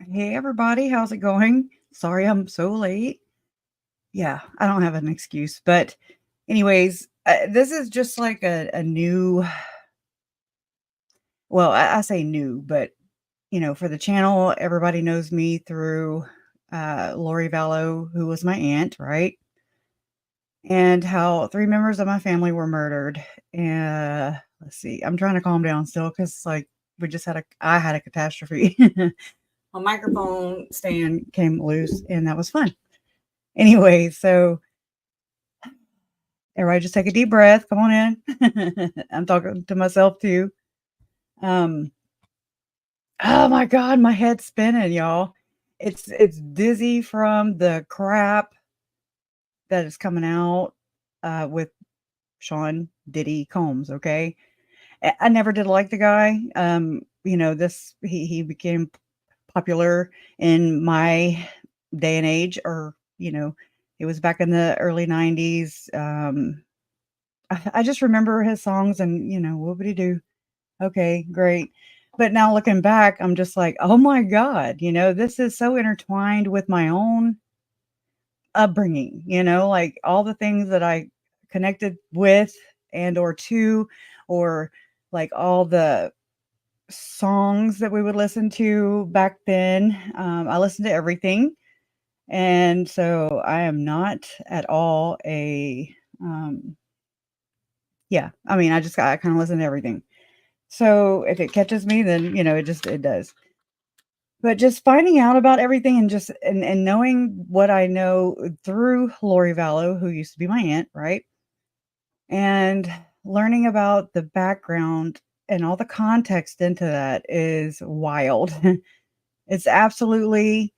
Hey everybody, how's it going? Sorry I'm so late. Yeah, I don't have an excuse, but anyways, this is just like a new, well, I say new, but for the channel, everybody knows me through Lori Vallow, who was my aunt, right? And how 3 members of my family were murdered. Let's see, I'm trying to calm down still because like I had a catastrophe. My microphone stand came loose, and that was fun. Anyway, so everybody just take a deep breath. Come on in. I'm talking to myself too. Um, oh my God, my head's spinning, y'all. It's dizzy from the crap that is coming out with Sean Diddy Combs. Okay, I never did like the guy. This he became popular in my day and age, or it was back in the early '90s. I just remember his songs and, what would he do? Okay, great. But now looking back, I'm just like, oh my God, this is so intertwined with my own upbringing, like all the things that I connected with and or to, or like all the songs that we would listen to back then. I listened to everything. And so I am not at all yeah, I mean, I kind of listen to everything. So if it catches me, then, it does. But just finding out about everything and and knowing what I know through Lori Vallow, who used to be my aunt, right? And learning about the background and all the context into that is wild. It's absolutely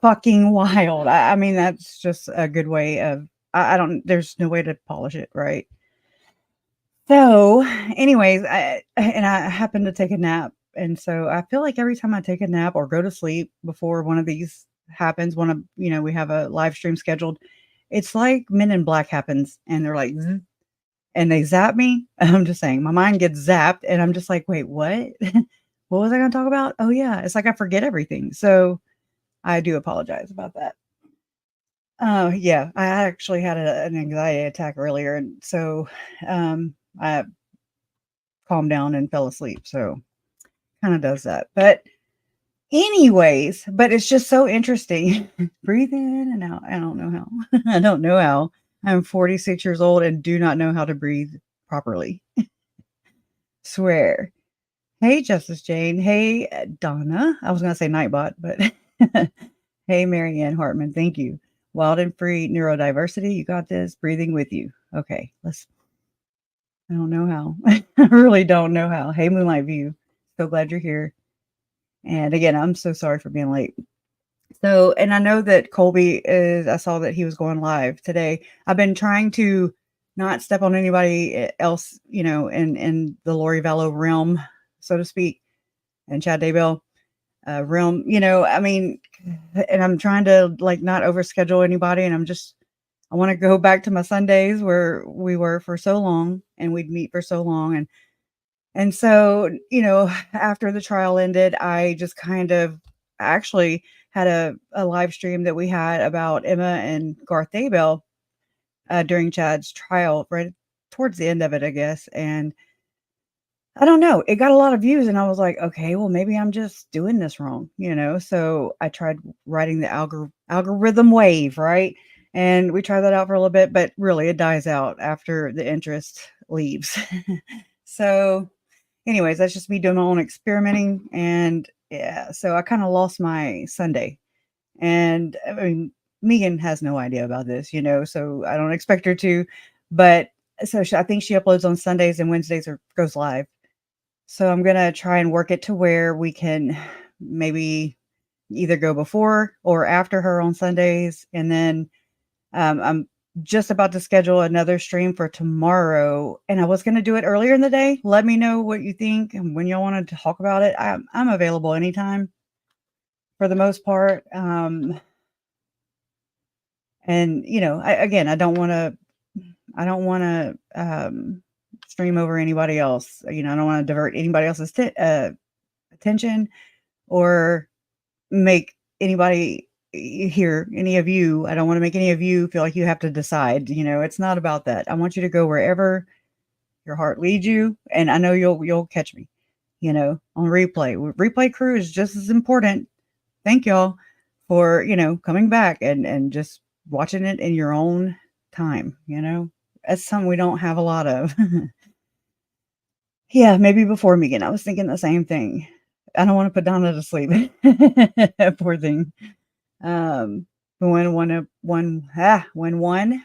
fucking wild. I mean, that's just a good way of, I don't, there's no way to polish it, right? So, anyways, I happened to take a nap, and so I feel like every time I take a nap or go to sleep before one of these happens, one of we have a live stream scheduled, it's like Men in Black happens, and they're like, "Zzz," and they zap me. I'm just saying, my mind gets zapped, and I'm just like, wait, what? What was I going to talk about? Oh yeah, it's like I forget everything. So I do apologize about that. Oh yeah, I actually had an anxiety attack earlier, and so I calmed down and fell asleep, so kinda does that, but anyways, but it's just so interesting. Breathe in and out. I don't know how. I don't know how. I'm 46 years old and do not know how to breathe properly. Swear. Hey, Justice Jane. Hey, Donna. I was gonna say Nightbot, but hey, Marianne Hartman. Thank you. Wild and free neurodiversity. You got this. Breathing with you. Okay, I don't know how. I really don't know how. Hey, Moonlight View. So glad you're here. And again, I'm so sorry for being late. So, and I know that I saw that he was going live today. I've been trying to not step on anybody else, in the Lori Vallow realm, so to speak, and Chad Daybell realm, I mean, and I'm trying to like not overschedule anybody. And I want to go back to my Sundays where we were for so long and we'd meet for so long. And so, after the trial ended, I just kind of actually had a live stream that we had about Emma and Garth Daybell during Chad's trial, right towards the end of it, I guess. And I don't know, it got a lot of views, and I was like, okay, well, maybe I'm just doing this wrong, So I tried writing the algorithm wave, right? And we tried that out for a little bit, but really, it dies out after the interest leaves. So anyways, that's just me doing my own experimenting. And yeah, so I kind of lost my Sunday. And I mean, Megan has no idea about this, so I don't expect her to. But so I think she uploads on Sundays and Wednesdays or goes live. So I'm going to try and work it to where we can maybe either go before or after her on Sundays. And then I'm just about to schedule another stream for tomorrow, and I was gonna do it earlier in the day. Let me know what you think and when y'all wanted to talk about it. I'm available anytime for the most part. And I don't want to stream over anybody else. I don't want to divert anybody else's attention or make anybody here, any of you, I don't want to make any of you feel like you have to decide. It's not about that. I want you to go wherever your heart leads you, and I know you'll catch me, on replay. Replay crew is just as important. Thank y'all for, coming back and just watching it in your own time, That's something we don't have a lot of. Yeah, maybe before Megan, I was thinking the same thing. I don't want to put Donna to sleep. Poor thing. But when one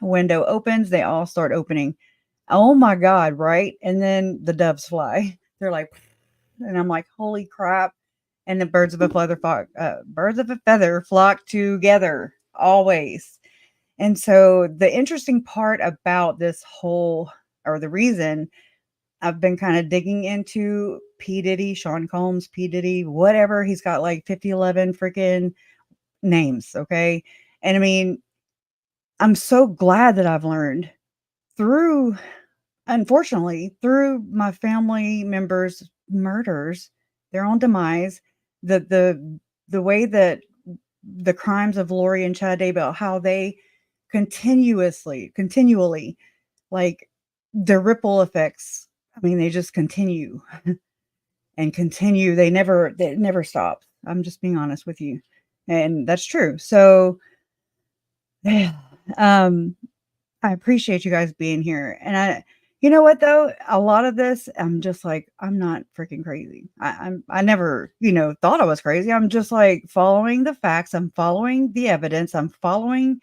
window opens, they all start opening. Oh my God, right? And then the doves fly. They're like, and I'm like, holy crap. And the birds of a feather flock together always. And so the interesting part about this whole, or the reason I've been kind of digging into P. Diddy, Sean Combs, P. Diddy, whatever. He's got like 5011 freaking names. Okay. And I mean, I'm so glad that I've learned unfortunately, through my family members' murders, their own demise, the way that the crimes of Lori and Chad Daybell, how they continually, like the ripple effects. I mean, they just continue and continue. They never stop. I'm just being honest with you. And that's true. So, um, I appreciate you guys being here. And you know what though? A lot of this, I'm just like, I'm not freaking crazy. I never, thought I was crazy. I'm just like following the facts. I'm following the evidence. I'm following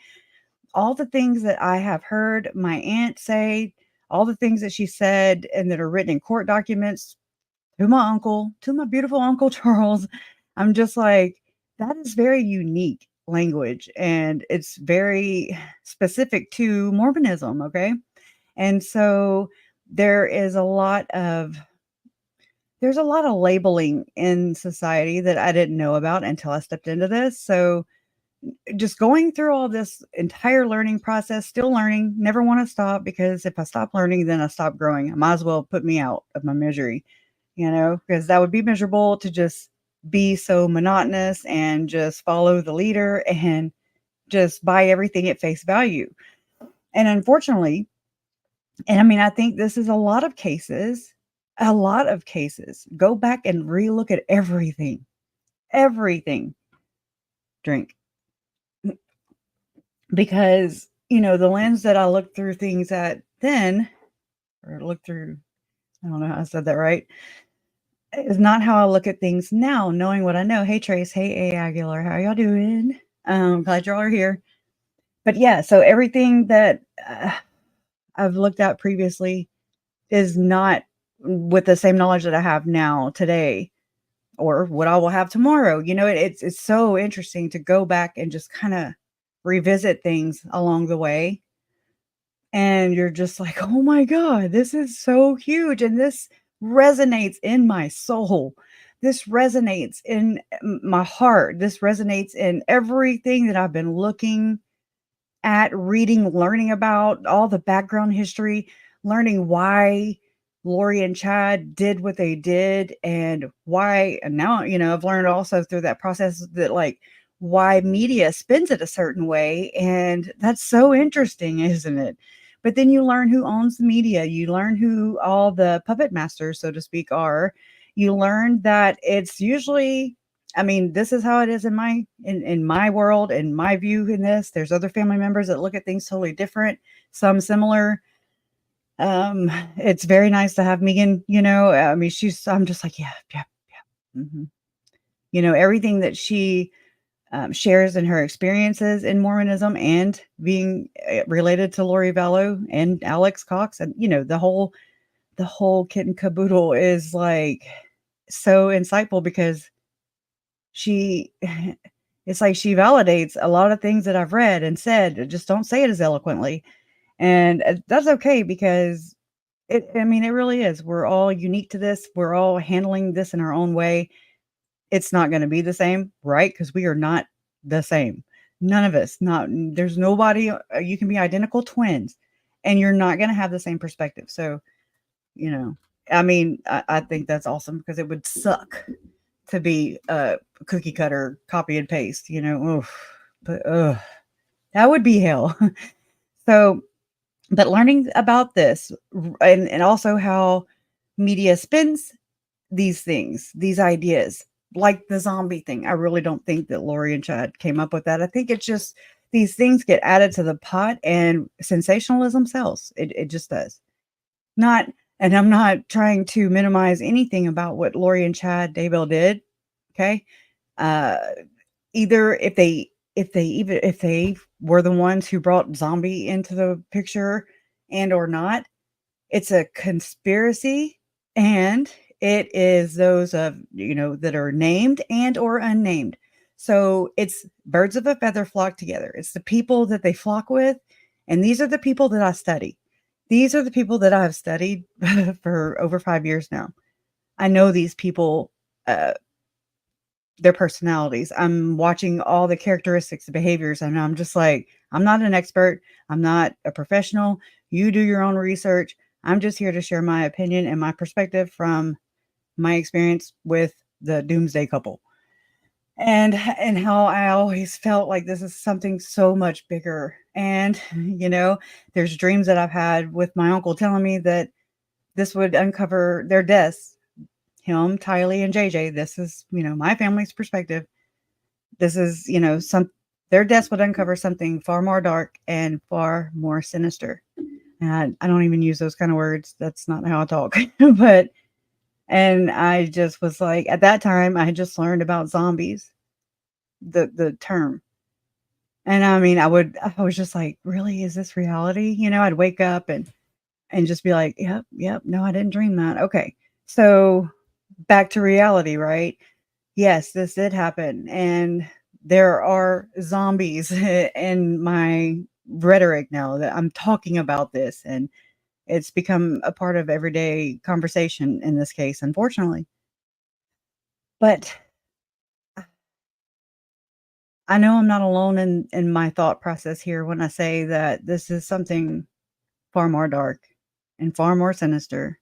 all the things that I have heard my aunt say, all the things that she said and that are written in court documents to my uncle, to my beautiful Uncle Charles. I'm just like, that is very unique language and it's very specific to Mormonism. Okay. And so there's a lot of labeling in society that I didn't know about until I stepped into this. So just going through all this entire learning process, still learning, never want to stop, because if I stop learning, then I stop growing. I might as well put me out of my misery, because that would be miserable to just be so monotonous and just follow the leader and just buy everything at face value. And unfortunately, and I mean, I think this is a lot of cases, go back and relook at everything, drink. Because, the lens that I looked through things at then, or look through, I don't know how I said that right, is not how I look at things now, knowing what I know. Hey, Trace. Hey, A. Aguilar. How y'all doing? Glad y'all are here. But yeah, so everything that I've looked at previously is not with the same knowledge that I have now today, or what I will have tomorrow. It's so interesting to go back and just kind of revisit things along the way. And you're just like, oh my God, this is so huge. And this resonates in my soul. This resonates in my heart. This resonates in everything that I've been looking at, reading, learning about, all the background history, learning why Lori and Chad did what they did and why. And now, I've learned also through that process that like why media spins it a certain way. And that's so interesting, isn't it? But then you learn who owns the media. You learn who all the puppet masters, so to speak, are. You learn that it's usually, I mean, this is how it is in my world, in my view in this. There's other family members that look at things totally different, some similar. It's very nice to have Megan, I mean, I'm just like, yeah. Mm-hmm. Everything that she shares in her experiences in Mormonism and being related to Lori Vallow and Alex Cox, and the whole kit and caboodle is like so insightful, because she it's like she validates a lot of things that I've read and said, just don't say it as eloquently. And that's okay, because I mean, it really is. We're all unique to this. We're all handling this in our own way. It's not going to be the same, right? Because we are not the same. None of us. There's nobody. You can be identical twins, and you're not going to have the same perspective. So, I mean, I think that's awesome, because it would suck to be a cookie cutter, copy and paste, oof, but that would be hell. So, but learning about this and also how media spins these things, these ideas, like the zombie thing. I really don't think that Lori and Chad came up with that. I think it's just these things get added to the pot and sensationalism sells. It just does. Not, and I'm not trying to minimize anything about what Lori and Chad Daybell did. Okay. Uh, either if they were the ones who brought zombie into the picture and or not, it's a conspiracy, and it is those of, that are named and or unnamed. So it's birds of a feather flock together. It's the people that they flock with, and these are the people that I study. These are the people that I have studied for over 5 years now. I know these people, uh, their personalities. I'm watching all the characteristics, the behaviors, and I'm just like, I'm not an expert. I'm not a professional. You do your own research. I'm just here to share my opinion and my perspective from my experience with the doomsday couple. And how I always felt like this is something so much bigger. And, there's dreams that I've had with my uncle telling me that this would uncover their deaths. Him, Tylee, and JJ. This is, my family's perspective. This is, some their deaths would uncover something far more dark and far more sinister. And I don't even use those kind of words. That's not how I talk. But and I just was like, at that time, I had just learned about zombies, the term. And I mean, I was just like, really, is this reality? I'd wake up and just be like, yep, no, I didn't dream that. Okay. So back to reality, right? Yes, this did happen. And there are zombies in my rhetoric now that I'm talking about this. And it's become a part of everyday conversation in this case, unfortunately. But I know I'm not alone in my thought process here when I say that this is something far more dark and far more sinister.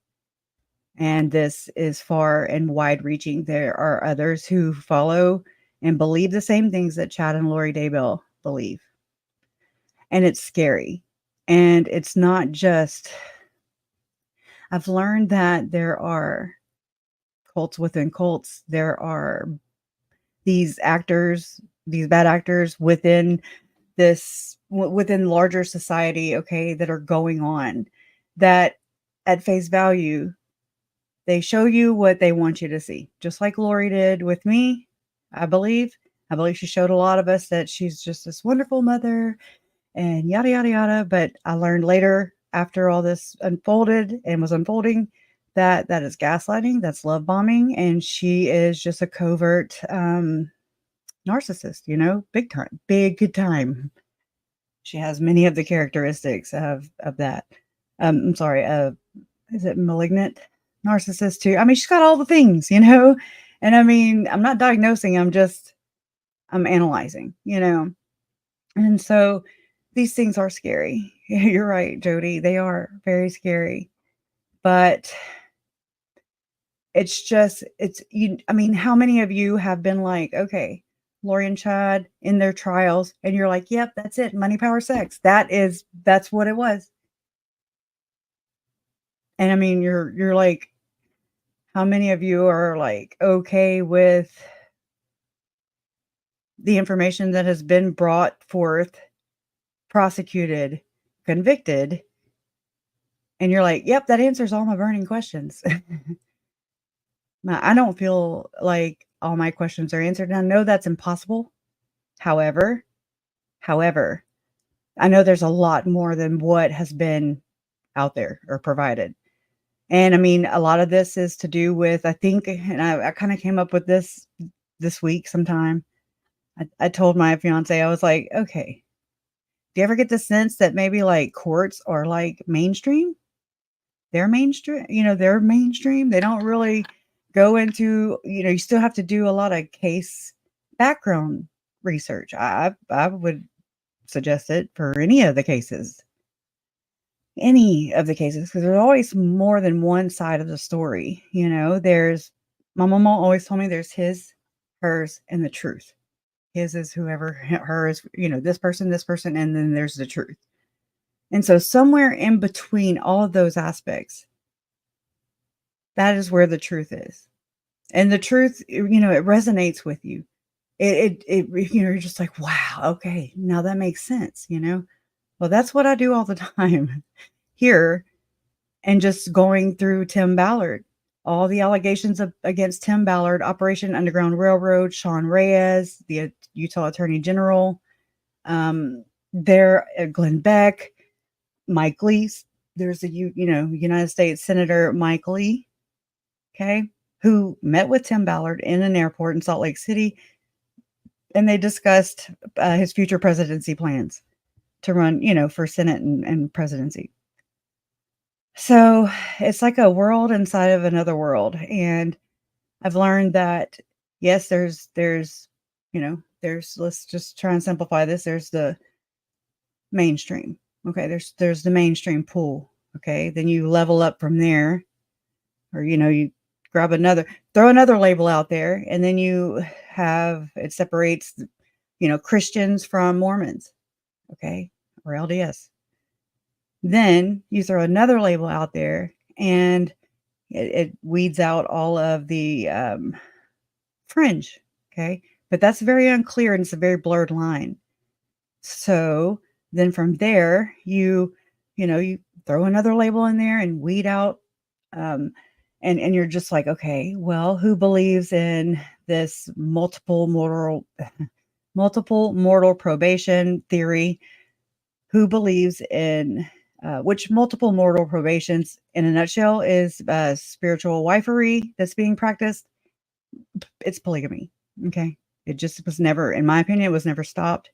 And this is far and wide reaching. There are others who follow and believe the same things that Chad and Lori Daybell believe. And it's scary. And it's not just, I've learned that there are cults within cults. There are these actors, these bad actors within within larger society, okay, that are going on, that at face value, they show you what they want you to see. Just like Lori did with me, I believe. I believe she showed a lot of us that she's just this wonderful mother and yada, yada, yada. But I learned later, after all this unfolded and was unfolding, that that is gaslighting, that's love bombing, and she is just a covert narcissist, big good time. She has many of the characteristics of that. I'm sorry, is it malignant narcissist too? I mean, she's got all the things. And I mean, I'm not diagnosing, I'm analyzing, And so these things are scary. You're right, Jody. They are very scary. But I mean, how many of you have been like, okay, Lori and Chad in their trials, and you're like, yep, that's it. Money, power, sex. That's what it was. And I mean, you're like, how many of you are like okay with the information that has been brought forth, prosecuted, convicted, and you're like, yep, that answers all my burning questions. Now, I don't feel like all my questions are answered. And I know that's impossible. However, however, I know there's a lot more than what has been out there or provided. And I mean, a lot of this is to do with, I think, and I kind of came up with this week sometime. I told my fiance, I was like, okay, do you ever get the sense that maybe like courts are like mainstream? They're mainstream, they're mainstream. They don't really go into, you still have to do a lot of case background research. I would suggest it for any of the cases. Any of the cases, because there's always more than one side of the story. There's My mama always told me there's his, hers, and the truth. His is whoever, her is, this person, and then there's the truth. And so somewhere in between all of those aspects, that is where the truth is. And the truth, it resonates with you. You're just like, wow, okay, now that makes sense. Well, that's what I do all the time here, and just going through Tim Ballard. All the allegations against Tim Ballard, Operation Underground Railroad, Sean Reyes, the Utah Attorney General, Glenn Beck, Mike Lee. There's a United States Senator Mike Lee, okay, who met with Tim Ballard in an airport in Salt Lake City, and they discussed his future presidency plans to run, for Senate and presidency. So it's like a world inside of another world. And I've learned that, yes, there's, let's just try and simplify this. There's the mainstream. Okay. There's the mainstream pool. Okay. Then you level up from there, or, you throw another label out there, and then it separates, Christians from Mormons. Okay. Or LDS. Then you throw another label out there, and it weeds out all of the fringe. Okay. But that's very unclear, and it's a very blurred line. So then from there, you throw another label in there and weed out. And you're just like, okay, well, who believes in this multiple mortal probation theory? Who believes in which multiple mortal probations, in a nutshell, is spiritual wifery that's being practiced? It's polygamy. Okay. It just was never, in my opinion, it was never stopped.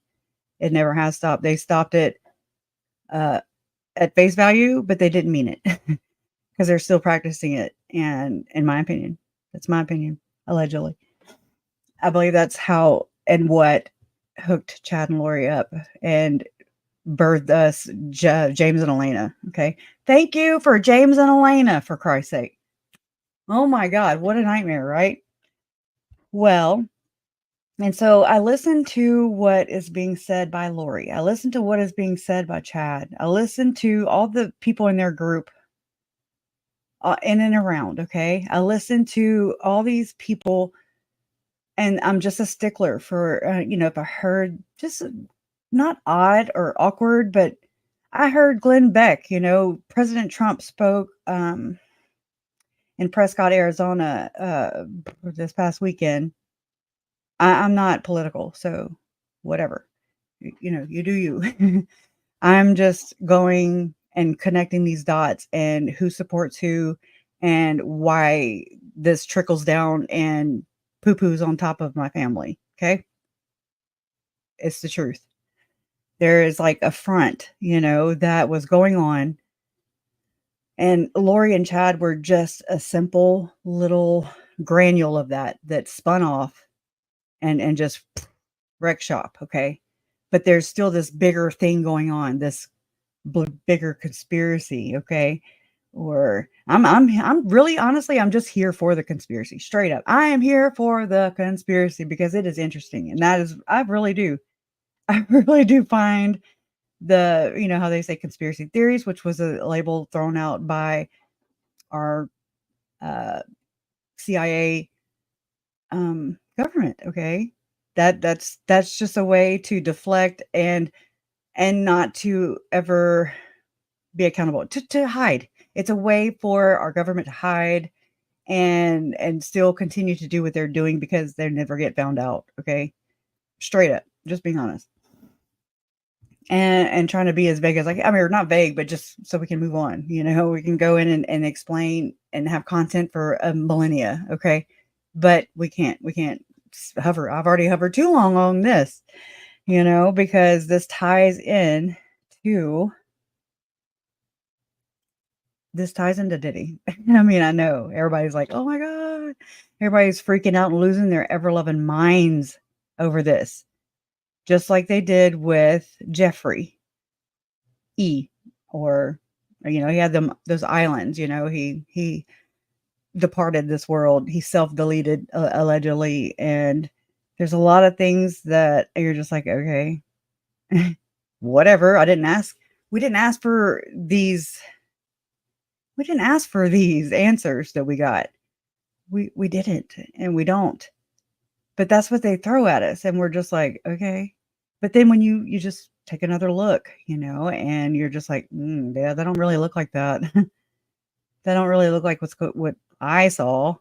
It never has stopped. They stopped it at face value, but they didn't mean it because they're still practicing it. And in my opinion, that's my opinion, allegedly. I believe that's how and what hooked Chad and Lori up and birthed us, James and Elena. Okay. Thank you for James and Elena, for Christ's sake. Oh my God. What a nightmare, right? Well, and so I listen to what is being said by Lori. I listen to what is being said by Chad. I listen to all the people in their group in and around. Okay. I listen to all these people, and I'm just a stickler for, if I heard just not odd or awkward, but I heard Glenn Beck, President Trump spoke in Prescott, Arizona this past weekend. I'm not political, so whatever. You do you. I'm just going and connecting these dots and who supports who and why this trickles down and poo-poos on top of my family. Okay. It's the truth. There is like a front, that was going on. And Lori and Chad were just a simple little granule of that spun off and just wreck shop. Okay. But there's still this bigger thing going on, this bigger conspiracy. Okay. Or I'm really, honestly, I'm just here for the conspiracy, straight up. I am here for the conspiracy because it is interesting. And I really do find how they say conspiracy theories, which was a label thrown out by our CIA government. Okay. That's just a way to deflect and not to ever be accountable, to hide. It's a way for our government to hide and still continue to do what they're doing because they never get found out. Okay. Straight up, just being honest. And trying to be as vague as we're not vague, but just so we can move on. We can go in and explain and have content for a millennia. Okay. But we can't hover. I've already hovered too long on this, because this ties into Diddy. I know everybody's like, oh my God, everybody's freaking out and losing their ever loving minds over this. Just like they did with Jeffrey E. Or, he had those islands, he departed this world. He self-deleted, allegedly, and there's a lot of things that you're just like, okay, whatever. I didn't ask. We didn't ask for these. We didn't ask for these answers that we got. We didn't, and we don't. But that's what they throw at us, and we're just like, okay. But then when you just take another look, and you're just like, yeah, they don't really look like that. They don't really look like what I saw.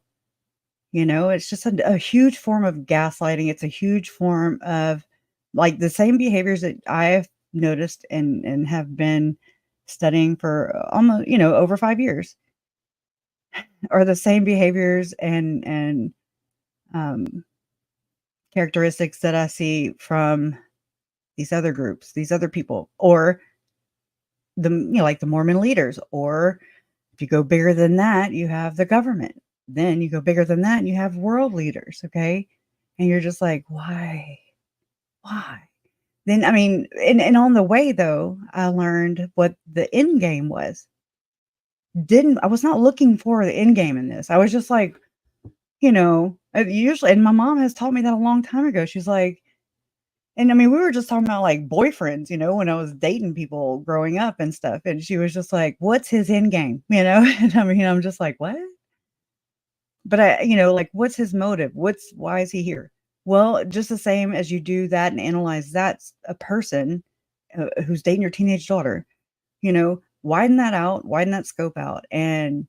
It's just a huge form of gaslighting. It's a huge form of, like, the same behaviors that I've noticed and have been studying for almost, over 5 years, are the same behaviors and um, characteristics that I see from these other groups, these other people, or like the Mormon leaders, or if you go bigger than that, you have the government. Then you go bigger than that and you have world leaders, okay? And you're just like, why? Why? Then, I mean, and on the way, though, I learned what the end game was. I was not looking for the end game in this. I was just like, usually, and my mom has taught me that a long time ago. She's like, and I mean, we were just talking about like boyfriends, when I was dating people growing up and stuff. And she was just like, what's his end game? And I mean, I'm just like, what? But like, what's his motive? Why is he here? Well, just the same as you do that and analyze that's a person who's dating your teenage daughter, widen that out, widen that scope out, and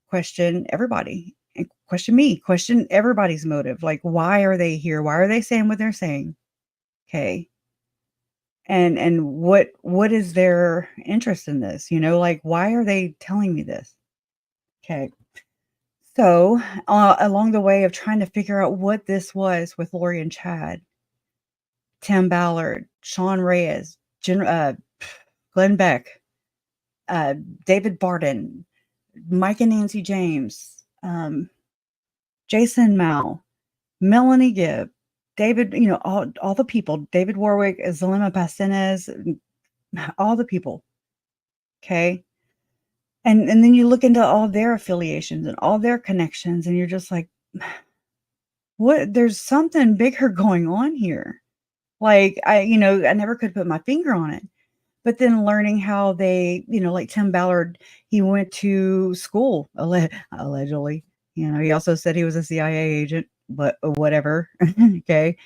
question everybody, and question me, question everybody's motive. Like, why are they here? Why are they saying what they're saying? Okay. And what is their interest in this? Like, why are they telling me this? Okay. So, along the way of trying to figure out what this was with Lori and Chad, Tim Ballard, Sean Reyes, Glenn Beck, David Barden, Mike and Nancy James, Jason Mao, Melanie Gibb, David, all the people, David Warwick, Zalima Pastenes, all the people. Okay. And then you look into all their affiliations and all their connections, and you're just like, what? There's something bigger going on here. Like, I never could put my finger on it. But then learning how they, like Tim Ballard, he went to school, allegedly. He also said he was a CIA agent, but whatever. Okay.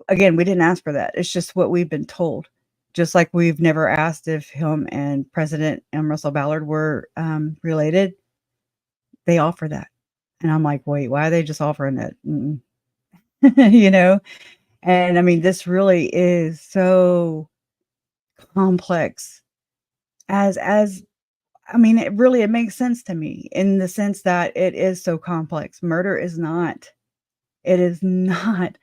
Again, we didn't ask for that. It's just what we've been told. Just like we've never asked if him and President M. Russell Ballard were related. They offer that. And I'm like, wait, why are they just offering that? And I mean, this really is so complex. As I mean, it makes sense to me in the sense that it is so complex. Murder is not. It is not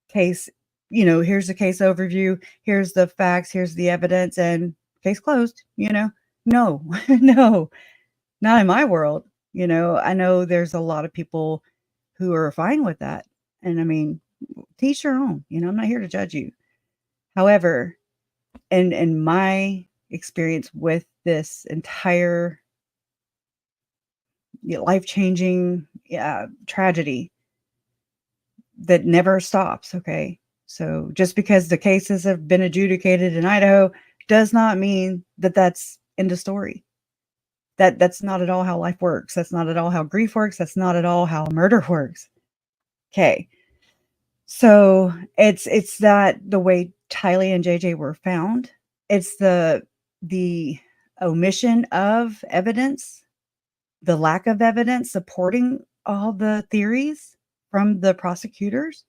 case, here's the case overview, here's the facts, here's the evidence, and case closed, No, no, not in my world. I know there's a lot of people who are fine with that. And I mean, teach your own, I'm not here to judge you. However, in my experience with this entire life-changing tragedy that never stops, okay? So just because the cases have been adjudicated in Idaho does not mean that that's end of story. That's not at all how life works. That's not at all how grief works. That's not at all how murder works. Okay. So it's that the way Tylee and JJ were found. It's the omission of evidence, the lack of evidence supporting all the theories from the prosecutors.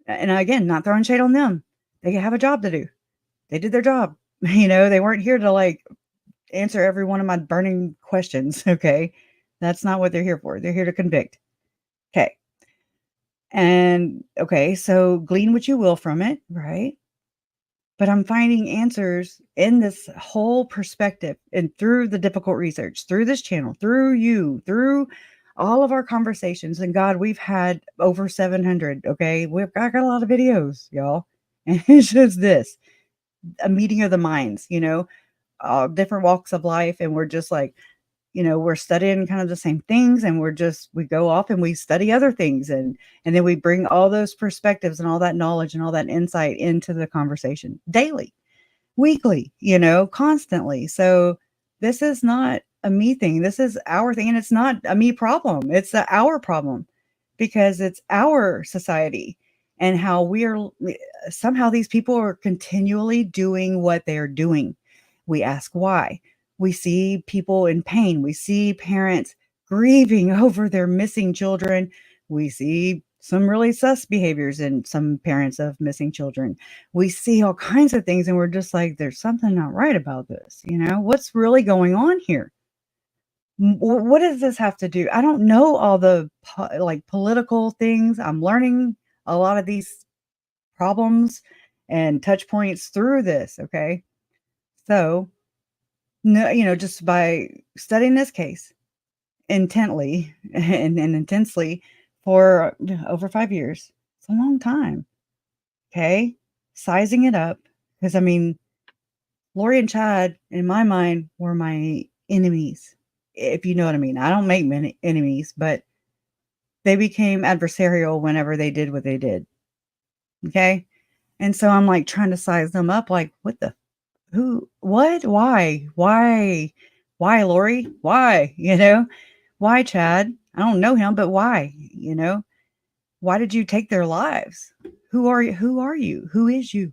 And again, not throwing shade on them. They have a job to do. They did their job. They weren't here to like answer every one of my burning questions. Okay. That's not what they're here for. They're here to convict. Okay. And okay, so glean what you will from it, right? But I'm finding answers in this whole perspective and through the difficult research, through this channel, through you, through all of our conversations. And God, we've had over 700. Okay. I got a lot of videos, y'all. And it's just this, a meeting of the minds, all different walks of life. And we're just like, we're studying kind of the same things, and we go off and we study other things, and then we bring all those perspectives and all that knowledge and all that insight into the conversation daily, weekly, constantly. So this is not a me thing. This is our thing. And it's not a me problem. It's our problem, because it's our society, and how somehow these people are continually doing what they're doing. We ask why. We see people in pain. We see parents grieving over their missing children. We see some really sus behaviors in some parents of missing children. We see all kinds of things, and we're just like, there's something not right about this. What's really going on here? What does this have to do? I don't know all the political things. I'm learning a lot of these problems and touch points through this. Okay. So, no, just by studying this case intently and intensely for over 5 years, it's a long time. Okay. Sizing it up. Because, Lori and Chad, in my mind, were my enemies, if you know what I mean. I don't make many enemies, but they became adversarial whenever they did what they did. Okay. And so I'm like trying to size them up, like, who, what, why, Lori? Why, why Chad? I don't know him, but why, why did you take their lives? Who are you? Who is you,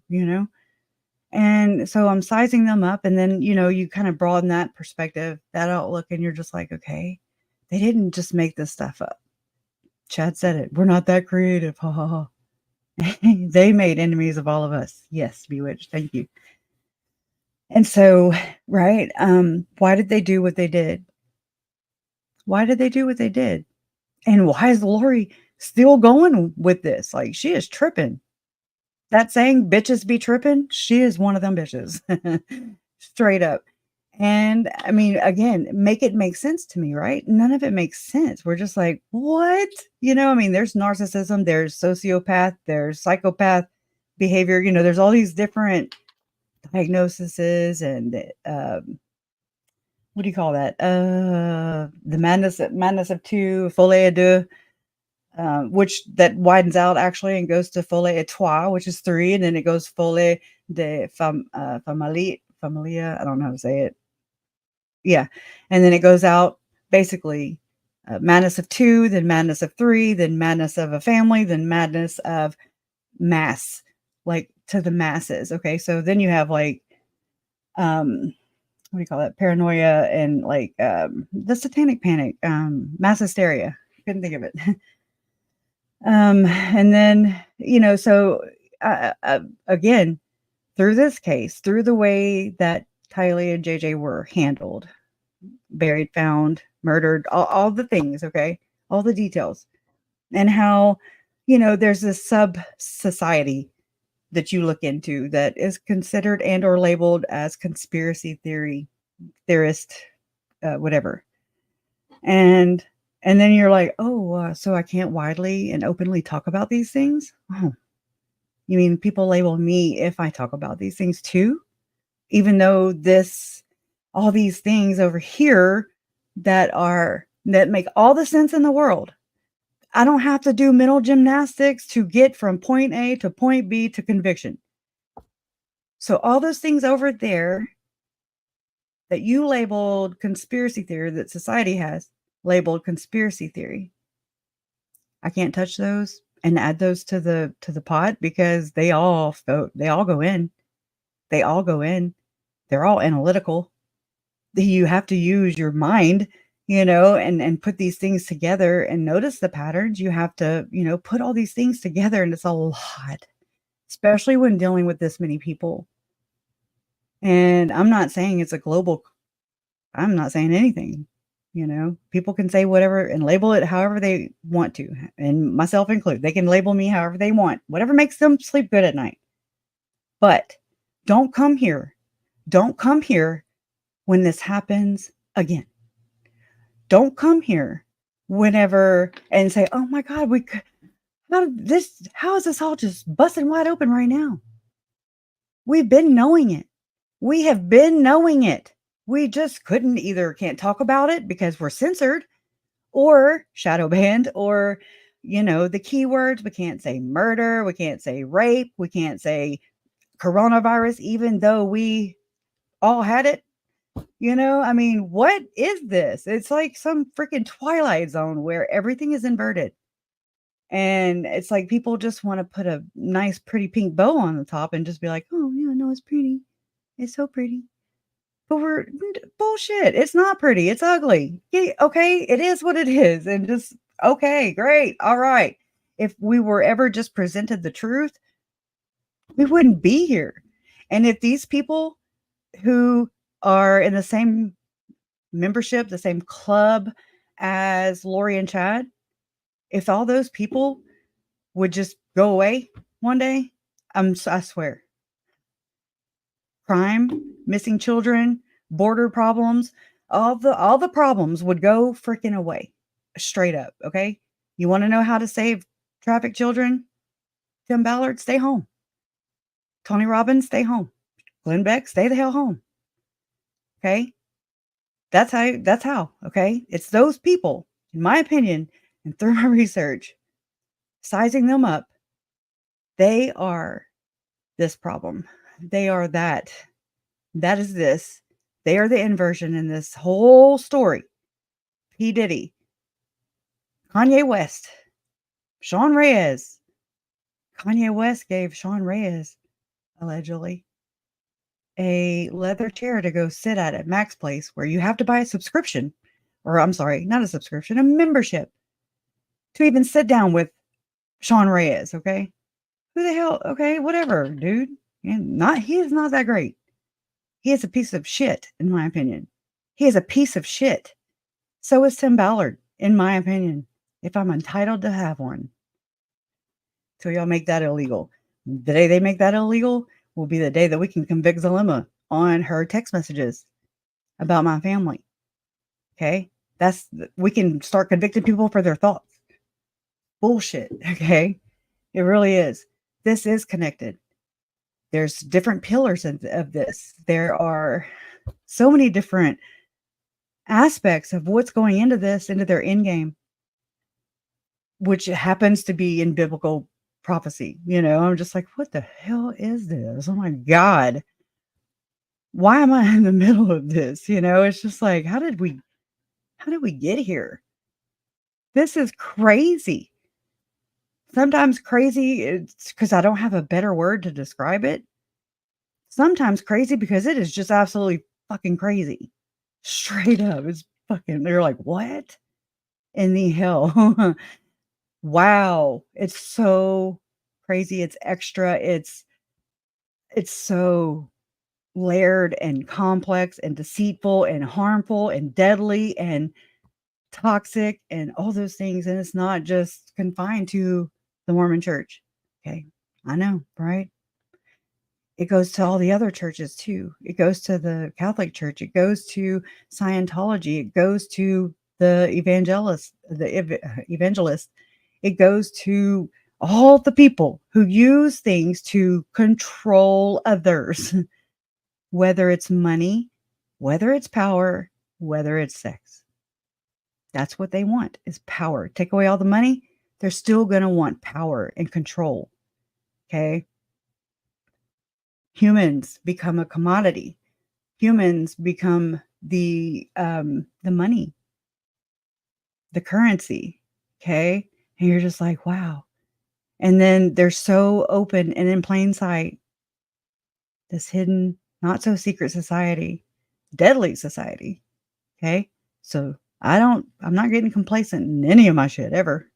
And so I'm sizing them up, and then, you kind of broaden that perspective, that outlook, and you're just like, okay, they didn't just make this stuff up. Chad said it. We're not that creative. Ha ha ha. They made enemies of all of us. Yes, Bewitched. Thank you. And so, right, why did they do what they did? Why did they do what they did? And why is Lori still going with this? Like, she is tripping. That saying, bitches be tripping, she is one of them bitches. Straight up. And again, make it make sense to me, right? None of it makes sense. We're just like, what? There's narcissism, there's sociopath, there's psychopath behavior. There's all these different diagnoses and what do you call that? The madness of two, folie à deux, which that widens out actually and goes to folie à trois, which is 3, and then it goes folie de familia. I don't know how to say it. Yeah, and then it goes out basically madness of 2, then madness of 3, then madness of a family, then madness of mass, like to the masses. Okay, so then you have like what do you call that? Paranoia and like the satanic panic, mass hysteria. Couldn't think of it. And then, so again, through this case, through the way that Tylee and JJ were handled, buried, found, murdered, all the things, okay, all the details, and how, there's this sub society that you look into that is considered and or labeled as conspiracy theorist, whatever. And then you're like, oh, so I can't widely and openly talk about these things? Oh, you mean people label me if I talk about these things too? Even though all these things over here that make all the sense in the world. I don't have to do mental gymnastics to get from point A to point B to conviction. So all those things over there that you labeled conspiracy theory, that society has labeled conspiracy theory, I can't touch those and add those to the pot, because they all go in. They all go in. They're all analytical. You have to use your mind, and put these things together and notice the patterns. You have to, put all these things together, and it's a lot, especially when dealing with this many people. And I'm not saying it's I'm not saying anything. People can say whatever and label it however they want to, and myself included. They can label me however they want, whatever makes them sleep good at night. But don't come here. Don't come here when this happens again. Don't come here whenever and say, oh my God, how is this all just busting wide open right now? We've been knowing it. We have been knowing it. We just can't talk about it because we're censored or shadow banned or, the keywords. We can't say murder. We can't say rape. We can't say coronavirus, even though we all had it. I mean, what is this? It's like some freaking Twilight Zone where everything is inverted. And it's like people just want to put a nice, pretty pink bow on the top and just be like, oh, yeah, no, it's pretty. It's so pretty. But bullshit. It's not pretty. It's ugly. Yeah, okay. It is what it is. And just, okay, great. All right. If we were ever just presented the truth, we wouldn't be here. And if these people who are in the same membership, the same club as Lori and Chad, if all those people would just go away one day, I swear, crime, missing children, border problems, all the problems would go freaking away. Straight up, okay? You want to know how to save trafficked children? Tim Ballard, stay home. Tony Robbins, stay home. Glenn Beck, stay the hell home. Okay? That's how, okay? It's those people, in my opinion, and through my research, sizing them up, they are this problem. They are that. That is this. They are the inversion in this whole story. P. Diddy, Kanye West, Sean Reyes. Kanye West gave Sean Reyes, allegedly, a leather chair to go sit at Mac's place where you have to buy a subscription. Or I'm sorry, not a subscription, a membership to even sit down with Sean Reyes, okay? Who the hell? Okay, whatever, dude. He is not that great. He is a piece of shit, in my opinion. He is a piece of shit. So is Tim Ballard, in my opinion, if I'm entitled to have one. So y'all make that illegal. The day they make that illegal will be the day that we can convict Zalima on her text messages about my family. Okay? We can start convicting people for their thoughts. Bullshit, okay? It really is. This is connected. There's different pillars of this. There are so many different aspects of what's going into their end game, which happens to be in biblical prophecy. I'm just like, what the hell is this? Oh my God. Why am I in the middle of this? It's just like, how did we get here? This is crazy. Sometimes crazy, it's because I don't have a better word to describe it. Sometimes crazy because it is just absolutely fucking crazy. Straight up. It's fucking, they're like, what in the hell? Wow. It's so crazy. It's extra. It's so layered and complex and deceitful and harmful and deadly and toxic and all those things. And it's not just confined to the Mormon church. Okay. I know, right? It goes to all the other churches too. It goes to the Catholic Church. It goes to Scientology. It goes to the evangelist. It goes to all the people who use things to control others, whether it's money, whether it's power, whether it's sex. That's what they want, is power. Take away all the money, they're still going to want power and control. Okay? Humans become a commodity. Humans become the money, the currency. Okay? And you're just like, wow. And then they're so open and in plain sight. This hidden, not so secret society, deadly society. Okay? So I'm not getting complacent in any of my shit ever.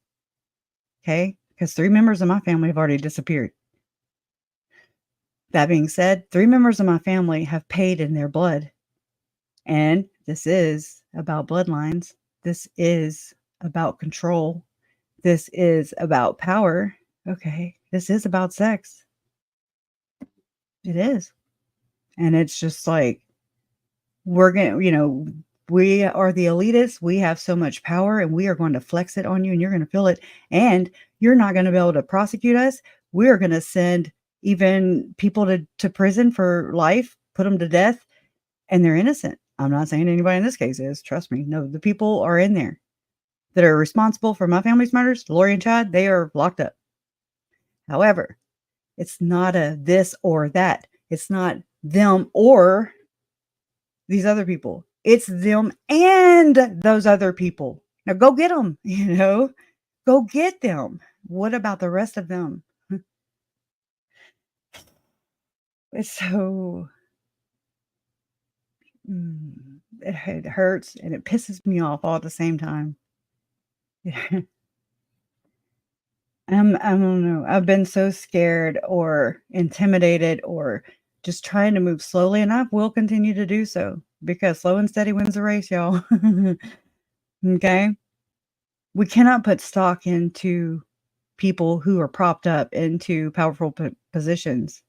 Okay? Because 3 members of my family have already disappeared. That being said, 3 members of my family have paid in their blood. And this is about bloodlines. This is about control. This is about power. Okay. This is about sex. It is. And it's just like, we're going to, we are the elitists. We have so much power and we are going to flex it on you and you're going to feel it. And you're not going to be able to prosecute us. We're going to send even people to prison for life, put them to death, and they're innocent. I'm not saying anybody in this case is. Trust me. No, the people are in there that are responsible for my family's murders, Lori and Chad, they are locked up. However, it's not a this or that. It's not them or these other people. It's them and those other people. Now go get them, go get them. What about the rest of them? It's so, it hurts and it pisses me off all at the same time. I don't know. I've been so scared or intimidated or just trying to move slowly, and I will continue to do so because slow and steady wins the race, y'all. Okay? We cannot put stock into people who are propped up into powerful positions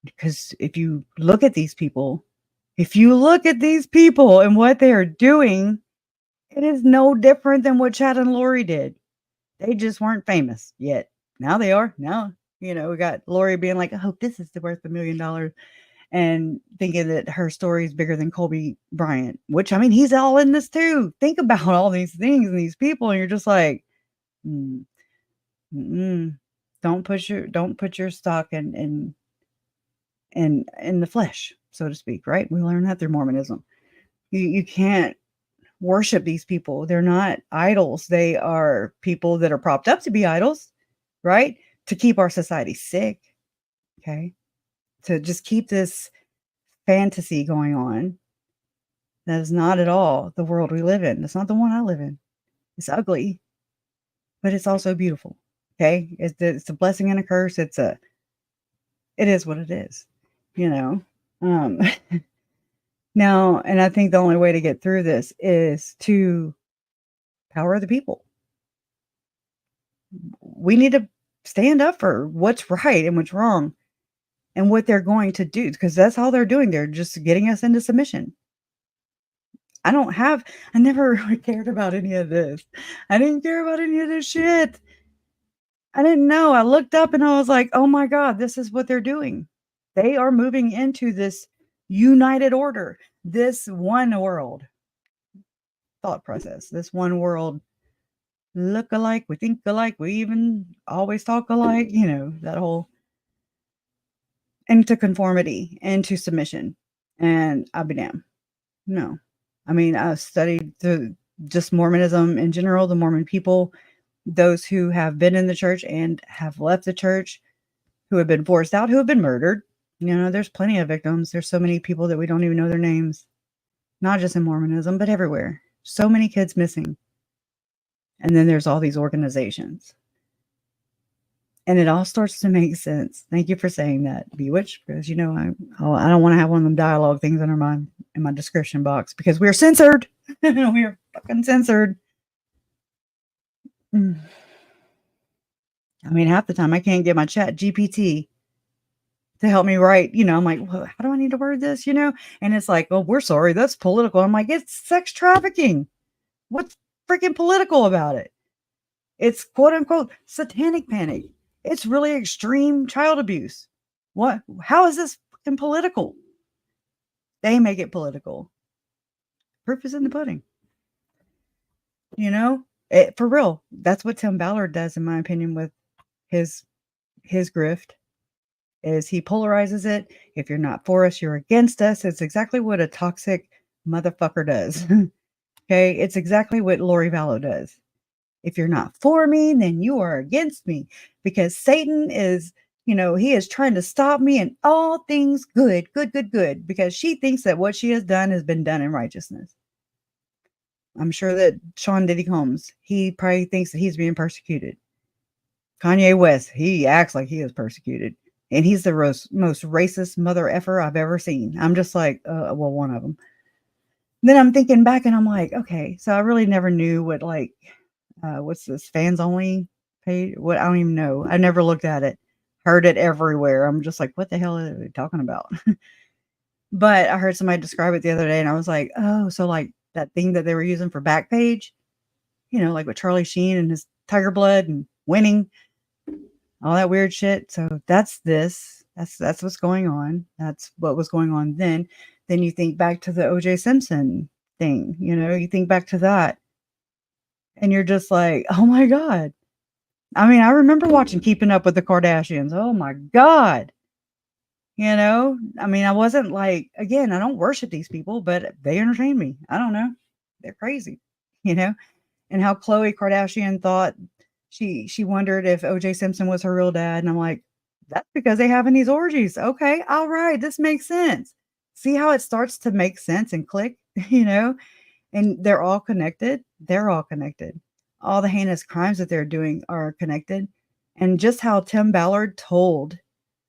because if you look at these people, and what they are doing, it is no different than what Chad and Lori did. They just weren't famous yet. Now they are. Now, we got Lori being like, "Oh, this is worth $1 million," and thinking that her story is bigger than Colby Bryant, which, I mean, he's all in this too. Think about all these things and these people, and you're just like, mm, don't put your stock in the flesh, so to speak, right? We learn that through Mormonism. You can't worship these people. They're not idols. They are people that are propped up to be idols, right? To keep our society sick, okay? To just keep this fantasy going on. That is not at all the world we live in. It's not the one I live in. It's ugly, but it's also beautiful, okay? It's a blessing and a curse. It is what it is, Um, now, and I think the only way to get through this is to power the people. We need to stand up for what's right and what's wrong and what they're going to do because that's all they're doing. They're just getting us into submission. I never really cared about any of this. I didn't care about any of this shit. I didn't know. I looked up and I was like, oh my God, this is what they're doing. They are moving into this united order, this one world thought process, this one world look alike, we think alike, we even always talk alike, that whole into conformity, into submission. And I'll be damned. No. I mean, I've studied just Mormonism in general, the Mormon people, those who have been in the church and have left the church, who have been forced out, who have been murdered. There's plenty of victims. There's so many people that we don't even know their names, not just in Mormonism, but everywhere. So many kids missing. And then there's all these organizations. And it all starts to make sense. Thank you for saying that, Bewitch, because I don't want to have one of them dialogue things in my description box because we're censored. We are fucking censored. I mean, half the time I can't get my chat GPT to help me write. I'm like, well, how do I need to word this? And it's like, oh, we're sorry, that's political. I'm like, it's sex trafficking. What's freaking political about it? It's quote unquote satanic panic. It's really extreme child abuse. What? How is this fucking political? They make it political. Proof is in the pudding. For real. That's what Tim Ballard does, in my opinion, with his grift, is he polarizes it. If you're not for us, you're against us. It's exactly what a toxic motherfucker does. Okay? It's exactly what Lori Vallow does. If you're not for me, then you are against me because Satan is, he is trying to stop me in all things good, because she thinks that what she has done has been done in righteousness. I'm sure that Sean Diddy Combs, he probably thinks that he's being persecuted. Kanye West, he acts like he is persecuted. And he's the most racist mother effer I've ever seen. I'm just like, well, one of them. Then I'm thinking back and I'm like, okay, so I really never knew what what's this fans only page? What? I don't even know. I never looked at it. Heard it everywhere. I'm just like, what the hell are they talking about? But I heard somebody describe it the other day and I was like, oh, so like that thing that they were using for Backpage, like with Charlie Sheen and his tiger blood and winning, all that weird shit. So that's this. That's what's going on. That's what was going on then. Then you think back to the O.J. Simpson thing, you think back to that, and you're just like, oh my God. I mean, I remember watching Keeping Up with the Kardashians. Oh my God. I mean, I wasn't like, again, I don't worship these people, but they entertain me. I don't know. They're crazy, and how Khloe Kardashian thought she wondered if O.J. Simpson was her real dad. And I'm like, that's because they having these orgies. Okay. All right. This makes sense. See how it starts to make sense and click, and they're all connected. They're all connected. All the heinous crimes that they're doing are connected. And just how Tim Ballard told,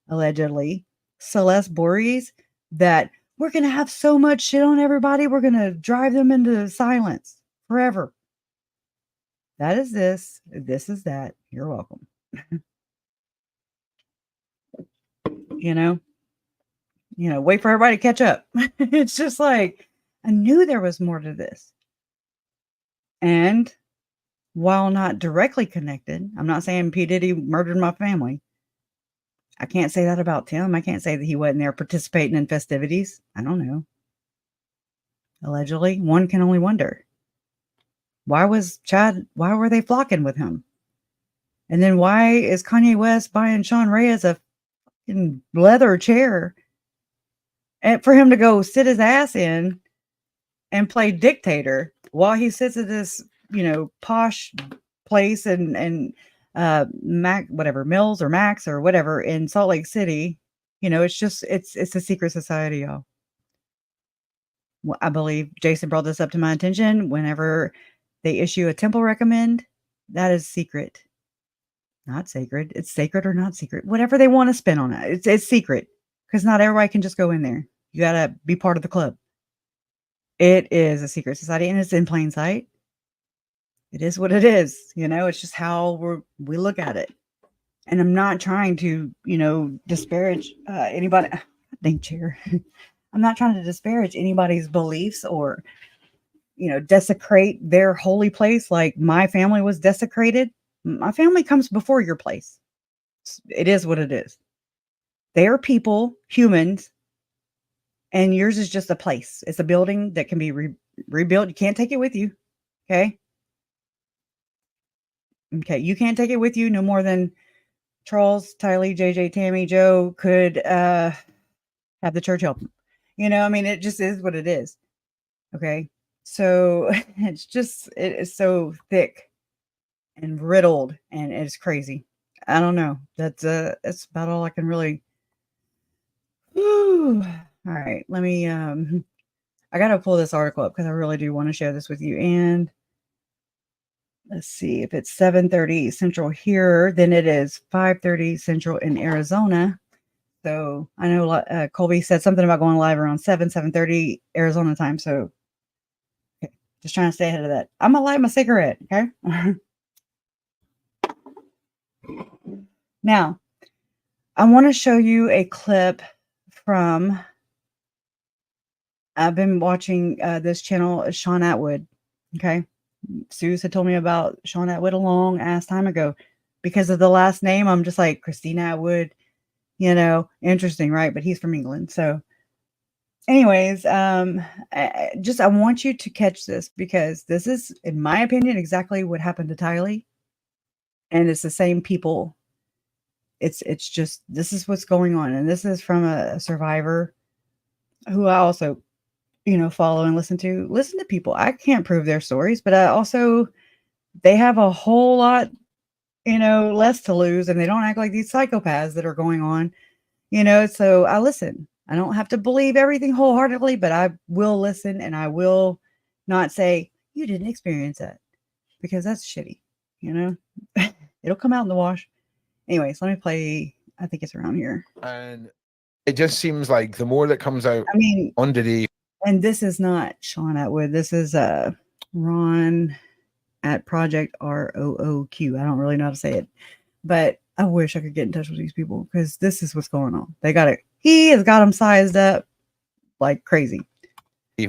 allegedly, Celeste Borges that we're going to have so much shit on everybody, we're going to drive them into silence forever. That is this. This is that. You're welcome. Wait for everybody to catch up. It's just like, I knew there was more to this. And while not directly connected, I'm not saying P. Diddy murdered my family. I can't say that about Tim. I can't say that he wasn't there participating in festivities. I don't know. Allegedly, one can only wonder. Why were they flocking with him? And then why is Kanye West buying Sean Reyes a fucking leather chair and for him to go sit his ass in and play dictator while he sits at this, posh place and Mac, whatever, Mills or Max or whatever in Salt Lake City. It's a secret society, y'all. Well, I believe Jason brought this up to my attention. Whenever they issue a temple recommend, that is secret. Not sacred. It's sacred or not secret. Whatever they want to spin on it. It's secret. Because not everybody can just go in there. You got to be part of the club. It is a secret society and it's in plain sight. It is what it is. It's just how we look at it. And I'm not trying to, disparage anybody. Dang chair. I'm not trying to disparage anybody's beliefs or, desecrate their holy place like my family was desecrated. My family comes before your place. It is what it is. They are people, humans, and yours is just a place. It's a building that can be rebuilt. You can't take it with you. Okay? Okay, you can't take it with you no more than Charles, Tylee, JJ, Tammy, Joe could have the church help them. I mean, it just is what it is. Okay? So it is so thick and riddled and it's crazy. I don't know. That's about all I can really. Whew. All right, let me I got to pull this article up because I really do want to share this with you. And let's see, if it's 7:30 Central here, then it is 5:30 Central in Arizona. So I know Colby said something about going live around 7:30 Arizona time. So okay, just trying to stay ahead of that. I'm gonna light my cigarette. Okay. Now, I want to show you a clip from. I've been watching this channel, Sean Atwood. Okay. Suze had told me about Sean Atwood a long ass time ago. Because of the last name, I'm just like, Christina Atwood, interesting, right? But he's from England. So anyways, I want you to catch this because this is, in my opinion, exactly what happened to Tylee. And it's the same people. It's just, this is what's going on. And this is from a survivor who I also follow and listen to people. I can't prove their stories, but they have a whole lot, less to lose and they don't act like these psychopaths that are going on, so I listen. I don't have to believe everything wholeheartedly, but I will listen and I will not say you didn't experience that because that's shitty, it'll come out in the wash. Anyways, let me play. I think it's around here. And it just seems like the more that comes out on Diddy. And this is not Sean Atwood. This is Ron at Project ROOQ. I don't really know how to say it, but I wish I could get in touch with these people because this is what's going on. They got it. He has got them sized up like crazy.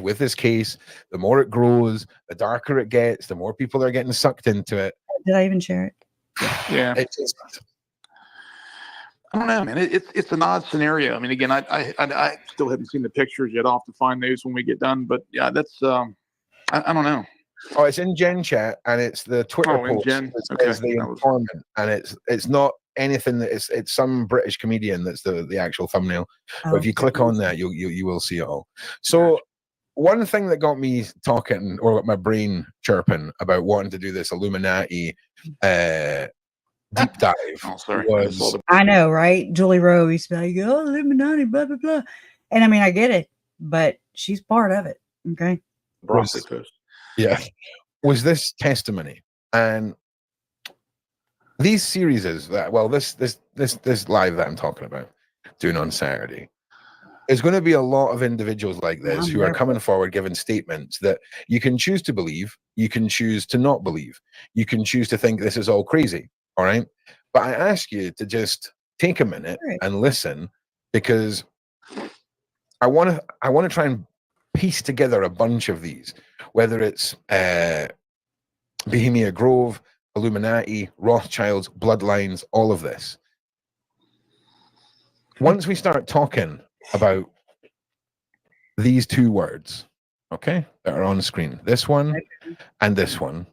With this case, the more it grows, the darker it gets, the more people are getting sucked into it. Did I even share it? Yeah. It's just, I don't know, man. It's an odd scenario. I mean, again, I still haven't seen the pictures yet. I'll have to find those when we get done. But yeah, that's I don't know. Oh, it's in Gen Chat, and it's the Twitter post. Okay. It's the informant, and it's not anything that it's some British comedian that's the actual thumbnail. But if you click on that, you will see it all. So one thing that got me talking, or got my brain chirping about wanting to do this Illuminati deep dive was, I know, right? Julie Rowe used to be like, oh, Illuminati, blah blah blah, and I mean, I get it, but she's part of it. Okay. Broccoli toast. Yeah. Was this testimony, and these series is that, well, this live that I'm talking about doing on Saturday, there's going to be a lot of individuals like this who are coming forward giving statements that you can choose to believe, you can choose to not believe, you can choose to think this is all crazy. All right. But I ask you to just take a minute and listen, because I want to try and piece together a bunch of these, whether it's Bohemia Grove, Illuminati, Rothschilds, bloodlines, all of this. Once we start talking about these two words, okay, that are on screen, this one and this one,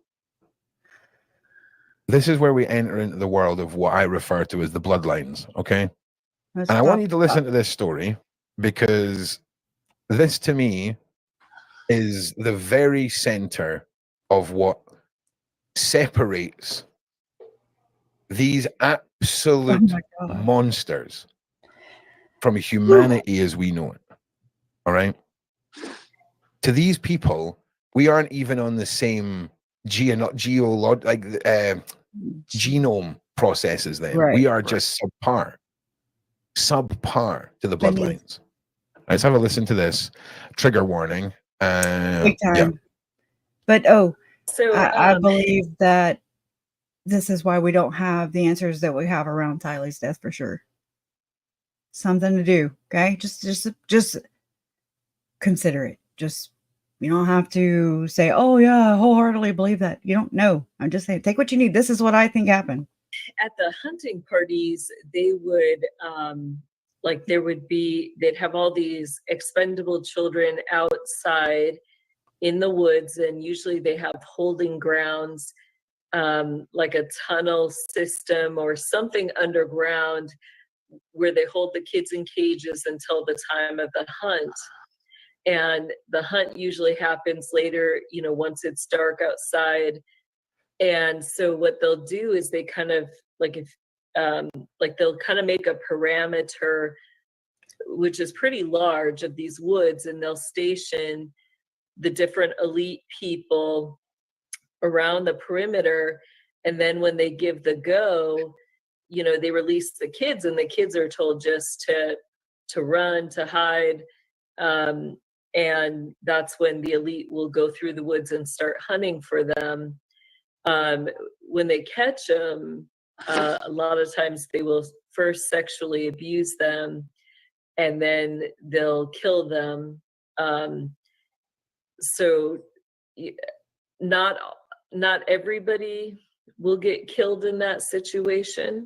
this is where we enter into the world of what I refer to as the bloodlines, okay? And I want you to listen to this story, because this to me is the very center of what separates these absolute monsters from humanity as we know it. All right. To these people, we aren't even on the same genome processes then. We are just subpar to the bloodlines. Let's have a listen to this. Trigger warning. Big time. Yeah. But so I believe that this is why we don't have the answers that we have around Tylee's death for sure. Something to do. Okay. Just consider it. Just, you don't have to say, oh yeah, I wholeheartedly believe that. You don't know. I'm just saying, take what you need. This is what I think happened. At the hunting parties, they would, they'd have all these expendable children outside in the woods, and usually they have holding grounds, like a tunnel system or something underground, where they hold the kids in cages until the time of the hunt. And the hunt usually happens later, once it's dark outside. And so what they'll do is they kind of they'll kind of make a perimeter, which is pretty large, of these woods, and they'll station the different elite people around the perimeter. And then when they give the go, they release the kids, and the kids are told just to run, to hide. And that's when the elite will go through the woods and start hunting for them. When they catch them, a lot of times they will first sexually abuse them, and then they'll kill them. So not everybody will get killed in that situation.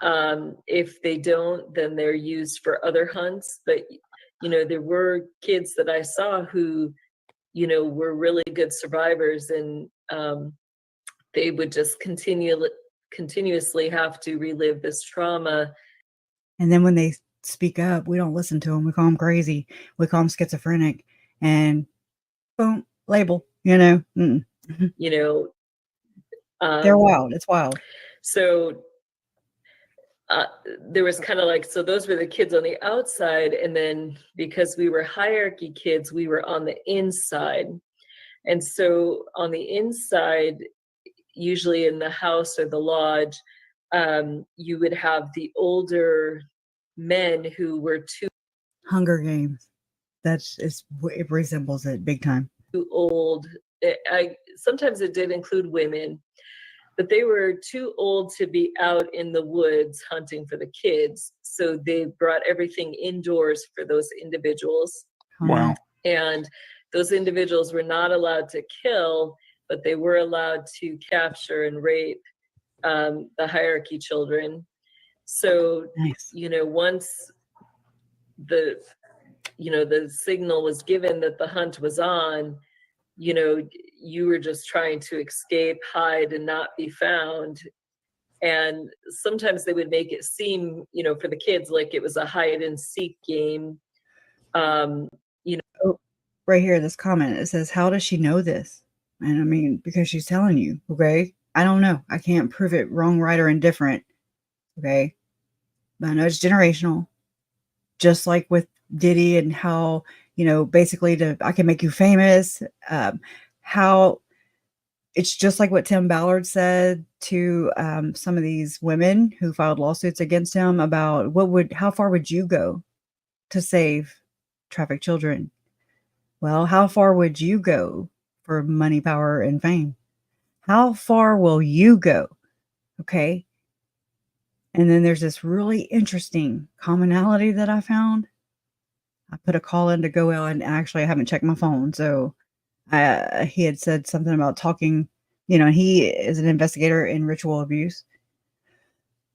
If they don't, then they're used for other hunts. But there were kids that I saw who were really good survivors, and they would just continuously have to relive this trauma. And then when they speak up, we don't listen to them. We call them crazy. We call them schizophrenic, and boom, label. They're wild. It's wild. So there was kind of so those were the kids on the outside, and then because we were hierarchy kids, we were on the inside. And so on the inside, usually in the house or the lodge, you would have the older men who were too Hunger Games. It resembles it big time. Too old. Sometimes it did include women, but they were too old to be out in the woods hunting for the kids. So they brought everything indoors for those individuals. Wow. And those individuals were not allowed to kill, but they were allowed to capture and rape the hierarchy children. So, Nice. once the signal was given that the hunt was on, you were just trying to escape, hide, and not be found. And sometimes they would make it seem, for the kids, like it was a hide and seek game. Oh, right here, this comment, it says, how does she know this? And I mean, because she's telling you, okay? I don't know. I can't prove it wrong, right, or indifferent. Okay. But I know it's generational. Just like with Diddy and how, basically I can make you famous. How it's just like what Tim Ballard said to some of these women who filed lawsuits against him about how far would you go to save trafficked children? Well, how far would you go for money, power, and fame? How far will you go? Okay. And then there's this really interesting commonality that I found. I put a call in to go out, and actually I haven't checked my phone. So he had said something about talking, he is an investigator in ritual abuse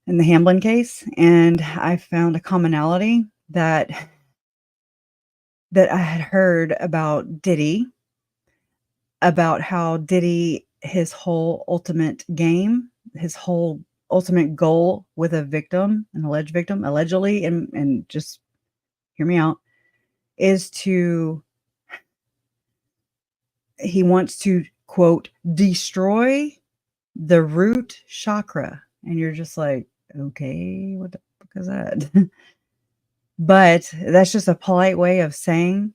in the Hamblin case. And I found a commonality that I had heard about Diddy, about how Diddy, his whole ultimate game, his whole ultimate goal with a victim, an alleged victim, allegedly, and just hear me out, is he wants to, quote, destroy the root chakra. And you're just like, okay, what the fuck is that? But that's just a polite way of saying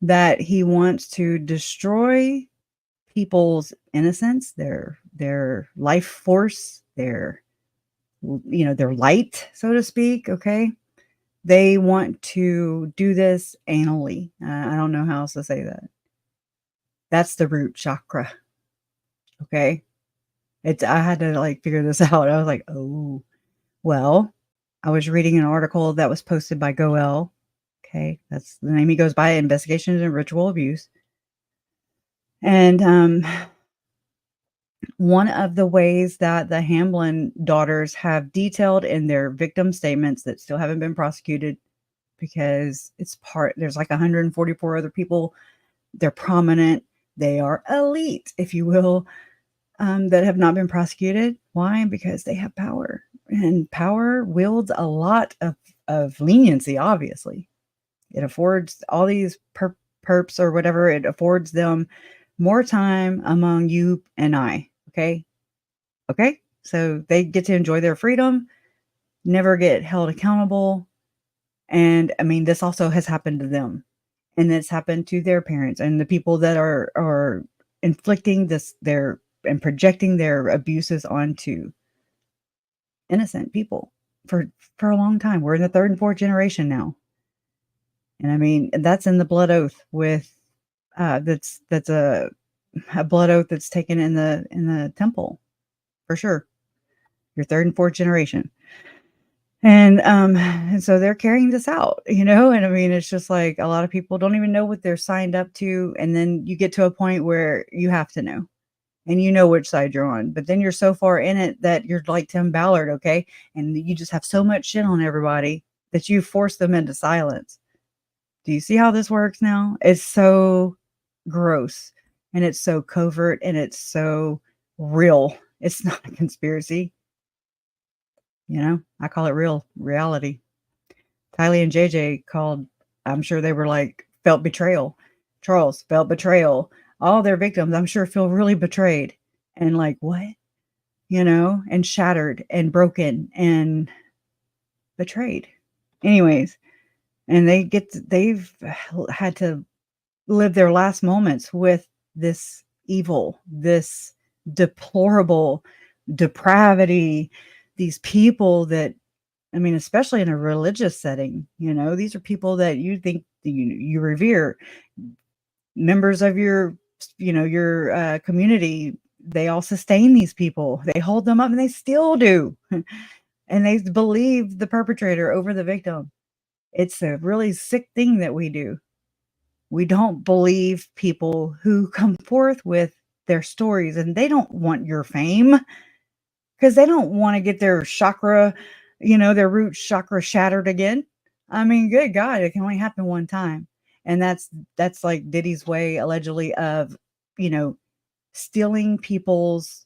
that he wants to destroy people's innocence, their life force, their light, so to speak. Okay. They want to do this anally. I don't know how else to say that. That's the root chakra. Okay. I had to figure this out. I was like, oh, well, I was reading an article that was posted by Goel. Okay. That's the name he goes by, Investigations in Ritual Abuse. And one of the ways that the Hamblin daughters have detailed in their victim statements that still haven't been prosecuted, because there's 144 other people. They're prominent. They are elite, if you will, that have not been prosecuted. Why? Because they have power, and power wields a lot of leniency. Obviously, it affords all these perps or whatever. It affords them more time among you and I. Okay. So they get to enjoy their freedom, never get held accountable. And I mean, this also has happened to them, and it's happened to their parents and the people that are inflicting and projecting their abuses onto innocent people for a long time. We're in the 3rd and 4th generation now. And I mean, that's in the blood oath with, that's a blood oath that's taken in the temple, for sure. Your 3rd and 4th generation. And so they're carrying this out, and I mean, it's just like a lot of people don't even know what they're signed up to. And then you get to a point where you have to know, and you know which side you're on, but then you're so far in it that you're like Tim Ballard. Okay. And you just have so much shit on everybody that you force them into silence. Do you see how this works now? It's so gross, and it's so covert, and it's so real. It's not a conspiracy. I call it reality. Tylee and JJ I'm sure they were felt betrayal. Charles felt betrayal. All their victims, I'm sure, feel really betrayed. And what? And shattered and broken and betrayed. Anyways, and they've had to live their last moments with this evil, this deplorable depravity, these people that, I mean, especially in a religious setting, these are people that you think you revere, members of your community. They all sustain these people. They hold them up, and they still do. And they believe the perpetrator over the victim. It's a really sick thing that we do. We don't believe people who come forth with their stories, and they don't want your fame, because they don't want to get their chakra, their root chakra shattered again. I mean, good God, it can only happen one time. And that's like Diddy's way, allegedly, of, stealing people's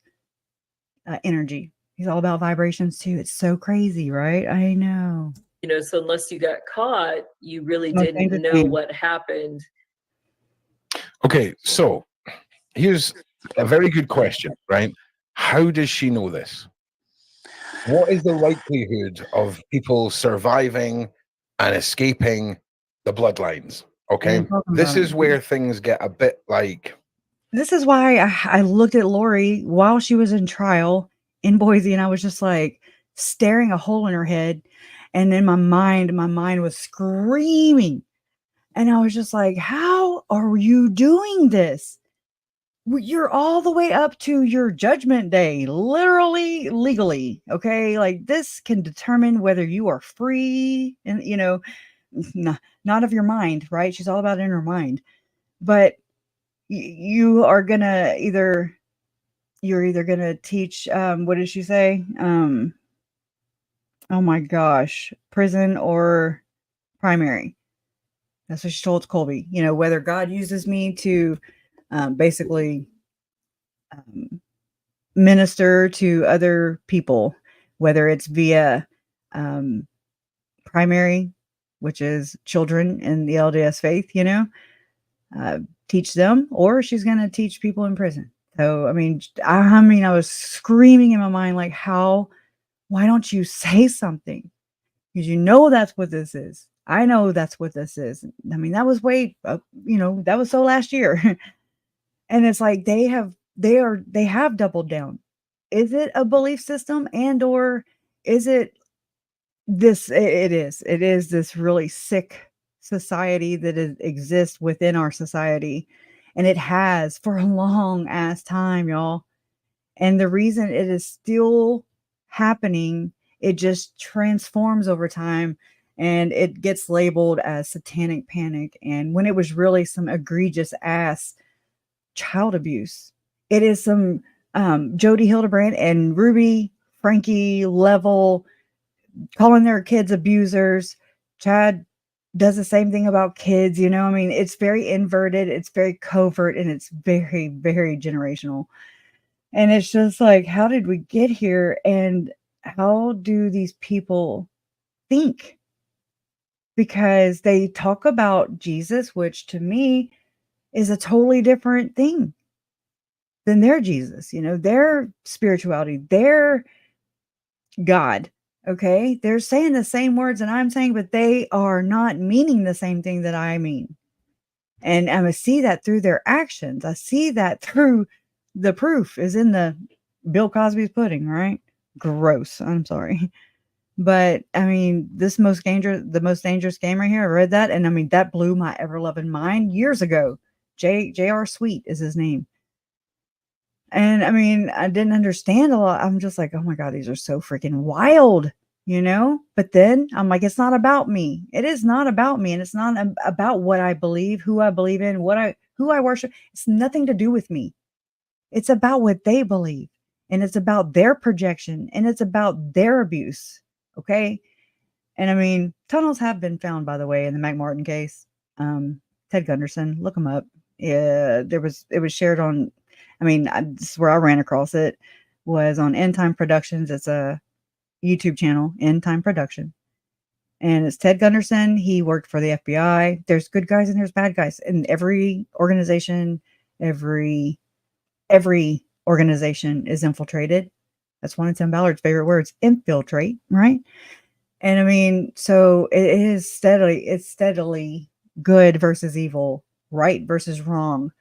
energy. He's all about vibrations too. It's so crazy, right? I know. So unless you got caught, you really Most didn't dangerous know game. what happened. Okay, so here's a very good question, right? How does she know this? What is the likelihood of people surviving and escaping the bloodlines? Okay, this is where things get a bit like. This is why I looked at Lori while she was in trial in Boise, and I was just like staring a hole in her head. And then my mind was screaming. And I was just like, how are you doing this? You're all the way up to your judgment day, literally, legally. Okay. Like, this can determine whether you are free and, not of your mind, right? She's all about inner mind. But you are gonna you're either gonna teach, what did she say? Oh my gosh, prison or primary. That's what she told Colby. Whether God uses me to basically minister to other people, whether it's via primary, which is children in the LDS faith, teach them, or she's going to teach people in prison. So, I mean, I was screaming in my mind, like, why don't you say something? Because that's what this is. I know that's what this is. I mean, that was that was so last year. And it's like they have doubled down. Is it a belief system, and or is it this? It is this really sick society that exists within our society, and it has for a long ass time, y'all. And the reason it is still happening, it just transforms over time, and it gets labeled as satanic panic, and when it was really some egregious ass child abuse. It is some Jody Hildebrand and Ruby Frankie level calling their kids abusers. Chad does the same thing about kids, I mean, it's very inverted, it's very covert, and it's very, very generational. And it's just like, how did we get here? And how do these people think? Because they talk about Jesus, which to me is a totally different thing than their Jesus, their spirituality, their God. Okay. They're saying the same words that I'm saying, but they are not meaning the same thing that I mean. And I see that through their actions. I see that through the proof is in the Bill Cosby's pudding, right? Gross. I'm sorry. But I mean, the most dangerous game right here. I read that. And I mean, that blew my ever loving mind years ago. J.R. Sweet is his name. And I mean, I didn't understand a lot. I'm just like, oh my God, these are so freaking wild, But then I'm like, it's not about me. It is not about me. And it's not about what I believe, who I believe in, who I worship. It's nothing to do with me. It's about what they believe. And it's about their projection. And it's about their abuse. Okay. And I mean, tunnels have been found, by the way, in the McMartin case. Ted Gunderson, look him up. Yeah, it was shared on, this is where I ran across it, was on End Time Productions. It's a YouTube channel, End Time Production. And it's Ted Gunderson. He worked for the FBI. There's good guys and there's bad guys. In every organization, every organization is infiltrated. That's one of Tim Ballard's favorite words, infiltrate, right? And I mean, so it's steadily good versus evil, right versus wrong.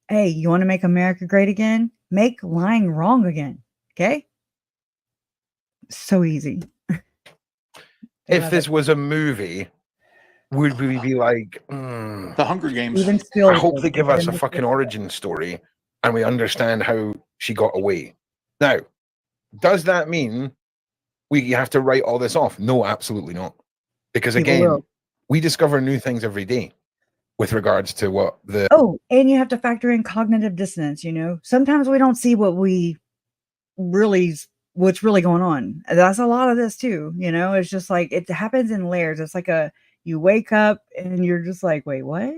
Hey, you want to make America great again? Make lying wrong again. Okay? So easy. If this was a movie, would we be like, The Hunger Games? Even still, I hope they give us a fucking origin story and we understand how she got away. Now, does that mean we have to write all this off? No, absolutely not. Because again, we discover new things every day with regards to what the... Oh, and you have to factor in cognitive dissonance, Sometimes we don't see what we really what's really going on. That's a lot of this too, you know. It's just like it happens in layers. It's like you wake up and you're just like, wait, what?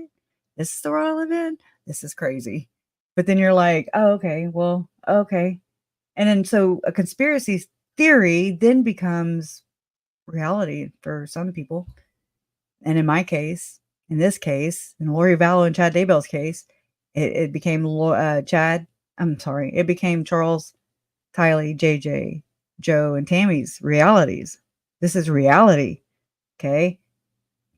This is the world I live in? This is crazy. But then you're like, oh, okay, well, okay. And then so a conspiracy theory then becomes reality for some people. And in my case, in this case, in Lori Vallow and Chad Daybell's case, it became it became Charles, Tylee, JJ, Joe, and Tammy's realities. This is reality. Okay.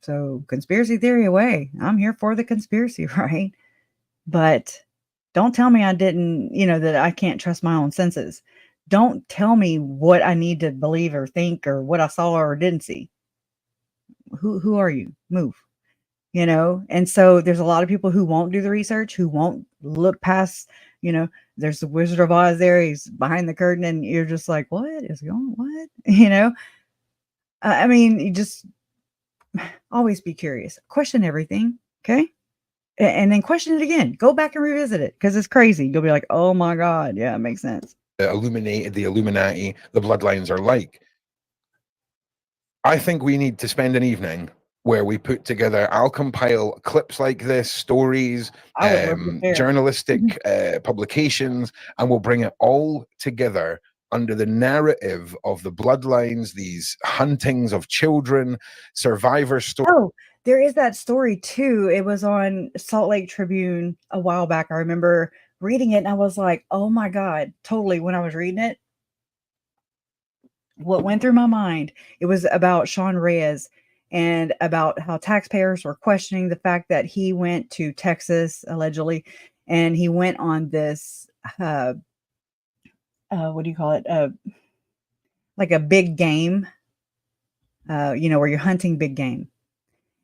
So conspiracy theory away. I'm here for the conspiracy, right? But don't tell me I didn't, that I can't trust my own senses. Don't tell me what I need to believe or think or what I saw or didn't see. Who are you? Move. And so there's a lot of people who won't do the research, who won't look past, there's the Wizard of Oz there, he's behind the curtain, and you're just like, what is going on? What? I mean, you just always be curious, question everything. Okay. And then question it again, go back and revisit it, because it's crazy. You'll be like, oh my God. Yeah, it makes sense. The Illuminati, the bloodlines are like. I think we need to spend an evening where we put together, I'll compile clips like this, stories, journalistic publications, and we'll bring it all together under the narrative of the bloodlines, these huntings of children, survivor stories. Oh, there is that story too. It was on Salt Lake Tribune a while back. I remember reading it and I was like, oh my God, totally. When I was reading it, what went through my mind, it was about Sean Reyes and about how taxpayers were questioning the fact that he went to Texas allegedly, and he went on this what do you call it, like a big game, where you're hunting big game.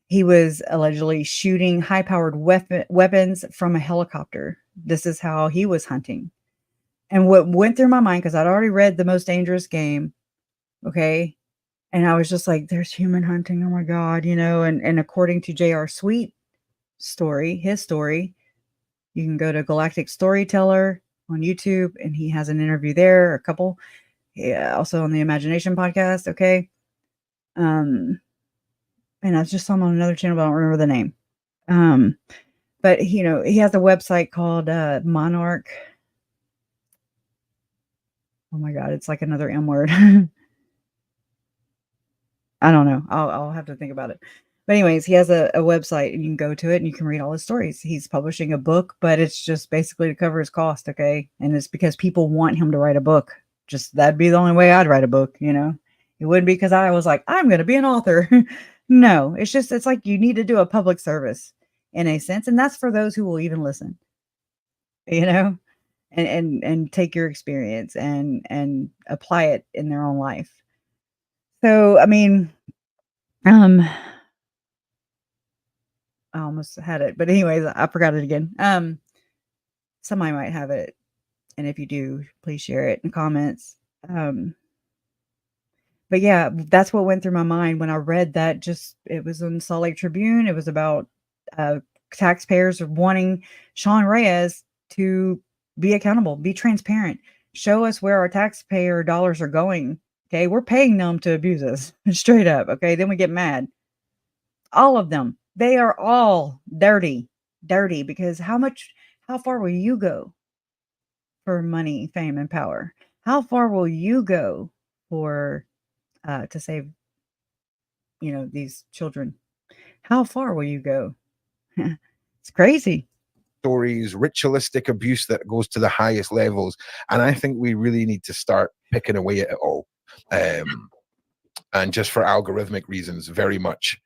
He was allegedly shooting high-powered weapons from a helicopter. This is how he was hunting. And what went through my mind, because I'd already read The Most Dangerous Game, okay, and I was just like, there's human hunting. Oh my God. And according to J.R. Sweet his story, you can go to Galactic Storyteller on YouTube and he has an interview there, a couple. Yeah. Also on the Imagination podcast. Okay. And I just saw him on another channel, but I don't remember the name. But he has a website called Monarch. Oh my God. It's like another M word. I don't know. I'll have to think about it. But anyways, he has a website and you can go to it and you can read all his stories. He's publishing a book, but it's just basically to cover his cost. Okay. And it's because people want him to write a book. Just that'd be the only way I'd write a book. It wouldn't be because I was like, I'm going to be an author. No, it's like you need to do a public service in a sense. And that's for those who will even listen, and take your experience and apply it in their own life. So, I mean, I almost had it, but anyways, I forgot it again. Somebody might have it. And if you do, please share it in comments. But yeah, that's what went through my mind when I read that. It was in Salt Lake Tribune. It was about taxpayers wanting Sean Reyes to be accountable, be transparent, show us where our taxpayer dollars are going. Okay, we're paying them to abuse us straight up. Okay, then we get mad. All of them, they are all dirty, because how far will you go for money, fame, and power? How far will you go for to save, these children? How far will you go? It's crazy. Stories, ritualistic abuse that goes to the highest levels, and I think we really need to start picking away at it all. And just for algorithmic reasons, very much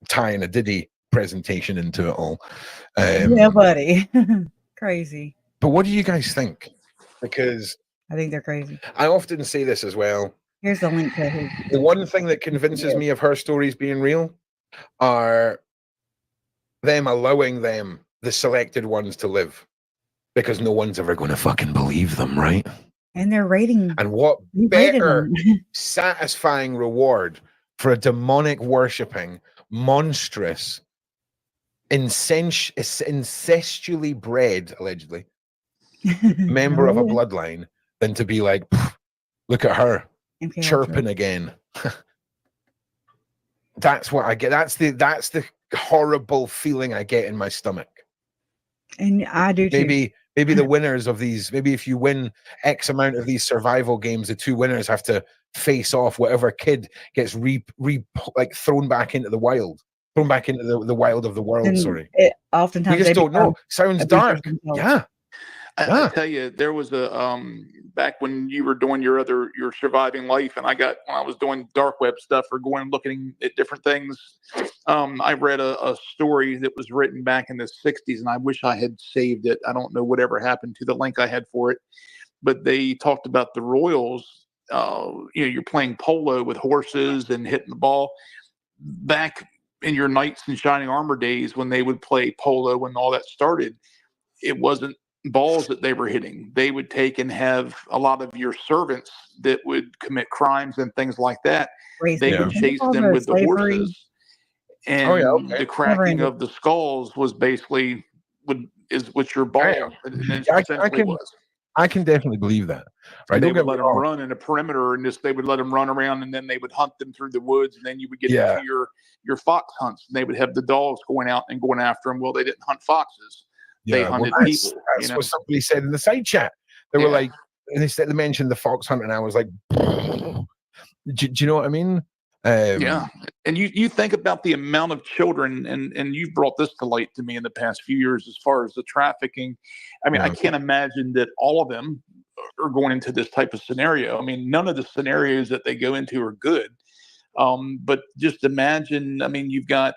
tying a Diddy presentation into it all. Yeah, buddy. Crazy. But what do you guys think? Because I think they're crazy. I often say this as well. Here's the link to his. The one thing that convinces me of her stories being real are them allowing them, the selected ones, to live, because no one's ever going to fucking believe them, right? And they're rating. And what better satisfying reward for a demonic worshipping, monstrous, incestually bred, allegedly, member of a bloodline than to be like, Look at her MK chirping again. That's what I get. That's the horrible feeling I get in my stomach. And I do too. Maybe the winners of these, maybe if you win X amount of these survival games, the two winners have to face off whatever kid gets like thrown back into the wild, thrown back into the wild of the world. And Sorry, oftentimes we just they don't know. Sounds abusers dark. themselves. Yeah. I tell you, there was a back when you were doing your surviving life, and when I was doing dark web stuff or going looking at different things, I read a story that was written back in the 60s, and I wish I had saved it. I don't know whatever happened to the link I had for it, but they talked about the Royals. You're playing polo with horses and hitting the ball. Back in your knights in shining armor days, when they would play polo, when all that started, it wasn't balls that they were hitting. They would take and have a lot of your servants that would commit crimes and things like that. They would chase them with the horses, and the cracking of the skulls was basically what your ball essentially was. I can definitely believe that. Right? They would let them run in a perimeter, and they would let them run around, and then they would hunt them through the woods, and then you would get into your fox hunts, and they would have the dogs going out and going after them. Well, they didn't hunt foxes. They hunted people. That's what somebody said in the side chat. They were like, they mentioned the fox hunting, and I was like, do you know what I mean? Yeah. And you think about the amount of children, and you've brought this to light to me in the past few years as far as the trafficking. I mean, I can't imagine that all of them are going into this type of scenario. I mean, none of the scenarios that they go into are good. But just imagine, I mean, you've got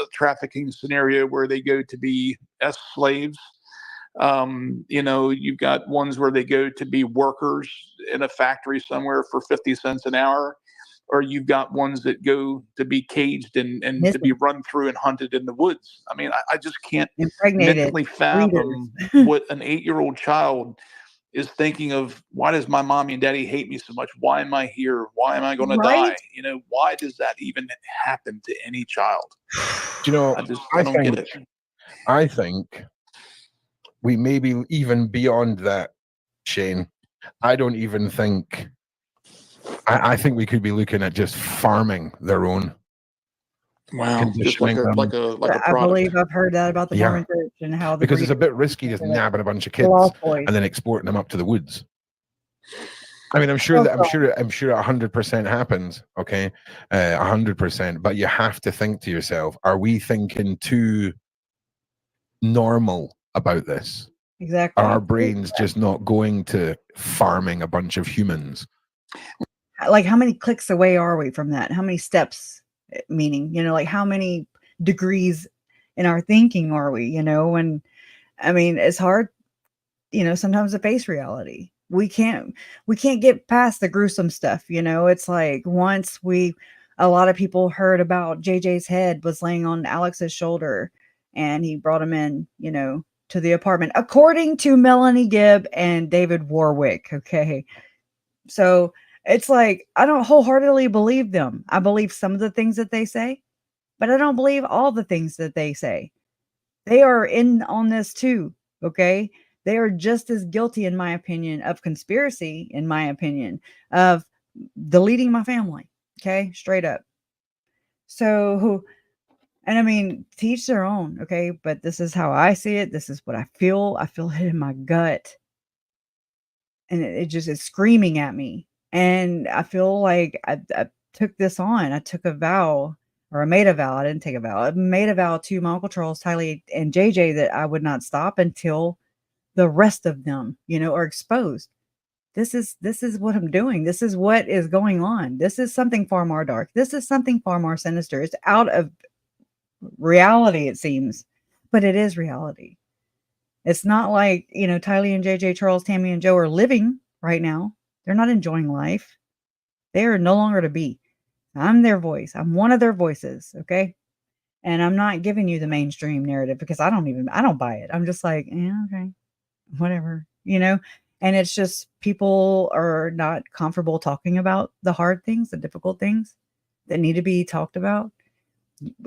a trafficking scenario where they go to be slaves. You've got ones where they go to be workers in a factory somewhere for 50 cents an hour, or you've got ones that go to be caged and to be run through and hunted in the woods. I mean, I just can't mentally fathom what an 8-year-old child is thinking of. Why does my mommy and daddy hate me so much? Why am I here? Why am I going to die? Why does that even happen to any child? Do you know, I don't get it. I think we may be even beyond that, Shane. I don't even think, I think we could be looking at just farming their own. Wow, just like a product. I believe I've heard that about the Mormon church and how because it's a bit risky just nabbing a bunch of kids and then exporting them up to the woods. I mean, I'm sure 100% happens. Okay, 100%. But you have to think to yourself: are we thinking too normal about this? Exactly. Are our brains just not going to farming a bunch of humans? Like, how many clicks away are we from that? How many steps? Meaning, like how many degrees in our thinking are we? And I mean, it's hard, sometimes to face reality. We can't get past the gruesome stuff. It's like once a lot of people heard about JJ's head was laying on Alex's shoulder, and he brought him in, to the apartment, according to Melanie Gibb and David Warwick. Okay, so it's like, I don't wholeheartedly believe them. I believe some of the things that they say, but I don't believe all the things that they say. They are in on this too. Okay. They are just as guilty, in my opinion, of conspiracy, in my opinion, of deleting my family. Okay. Straight up. So, and I mean, teach their own. Okay. But this is how I see it. This is what I feel. I feel it in my gut. And it just is screaming at me. And I feel like I took this on. I took a vow, or I made a vow. I didn't take a vow. I made a vow to my Uncle Charles, Tylee, and JJ that I would not stop until the rest of them, are exposed. This is what I'm doing. This is what is going on. This is something far more dark. This is something far more sinister. It's out of reality, it seems, but it is reality. It's not like, Tylee and JJ, Charles, Tammy, and Joe are living right now. They're not enjoying life. They are no longer to be. I'm their voice. I'm one of their voices. Okay. And I'm not giving you the mainstream narrative because I don't buy it. I'm just like, okay, whatever, and it's just people are not comfortable talking about the hard things, the difficult things that need to be talked about.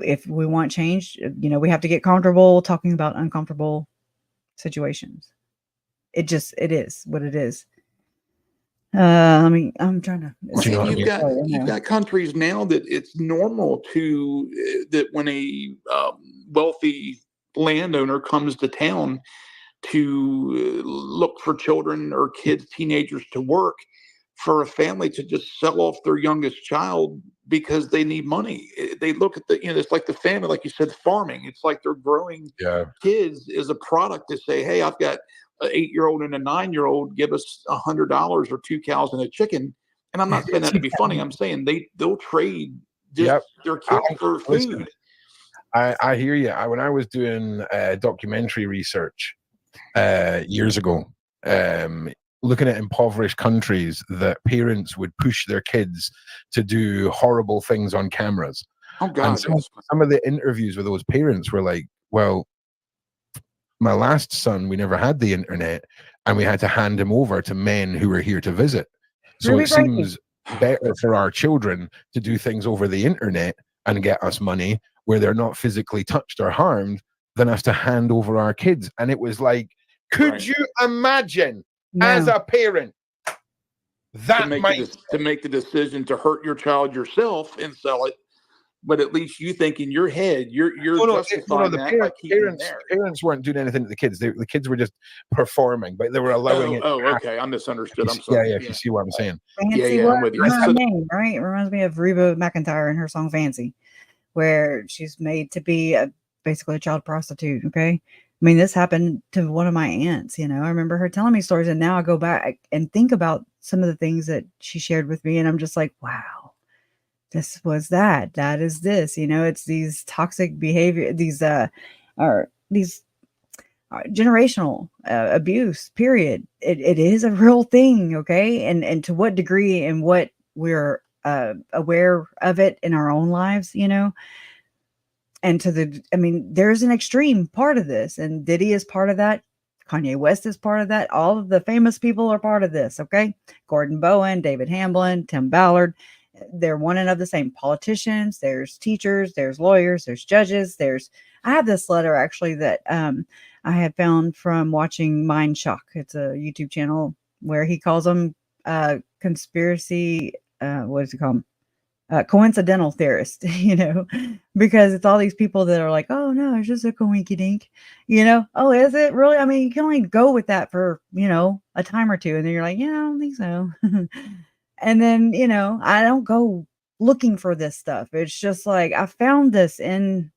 If we want change, we have to get comfortable talking about uncomfortable situations. It is what it is. I mean, I'm trying to. Do you know what I mean? You've got countries now that it's normal to that when a wealthy landowner comes to town to look for children or kids, teenagers to work, for a family to just sell off their youngest child because they need money. They look at the, it's like the family, like you said, farming. It's like they're growing kids as a product to say, hey, I've got an 8-year-old and a 9-year-old, give us $100 or 2 cows and a chicken. And I'm not saying that to be funny. I'm saying they'll trade just their kids for food. Listen, I hear you. When I was doing documentary research years ago, looking at impoverished countries, that parents would push their kids to do horrible things on cameras. Oh God! And some of the interviews with those parents were like, well, my last son, we never had the internet, and we had to hand him over to men who were here to visit. So Really it seems better for our children to do things over the internet and get us money where they're not physically touched or harmed than us to hand over our kids. And it was like, could you imagine as a parent that to make the decision to hurt your child yourself and sell it? But at least you think in your head, you're justifying that. Parents weren't doing anything to the kids. The kids were just performing, but they were allowing it. Oh, okay. I misunderstood. I'm sorry. Yeah, if you see what I'm saying. Fancy, I'm with you. That's her name, right? It reminds me of Reba McEntire and her song Fancy, where she's made to be basically a child prostitute. Okay. I mean, this happened to one of my aunts, I remember her telling me stories, and now I go back and think about some of the things that she shared with me, and I'm just like, wow. This was that is this, it's these toxic behavior, these generational abuse, period. It is a real thing. Okay. And to what degree and what we're aware of it in our own lives, and there's an extreme part of this, and Diddy is part of that. Kanye West is part of that. All of the famous people are part of this. Okay. Gordon Bowen, David Hamblin, Tim Ballard. They're one and of the same. Politicians, there's teachers, there's lawyers, there's judges, I have this letter actually that I had found from watching Mind Shock. It's a YouTube channel where he calls them conspiracy, what does he call them? Coincidental theorist, because it's all these people that are like, oh no, it's just a coinky dink, oh, is it really? I mean, you can only go with that for, a time or two. And then you're like, yeah, I don't think so. And then, I don't go looking for this stuff. It's just like, I found this in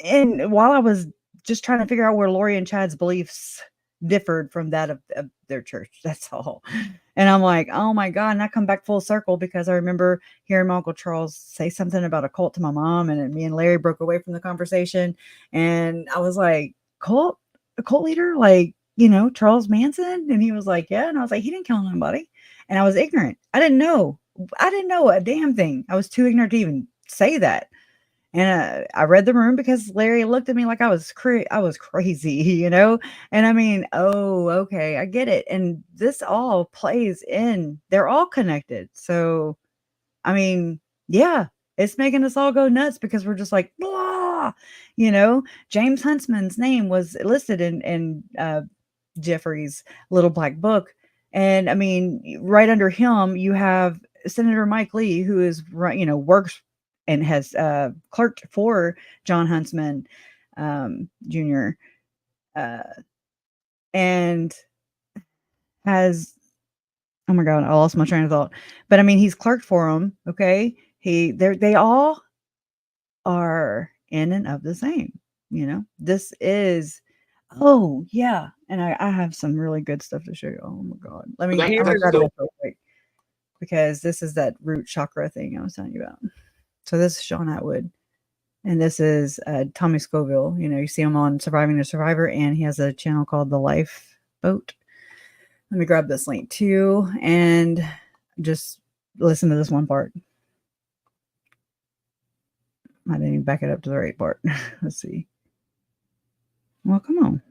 while I was just trying to figure out where Lori and Chad's beliefs differed from that of their church. That's all. And I'm like, oh my God. And I come back full circle because I remember hearing my Uncle Charles say something about a cult to my mom, and me and Larry broke away from the conversation. And I was like, a cult leader? Like, Charles Manson? And he was like, yeah. And I was like, he didn't kill nobody. And I was ignorant. I didn't know a damn thing. I was too ignorant to even say that. And I read the room because Larry looked at me like I was crazy, And I mean, oh, okay, I get it. And this all plays in. They're all connected. So, I mean, yeah, it's making us all go nuts because we're just like, blah, James Huntsman's name was listed in Jeffrey's Little Black Book. And I mean, right under him, you have Senator Mike Lee, who is, works and has clerked for John Huntsman Jr. And has, oh my God, I lost my train of thought. But I mean, he's clerked for him. Okay. They all are in and of the same, this is, oh yeah. And I have some really good stuff to show you. Oh my God. I'm gonna grab it up real quick because this is that root chakra thing I was telling you about. So this is Sean Atwood, and this is Tommy Scoville. You see him on Surviving the Survivor, and he has a channel called The Lifeboat. Let me grab this link too, and just listen to this one part. I didn't even back it up to the right part. Let's see. Well, come on.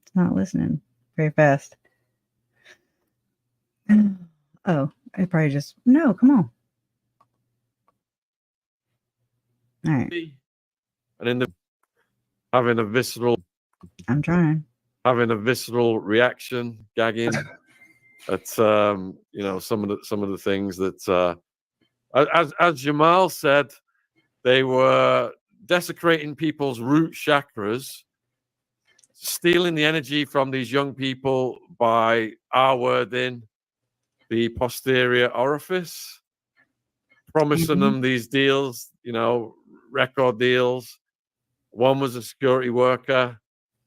It's not listening very fast. Oh, it probably just, no, come on. All right. And in having a visceral, I'm trying. having a visceral reaction, gagging, at you know, some of the things that as Jamal said, they were desecrating people's root chakras, stealing the energy from these young people by R-wording the posterior orifice, promising them these deals, you know, record deals. One was a security worker.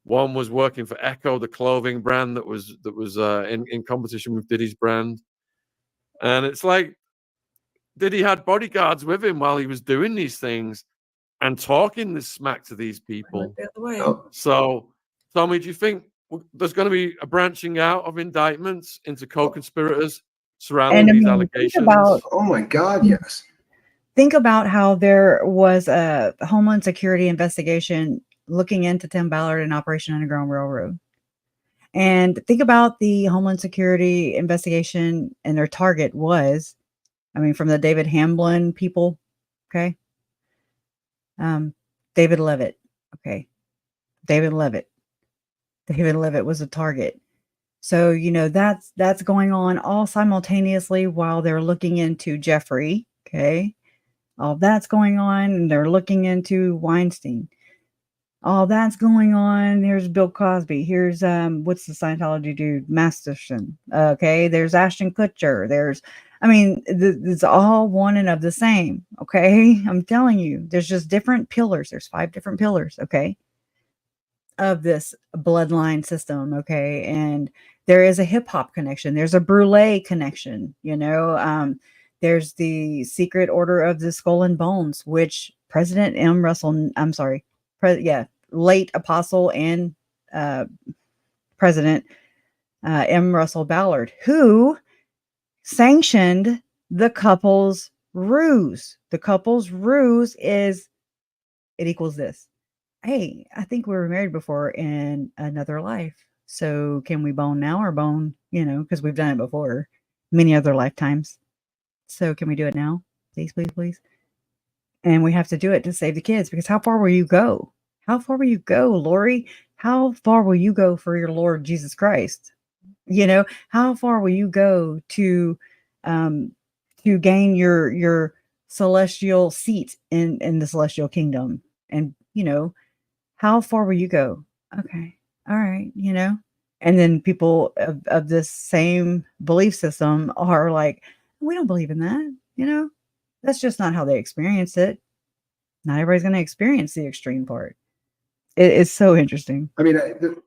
One was working for Echo, the clothing brand that was in competition with Diddy's brand. And it's like Diddy had bodyguards with him while he was doing these things and talking this smack to these people. The other way. So, Tommy, do you think there's going to be a branching out of indictments into co-conspirators surrounding these allegations? Oh my God, yes. Think about how there was a Homeland Security investigation looking into Tim Ballard and Operation Underground Railroad. And think about the Homeland Security investigation, and their target was, I mean, from the David Hamblin people, okay? David Levitt, okay? David Levitt was a target. So, you know, that's going on all simultaneously while they're looking into Jeffrey, okay? All that's going on, and they're looking into Weinstein. All that's going on. Here's Bill Cosby. Here's what's the Scientology dude? Masterson. Okay, there's Ashton Kutcher. There's, I mean, it's all one and of the same. Okay, I'm telling you, there's just different pillars. There's 5 different pillars. Okay, of this bloodline system. Okay, and there is a hip hop connection. There's a brulee connection. You know, there's the Secret Order of the Skull and Bones, which President M. Russell, I'm sorry, late apostle and President M. Russell Ballard, who sanctioned the couple's ruse. The couple's ruse is, it equals this. Hey, I think we were married before in another life. So can we bone now or bone, you know, because we've done it before many other lifetimes. So can we do it now? Please, please, please. And we have to do it to save the kids, because how far will you go? How far will you go, Lori? How far will you go for your Lord Jesus Christ? You know, how far will you go to gain your celestial seat in the celestial kingdom? And, you know, how far will you go? Okay. All right. You know, and then people of this same belief system are like, we don't believe in that. You know, that's just not how they experience it. Not everybody's going to experience the extreme part. It's so interesting. I mean,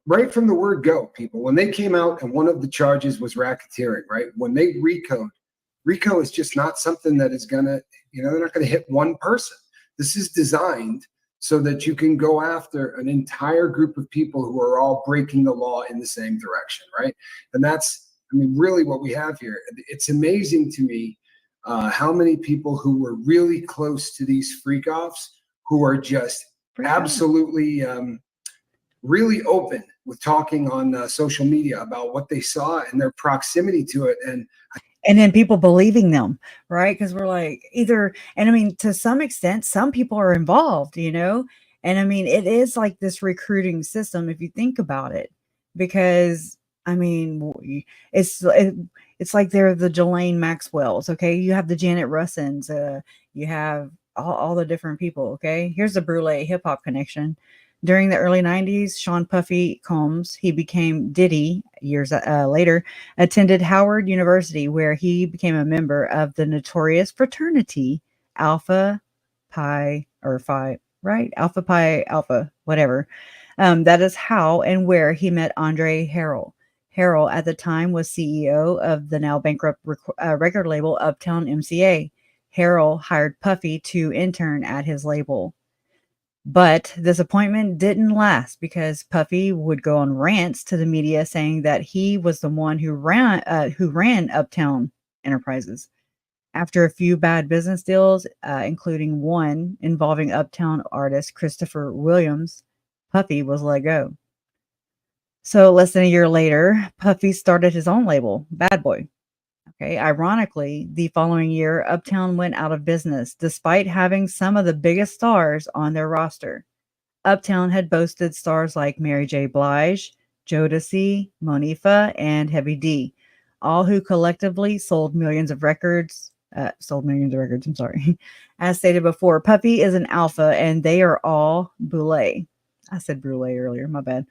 right from the word go, people, when they came out and one of the charges was racketeering, right? When they RICO is just not something that is going to, you know, they're not going to hit one person. This is designed so that you can go after an entire group of people who are all breaking the law in the same direction, right? And that's, I mean, really what we have here. It's amazing to me how many people who were really close to these freak-offs who are just absolutely really open with talking on social media about what they saw and their proximity to it. And then people believing them, right? Because we're like either, and I mean, to some extent, some people are involved, you know? And I mean, it is like this recruiting system, if you think about it, because I mean, it's like they're the Ghislaine Maxwells, okay? You have the Janet Russins, you have all the different people, okay? Here's the brulee hip-hop connection. During the early 90s, Sean Puffy Combs, he became Diddy years later, attended Howard University, where he became a member of the notorious fraternity Alpha Pi, or Phi, right? Alpha Pi Alpha, whatever. That is how and where he met Andre Harrell. Harrell at the time was CEO of the now bankrupt record label Uptown MCA. Harrell hired Puffy to intern at his label. But this appointment didn't last because Puffy would go on rants to the media saying that he was the one who ran Uptown Enterprises. After a few bad business deals, including one involving Uptown artist Christopher Williams, Puffy was let go. So less than a year later, Puffy started his own label, Bad Boy. Okay. Ironically, the following year, Uptown went out of business despite having some of the biggest stars on their roster. Uptown had boasted stars like Mary J. Blige, Jodeci, Monifa, and Heavy D. all who collectively sold millions of records. I'm sorry. As stated before, Puffy is an alpha, and they are all boule. I said brulee earlier. My bad.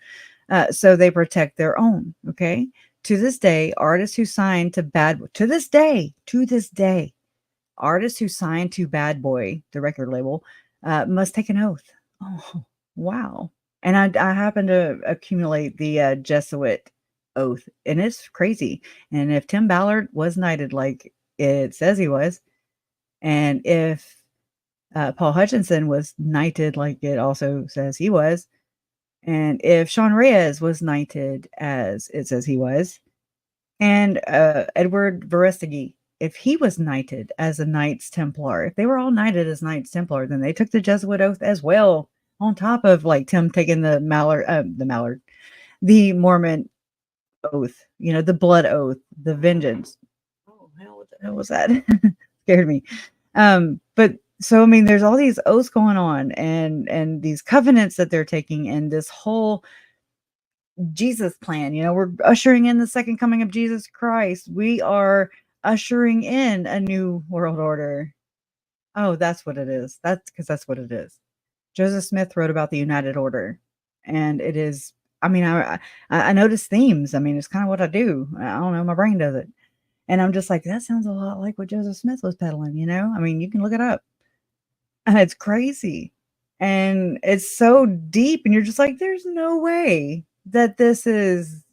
So they protect their own. Okay. To this day, artists who signed to to this day, artists who signed to Bad Boy, the record label, must take an oath. Oh, wow. And I happen to accumulate the Jesuit oath, and it's crazy. And if Tim Ballard was knighted like it says he was, and if Paul Hutchinson was knighted like it also says he was, and if Sean Reyes was knighted as it says he was, and Edward Verestigi, if he was knighted as a Knights Templar, if they were all knighted as Knights Templar, then they took the Jesuit oath as well, on top of like Tim taking the Mormon oath, the blood oath, the vengeance. Oh hell, what the hell was that? Scared me. But so I mean, there's all these oaths going on, and these covenants that they're taking, and this whole Jesus plan. We're ushering in the second coming of Jesus Christ. We are ushering in a new world order. Oh, that's what it is. That's what it is. Joseph Smith wrote about the United Order, and it is. I mean, I notice themes. I mean, it's kind of what I do. I don't know. My brain does it, and I'm just like, that sounds a lot like what Joseph Smith was peddling. I mean, you can look it up. It's crazy, and it's so deep, and you're just like, there's no way that this is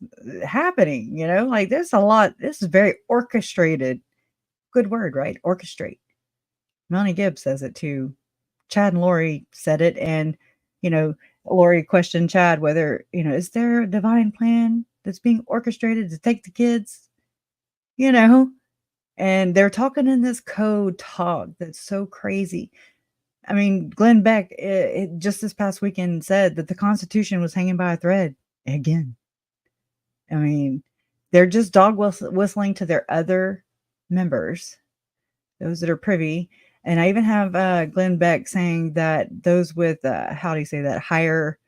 happening. Like there's a lot. This is very orchestrated. Good word, right? Orchestrate. Melanie Gibbs says it too. Chad and Lori said it, and Lori questioned Chad whether is there a divine plan that's being orchestrated to take the kids, and they're talking in this code talk that's so crazy. I mean, Glenn Beck just this past weekend said that the Constitution was hanging by a thread again. I mean, they're just dog whistling to their other members, those that are privy. And I even have Glenn Beck saying that those with, how do you say that, higher,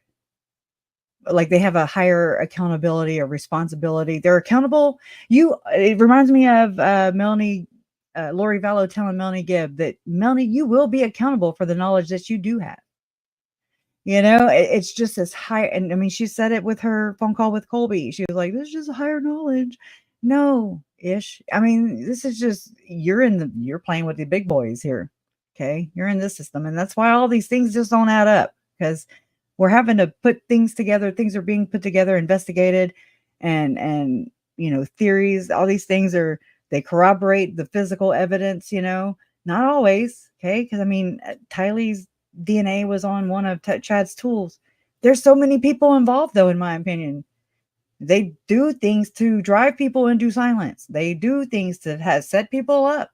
like they have a higher accountability or responsibility. They're accountable. It reminds me of Melanie, Lori Vallow telling Melanie Gibb that, Melanie, you will be accountable for the knowledge that you do have. It's just this high. And I mean, she said it with her phone call with Colby. She was like, this is just a higher knowledge. No ish. I mean, this is just, you're playing with the big boys here. Okay. You're in this system. And that's why all these things just don't add up, because we're having to put things together. Things are being put together, investigated, and theories, all these things they corroborate the physical evidence, not always. Okay. Because I mean, Tylee's DNA was on one of Chad's tools. There's so many people involved, though, in my opinion. They do things to drive people into silence. They do things to set people up.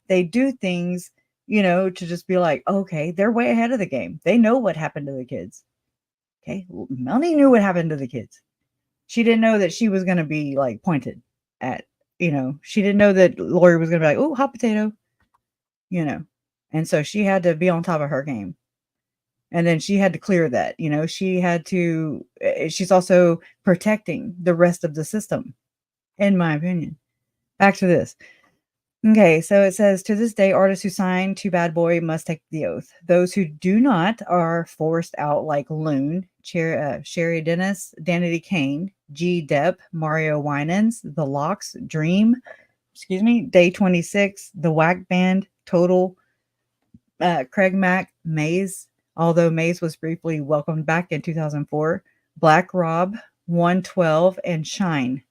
They do things, to just be like, okay, they're way ahead of the game. They know what happened to the kids. Okay. Melanie knew what happened to the kids. She didn't know that she was going to be like pointed at, she didn't know that Lori was going to be like, oh, hot potato, and so she had to be on top of her game. And then she had to clear that, she's also protecting the rest of the system, in my opinion. Back to this. Okay, so it says, to this day, artists who sign to Bad Boy must take the oath. Those who do not are forced out like Loon, Sherry Dennis, Danity Kane, G. Depp, Mario Winans, The Locks, Dream, Day 26, The Whack Band, Total, Craig Mack, Maze, although Maze was briefly welcomed back in 2004, Black Rob, 112, and Shine.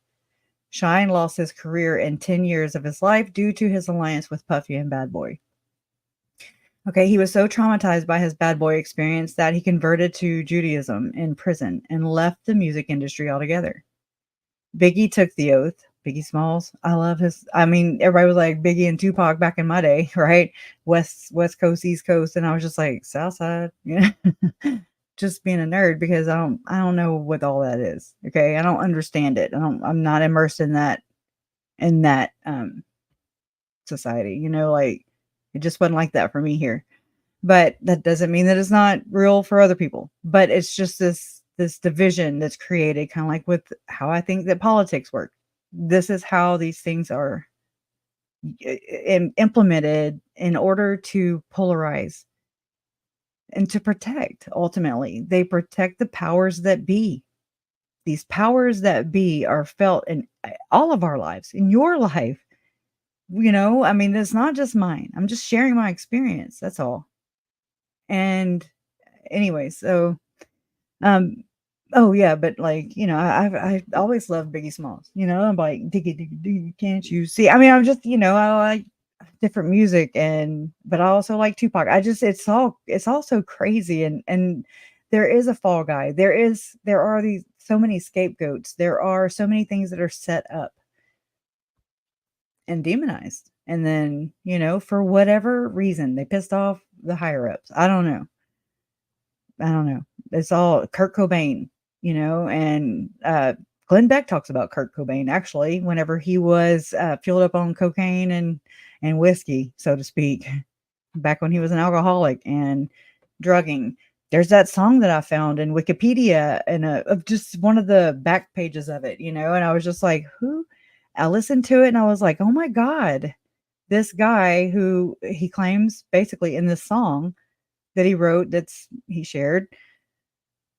Shine lost his career in 10 years of his life due to his alliance with Puffy and Bad Boy. Okay, he was so traumatized by his Bad Boy experience that he converted to Judaism in prison and left the music industry altogether. Biggie took the oath. Biggie Smalls, I love his. I mean, everybody was like Biggie and Tupac back in my day, right? West Coast, East Coast, and I was just like Southside, just being a nerd because I don't know what all that is. Okay, I don't understand it. I'm not immersed in that society. Like it just wasn't like that for me here. But that doesn't mean that it's not real for other people. But it's just this division that's created, kind of like with how I think that politics work. This is how these things are implemented in order to polarize and to protect. Ultimately, they protect the powers that be. These powers that be are felt in all of our lives, in your life. I mean, it's not just mine. I'm just sharing my experience. That's all. And anyway, so, oh yeah, but like, I always love Biggie Smalls, I'm like, diggy, diggy, diggy, can't you see? I mean, I'm just, I like different music but I also like Tupac. It's all so crazy. And there is a fall guy. There are so many scapegoats. There are so many things that are set up and demonized. And then, for whatever reason, they pissed off the higher ups. I don't know. It's all Kurt Cobain, and Glenn Beck talks about Kurt Cobain actually, whenever he was fueled up on cocaine and whiskey, so to speak, back when he was an alcoholic and drugging. There's that song that I found in Wikipedia and of just one of the back pages of it, and I was just like, who? I listened to it and I was like, oh my God, this guy who he claims basically in this song that he wrote, he shared,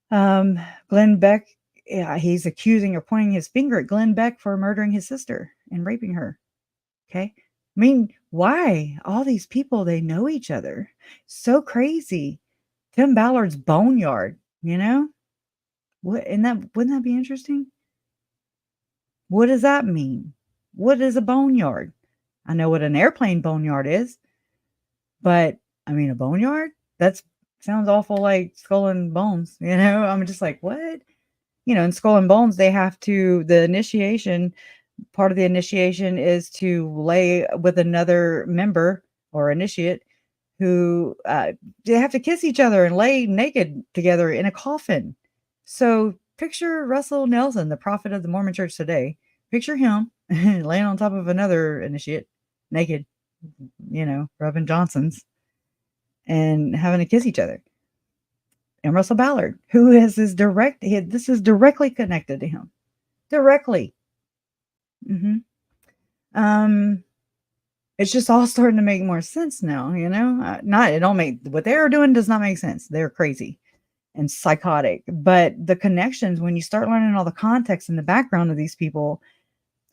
Glenn Beck, yeah, he's accusing or pointing his finger at Glenn Beck for murdering his sister and raping her. Okay. I mean, why? All these people, they know each other. So crazy. Tim Ballard's boneyard, wouldn't that be interesting? What does that mean? What is a boneyard? I know what an airplane boneyard is, but I mean, a boneyard? Sounds awful like Skull and Bones, I'm just like, what? In Skull and Bones, they have to, part of the initiation is to lay with another member or initiate who, they have to kiss each other and lay naked together in a coffin. So picture Russell Nelson, the prophet of the Mormon Church today. Picture him laying on top of another initiate, naked, rubbing Johnsons and having to kiss each other. And Russell Ballard, who has this is directly connected to him. Directly. It's just all starting to make more sense now, what they're doing does not make sense. They're crazy and psychotic. But the connections, when you start learning all the context and the background of these people,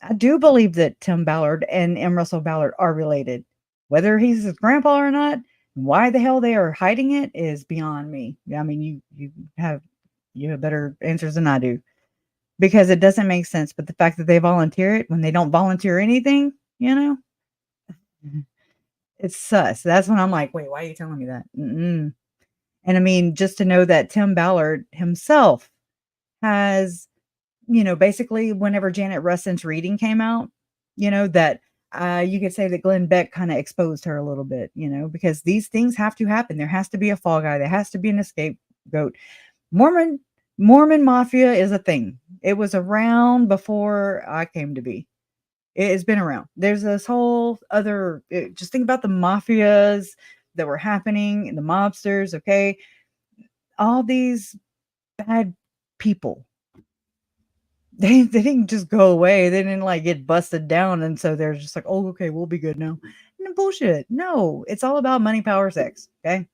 I do believe that Tim Ballard and M. Russell Ballard are related. Whether he's his grandpa or not, why the hell they are hiding it is beyond me. I mean, you have better answers than I do, because it doesn't make sense. But the fact that they volunteer it when they don't volunteer anything, it's sus. That's when I'm like, wait, why are you telling me that? And I mean, just to know that Tim Ballard himself has, basically whenever Janet Russin's reading came out, that you could say that Glenn Beck kind of exposed her a little bit, because these things have to happen. There has to be a fall guy. There has to be an scapegoat. Mormon mafia is a thing. It was around before I came to be. It has been around. There's this whole other, just think about the mafias that were happening and the mobsters. Okay. All these bad people, they didn't just go away. They didn't like get busted down. And so they're just like, oh, okay, we'll be good now. No bullshit. No, it's all about money, power, sex. Okay.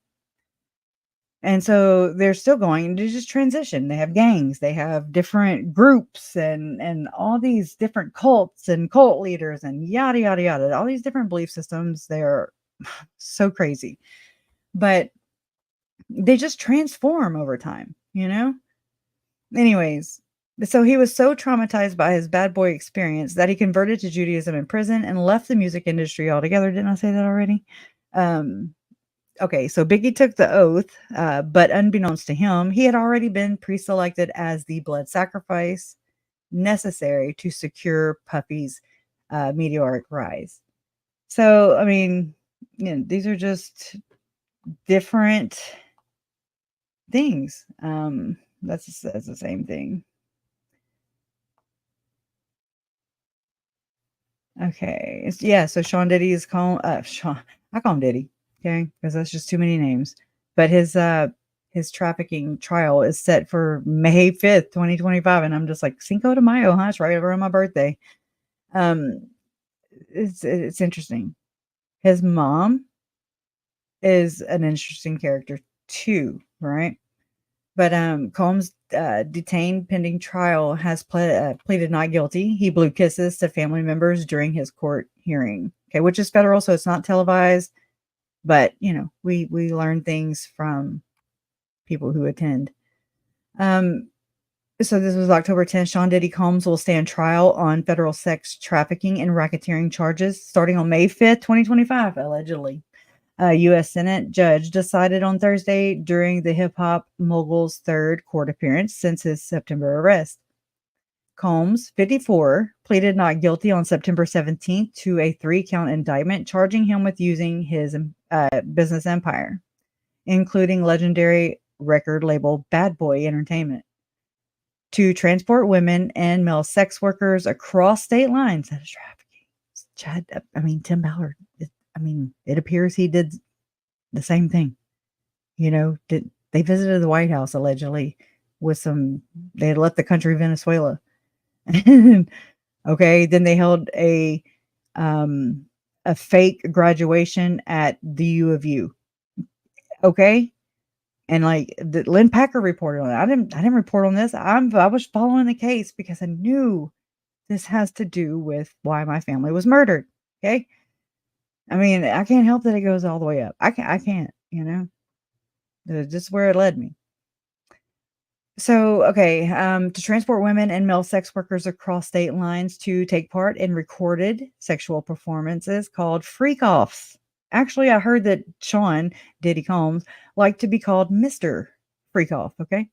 And so they're still going to just transition. They have gangs, they have different groups and all these different cults and cult leaders and yada, yada, yada. All these different belief systems. They're so crazy, but they just transform over time, Anyways, so he was so traumatized by his bad boy experience that he converted to Judaism in prison and left the music industry altogether. Didn't I say that already? Okay, so Biggie took the oath, but unbeknownst to him, he had already been pre-selected as the blood sacrifice necessary to secure Puffy's meteoric rise. So, I mean, these are just different things. That's the same thing. Okay, so Sean Diddy is calling. Sean, I call him Diddy. Okay, because that's just too many names. But his trafficking trial is set for May 5th, 2025. And I'm just like, Cinco de Mayo, huh? It's right around my birthday. It's interesting. His mom is an interesting character too, right? But Combs, detained pending trial, has pleaded not guilty. He blew kisses to family members during his court hearing. Okay, which is federal, so it's not televised. But we learn things from people who attend. So this was October 10th. Sean Diddy Combs will stand trial on federal sex trafficking and racketeering charges starting on May 5th, 2025, allegedly. A U.S. Senate judge decided on Thursday during the hip-hop mogul's third court appearance since his September arrest. Combs, 54, pleaded not guilty on September 17th to a 3-count indictment charging him with using his business empire, including legendary record label Bad Boy Entertainment, to transport women and male sex workers across state lines. That is trafficking. Tim Ballard. It appears he did the same thing. They visited the White House allegedly with they had left the country Venezuela. Okay, then they held a fake graduation at the U of U. Okay, and Lynn Packer reported on it. I didn't report on this. I was following the case because I knew this has to do with why my family was murdered. Okay, I can't help that it goes all the way up. I can't. This is where it led me. So, okay, to transport women and male sex workers across state lines to take part in recorded sexual performances called freak-offs. Actually, I heard that Sean Diddy Combs liked to be called Mr. Freak-off, okay?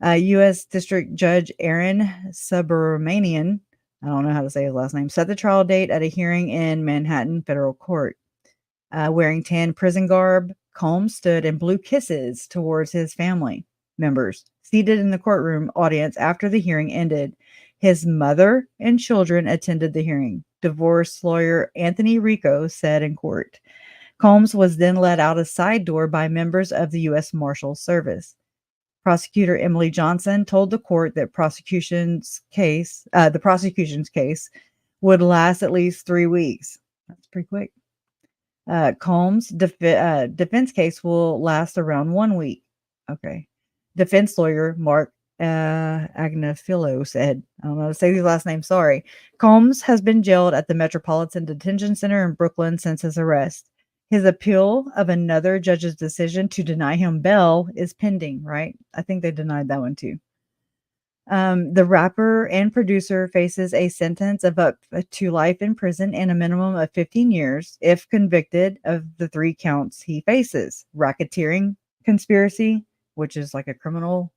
U.S. District Judge Aaron Subramanian, I don't know how to say his last name, set the trial date at a hearing in Manhattan federal court. Wearing tan prison garb, Combs stood and blew kisses towards his family members seated in the courtroom audience after the hearing ended. His mother and children attended the hearing. Divorce lawyer Anthony Rico said in court. Combs was then led out a side door by members of the U.S. Marshals Service. Prosecutor Emily Johnson told the court that the prosecution's case would last at least 3 weeks. That's pretty quick. Combs' defense case will last around 1 week. Okay. Defense lawyer Mark Agnafilo said, I don't know how to say his last name, sorry. Combs has been jailed at the Metropolitan Detention Center in Brooklyn since his arrest. His appeal of another judge's decision to deny him bail is pending, right? I think they denied that one too. The rapper and producer faces a sentence of up to life in prison and a minimum of 15 years if convicted of the 3 counts he faces: racketeering, conspiracy, which is like a criminal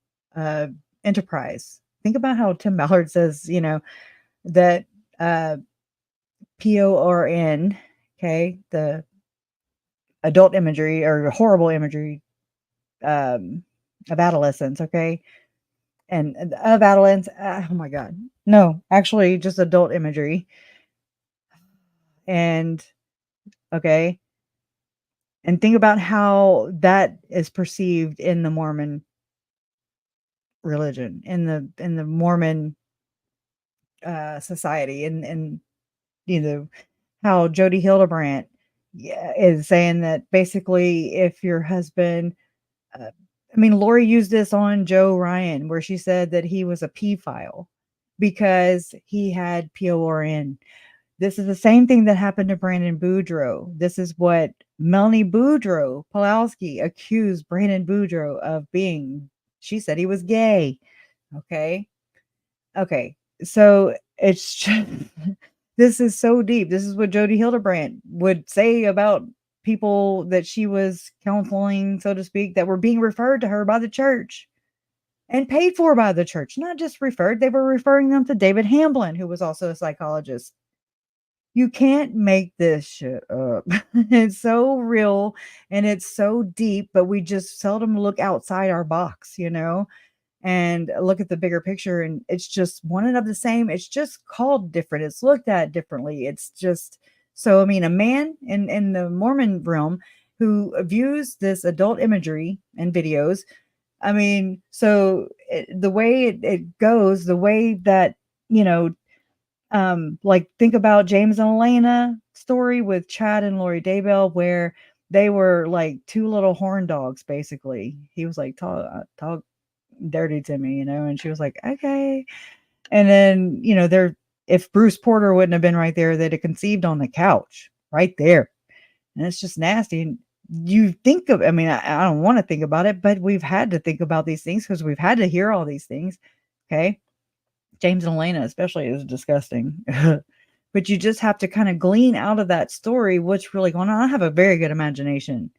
enterprise. Think about how Tim Ballard says, that PORN, okay, the adult imagery or horrible imagery of adolescence, okay, and of adolescence. Oh my God, no, actually, just adult imagery. And okay, and think about how that is perceived in the Mormon religion, in the Mormon society, and how Jody Hildebrandt is saying that basically if your husband, Lori used this on Joe Ryan, where she said that he was a pedophile because he had PORN. This is the same thing that happened to Brandon Boudreaux. This is what Melanie Boudreaux Pulowski accused Brandon Boudreaux of being. She said he was gay. Okay. So it's just, this is so deep. This is what Jody Hildebrandt would say about people that she was counseling, so to speak, that were being referred to her by the church and paid for by the church. Not just referred, they were referring them to David Hamblin, who was also a psychologist. You can't make this shit up. It's so real and it's so deep, but we just seldom look outside our box, and look at the bigger picture. And it's just one and of the same. It's just called different. It's looked at differently. It's just, so, a man in the Mormon realm who views this adult imagery and videos, the way it goes, the way that, Like think about James and Elena story with Chad and Lori Daybell, where they were like two little horn dogs, basically. He was like, talk dirty to me, and she was like, okay. And then, if Bruce Porter wouldn't have been right there, they'd have conceived on the couch right there. And it's just nasty. And you think of, I don't want to think about it, but we've had to think about these things because we've had to hear all these things. Okay. James and Elena, especially, is disgusting. But you just have to kind of glean out of that story what's really going on. I have a very good imagination.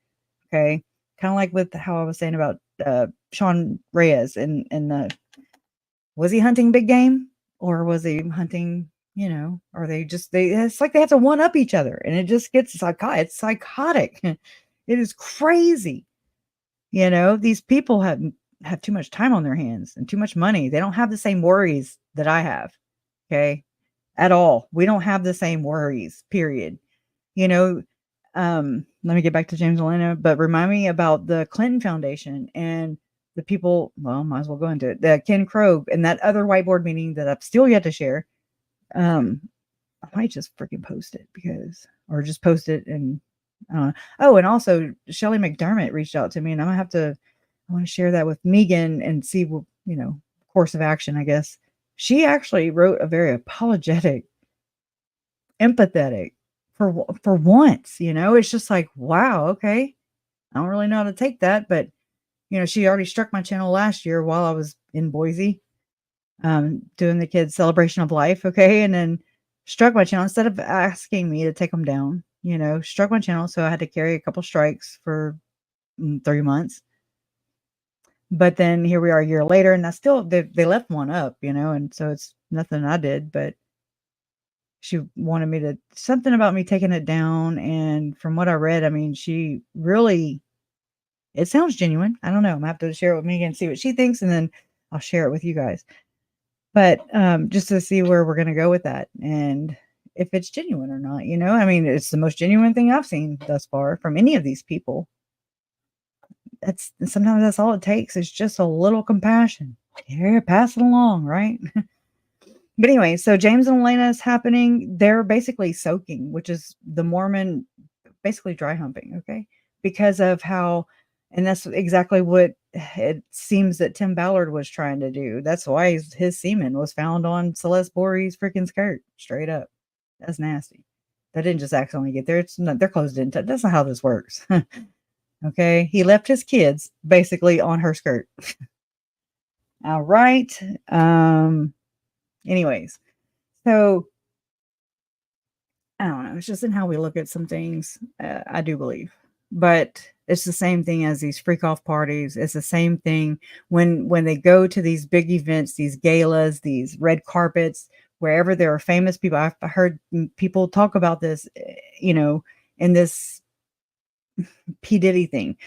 Okay. Kind of like with how I was saying about Sean Reyes and the, was he hunting big game or was he hunting, or it's like they have to one up each other and it just gets psychotic. It's psychotic. It is crazy. These people have too much time on their hands and too much money. They don't have the same worries that I have. Okay. At all. We don't have the same worries, period. Let me get back to James Elena, but remind me about the Clinton Foundation and the people, well, might as well go into it. The Ken Krogh and that other whiteboard meeting that I've still yet to share. I might just freaking post it or just post it and oh, and also Shelley McDermott reached out to me and I want to share that with Megan and see, course of action, I guess. She actually wrote a very apologetic, empathetic for once, it's just like, wow, okay. I don't really know how to take that, but she already struck my channel last year while I was in Boise, doing the kids' celebration of life. Okay. And then struck my channel instead of asking me to take them down, struck my channel. So I had to carry a couple strikes for 3 months. But then here we are a year later and they left one up, and so it's nothing I did, but she wanted something about me taking it down. And from what I read, she really, it sounds genuine. I don't know. I'm gonna have to share it with Megan and see what she thinks. And then I'll share it with you guys. But just to see where we're going to go with that and if it's genuine or not, it's the most genuine thing I've seen thus far from any of these people. Sometimes that's all it takes is just a little compassion. Here, pass it along, right? But anyway, so James and Elena is happening. They're basically soaking, which is the Mormon, basically dry humping, okay? Because of how, and that's exactly what it seems that Tim Ballard was trying to do. That's why his semen was found on Celeste Borey's freaking skirt, straight up. That's nasty. That didn't just accidentally get there. They're closed in. That's not how this works. Okay, he left his kids basically on her skirt. All right. Anyways, so I don't know. It's just in how we look at some things. I do believe, but it's the same thing as these freak off parties. It's the same thing when they go to these big events, these galas, these red carpets, wherever there are famous people. I've heard people talk about this, in this P. Diddy thing.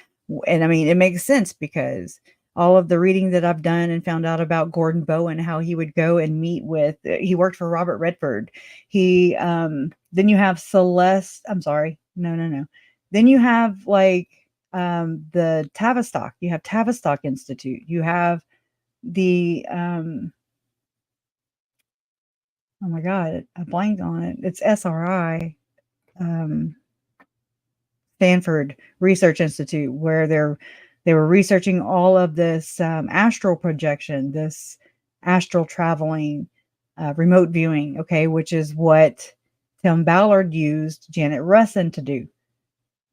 And it makes sense because all of the reading that I've done and found out about Gordon Bowen, how he would go and meet with, he worked for Robert Redford. He, then you have Celeste, I'm sorry. No. Then you have like, the Tavistock, you have Tavistock Institute. You have the, oh my God, I blanked on it. It's SRI, Stanford Research Institute, where they were researching all of this astral projection, this astral traveling, remote viewing, okay, which is what Tim Ballard used Janet Russin to do.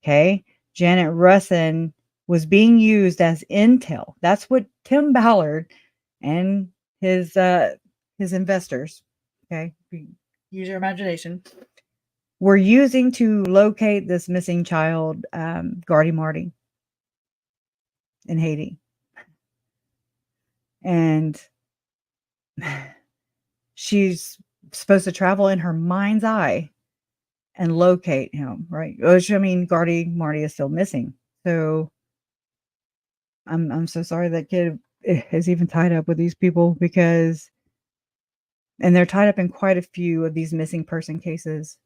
Okay, Janet Russin was being used as intel. That's what Tim Ballard and his investors, okay, use your imagination, were using to locate this missing child, Gardy Marty, in Haiti. And she's supposed to travel in her mind's eye and locate him, right? Which, Gardy Marty is still missing. So I'm so sorry that kid is even tied up with these people and they're tied up in quite a few of these missing person cases.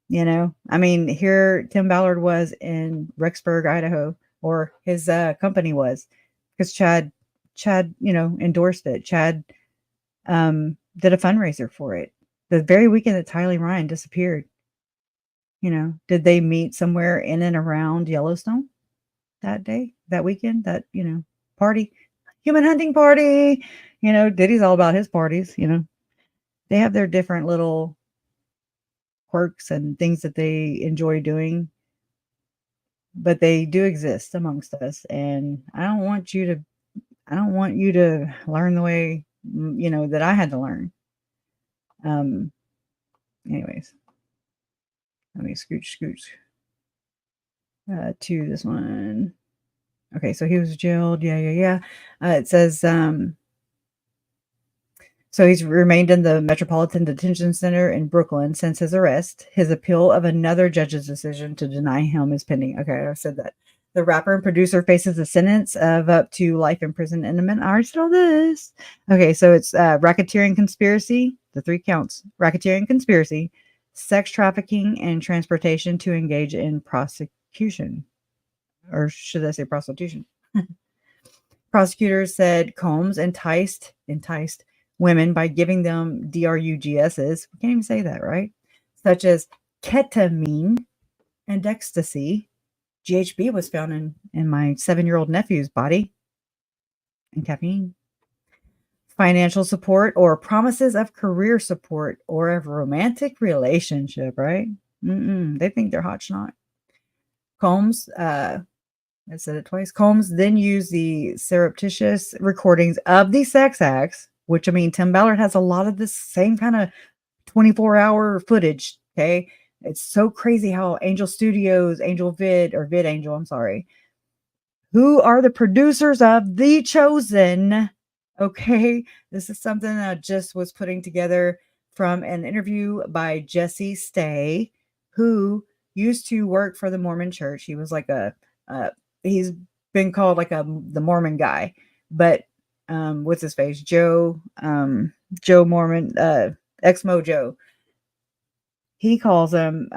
Here Tim Ballard was in Rexburg, Idaho, or his company was, because Chad, endorsed it. Chad did a fundraiser for it. The very weekend that Tylee Ryan disappeared. You know, did they meet somewhere in and around Yellowstone that day, that weekend, that, you know, party, human hunting party? You know, Diddy's all about his parties, you know. They have their different little quirks and things that they enjoy doing, but they do exist amongst us. And I don't want you to learn the way, you know, that I had to learn. Anyways, let me scooch to this one. Okay, so he was jailed. Yeah. It says, so he's remained in the Metropolitan Detention Center in Brooklyn since his arrest. His appeal of another judge's decision to deny him is pending. Okay, I said that. The rapper and producer faces a sentence of up to life in prison in a minute. I already said all this. Okay, so it's racketeering conspiracy, the 3 counts. Racketeering conspiracy, sex trafficking, and transportation to engage in prosecution. Or should I say prostitution? Prosecutors said Combs enticed women by giving them DRUGSs. We can't even say that, right? Such as ketamine and ecstasy. GHB was found in my 7-year-old nephew's body. And caffeine. Financial support or promises of career support or of romantic relationship, right? They think they're hot schnock. Combs, I said it twice. Combs then used the surreptitious recordings of the sex acts, which, I mean, Tim Ballard has a lot of this same kind of 24-hour footage. Okay. It's so crazy how Angel Studios, Vid Angel, I'm sorry, who are the producers of The Chosen. Okay. This is something I just was putting together from an interview by Jesse Stay, who used to work for the Mormon Church. He was like he's been called like the Mormon guy, but what's his face? Joe Mormon, Exmo Joe. He calls him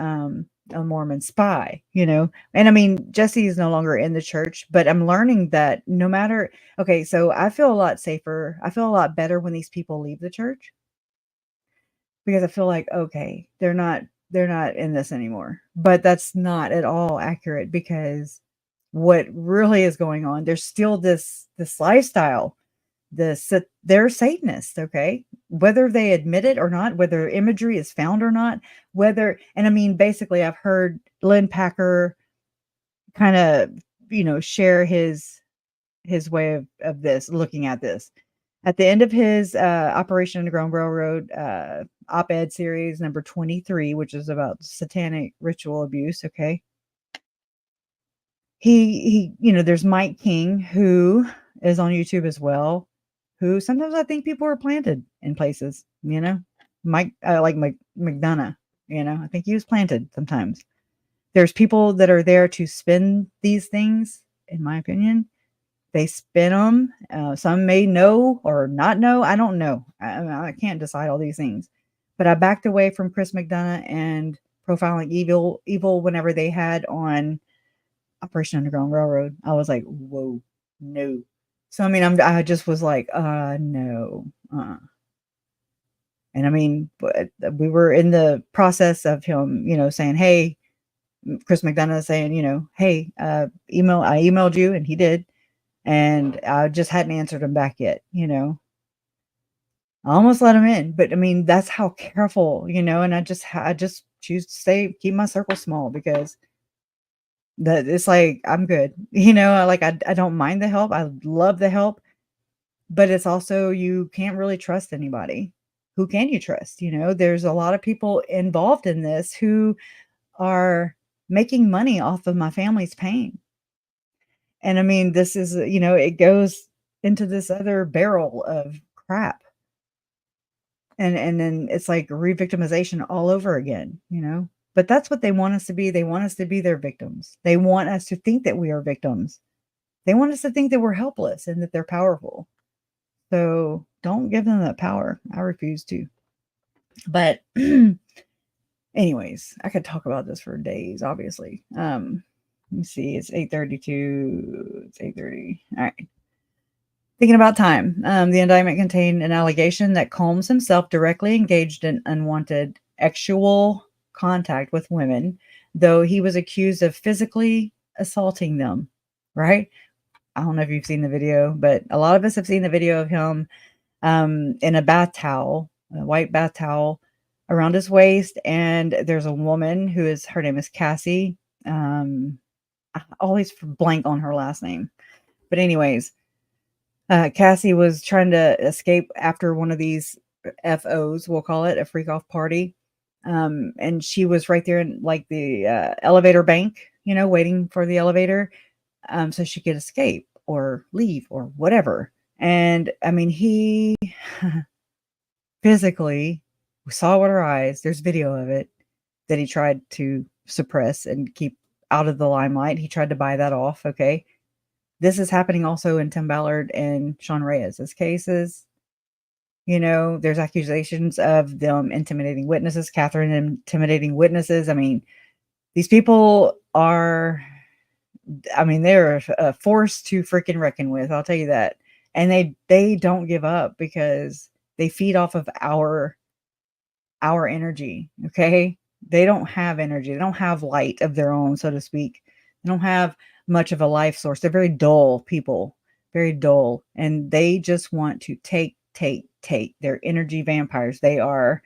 a Mormon spy, you know. And I mean, Jesse is no longer in the church, but I'm learning that no matter. Okay, so I feel a lot safer. I feel a lot better when these people leave the church, because I feel like, okay, they're not in this anymore. But that's not at all accurate, because what really is going on, there's still this lifestyle. They're Satanists, okay? Whether they admit it or not, whether imagery is found or not, and I mean, basically, I've heard Lynn Packer kind of, you know, share his way of this, looking at this. At the end of his Operation Underground Railroad op-ed series number 23, which is about satanic ritual abuse, okay? He, you know, there's Mike King, who is on YouTube as well, who sometimes I think people are planted in places, you know. Mike, like McDonough, you know, I think he was planted sometimes. There's people that are there to spin these things, in my opinion. They spin them. Some may know or not know. I don't know. I can't decide all these things. But I backed away from Chris McDonough and Profiling Evil whenever they had on Operation Underground Railroad. I was like, whoa, no. So, I mean, I just was like, no. And I mean, we were in the process of him, you know, saying, hey, Chris McDonough saying, you know, hey, I emailed you, and he did. And I just hadn't answered him back yet, you know. I almost let him in, but I mean, that's how careful, you know, and I just choose to keep my circle small, because that it's like, I'm good. You know, I don't mind the help. I love the help, but it's also, you can't really trust anybody. Who can you trust? You know, there's a lot of people involved in this who are making money off of my family's pain. And I mean, this is, you know, it goes into this other barrel of crap. And then it's like re-victimization all over again, you know. But that's what they want us to be. They want us to be their victims. They want us to think that we are victims. They want us to think that we're helpless and that they're powerful. So don't give them that power. I refuse to. But anyways, I could talk about this for days, obviously. Let me see. It's 8:32. It's 8:30. All right. Thinking about time, the indictment contained an allegation that Combs himself directly engaged in unwanted sexual contact with women, though he was accused of physically assaulting them, right? I don't know if you've seen the video, but a lot of us have seen the video of him in a bath towel, a white bath towel around his waist. And there's a woman her name is Cassie. I always blank on her last name. But anyways, Cassie was trying to escape after one of these FOs, we'll call it, a freak off party. And she was right there in like the elevator bank, waiting for the elevator so she could escape or leave or whatever. And I mean, he physically, we saw with our eyes, there's video of it, that he tried to suppress and keep out of the limelight. He tried to buy that off. Okay. This is happening also in Tim Ballard and Sean Reyes's cases. There's accusations of them intimidating witnesses, Catherine intimidating witnesses. I mean, these people they're a force to freaking reckon with. I'll tell you that. And they don't give up because they feed off of our energy. Okay. They don't have energy. They don't have light of their own, so to speak. They don't have much of a life source. They're very dull people, very dull. And they just want to take. They're energy vampires. They are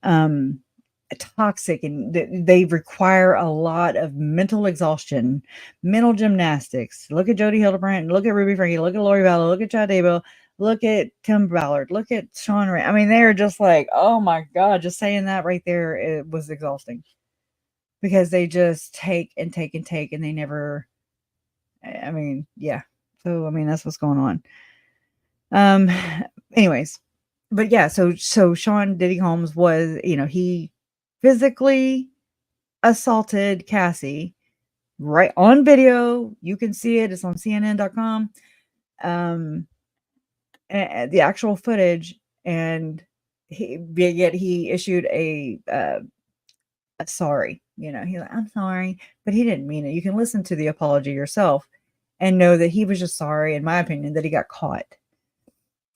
toxic, and they require a lot of mental exhaustion, mental gymnastics. Look at Jodie Hildebrandt, look at Ruby Frankie, look at Lori Vallow, look at Chad Daybell, look at Tim Ballard, look at Sean Ray. I mean, they're just like, oh my God, just saying that right there, it was exhausting because they just take and take and take, and they never, I mean, yeah. So, I mean, that's what's going on. Anyways, but yeah, so Sean Diddy Combs was, he physically assaulted Cassie right on video. You can see it. It's on CNN.com. The actual footage, and he issued a sorry. He's like, I'm sorry, but he didn't mean it. You can listen to the apology yourself and know that he was just sorry, in my opinion, that he got caught.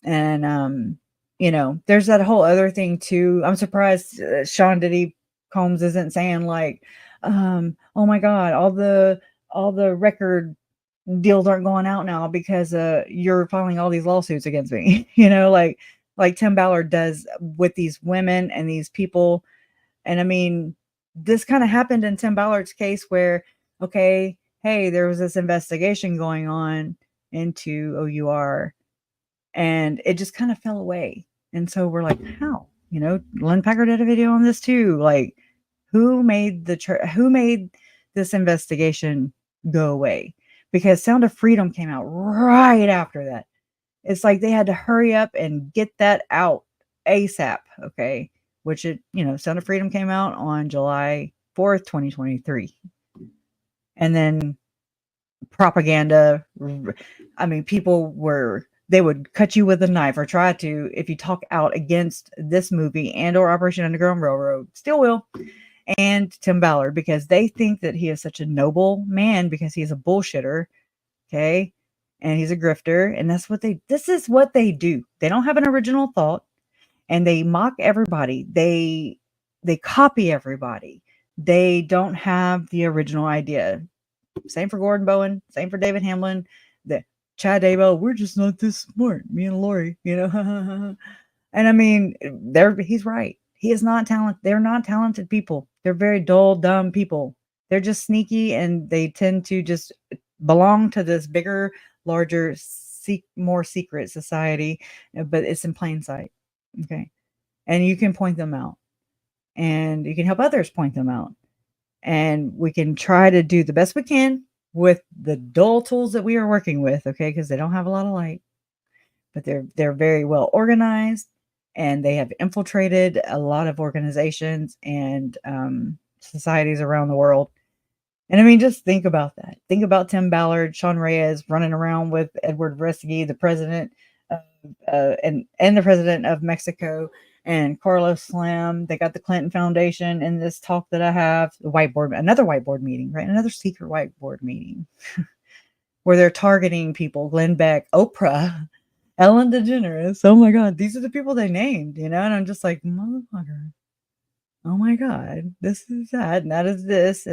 And there's that whole other thing too. I'm surprised Sean Diddy Combs isn't saying like, oh my God, all the record deals aren't going out now because you're filing all these lawsuits against me. Like Tim Ballard does with these women and these people. And I mean, this kind of happened in Tim Ballard's case where, okay, hey, there was this investigation going on into OUR, and it just kind of fell away. And so we're like, how? Len Packer did a video on this too. Like, who made this investigation go away? Because Sound of Freedom came out right after that. It's like they had to hurry up and get that out ASAP. Okay. Which Sound of Freedom came out on July 4th, 2023. And then propaganda. I mean, they would cut you with a knife or try to, if you talk out against this movie and or Operation Underground Railroad, still will, and Tim Ballard, because they think that he is such a noble man because he's a bullshitter. Okay. And he's a grifter. And this is what they do. They don't have an original thought, and they mock everybody. They copy everybody. They don't have the original idea. Same for Gordon Bowen. Same for David Hamlin. Chad Daybell, we're just not this smart, me and Lori, And I mean, he's right. He is not talented. They're not talented people. They're very dull, dumb people. They're just sneaky, and they tend to just belong to this bigger, larger, more secret society, but it's in plain sight. Okay. And you can point them out, and you can help others point them out. And we can try to do the best we can with the dull tools that we are working with, okay? Because they don't have a lot of light, but they're very well organized, and they have infiltrated a lot of organizations and societies around the world. And I mean, just think about that. Think about Tim Ballard, Sean Reyes running around with Edward Veresky, the president and the president of Mexico, and Carlos Slim. They got the Clinton Foundation in this talk that I have, another whiteboard meeting, right? Another secret whiteboard meeting where they're targeting people, Glenn Beck, Oprah, Ellen DeGeneres. Oh my God. These are the people they named, you know? And I'm just like, motherfucker. Oh my God. This is that. And that is this.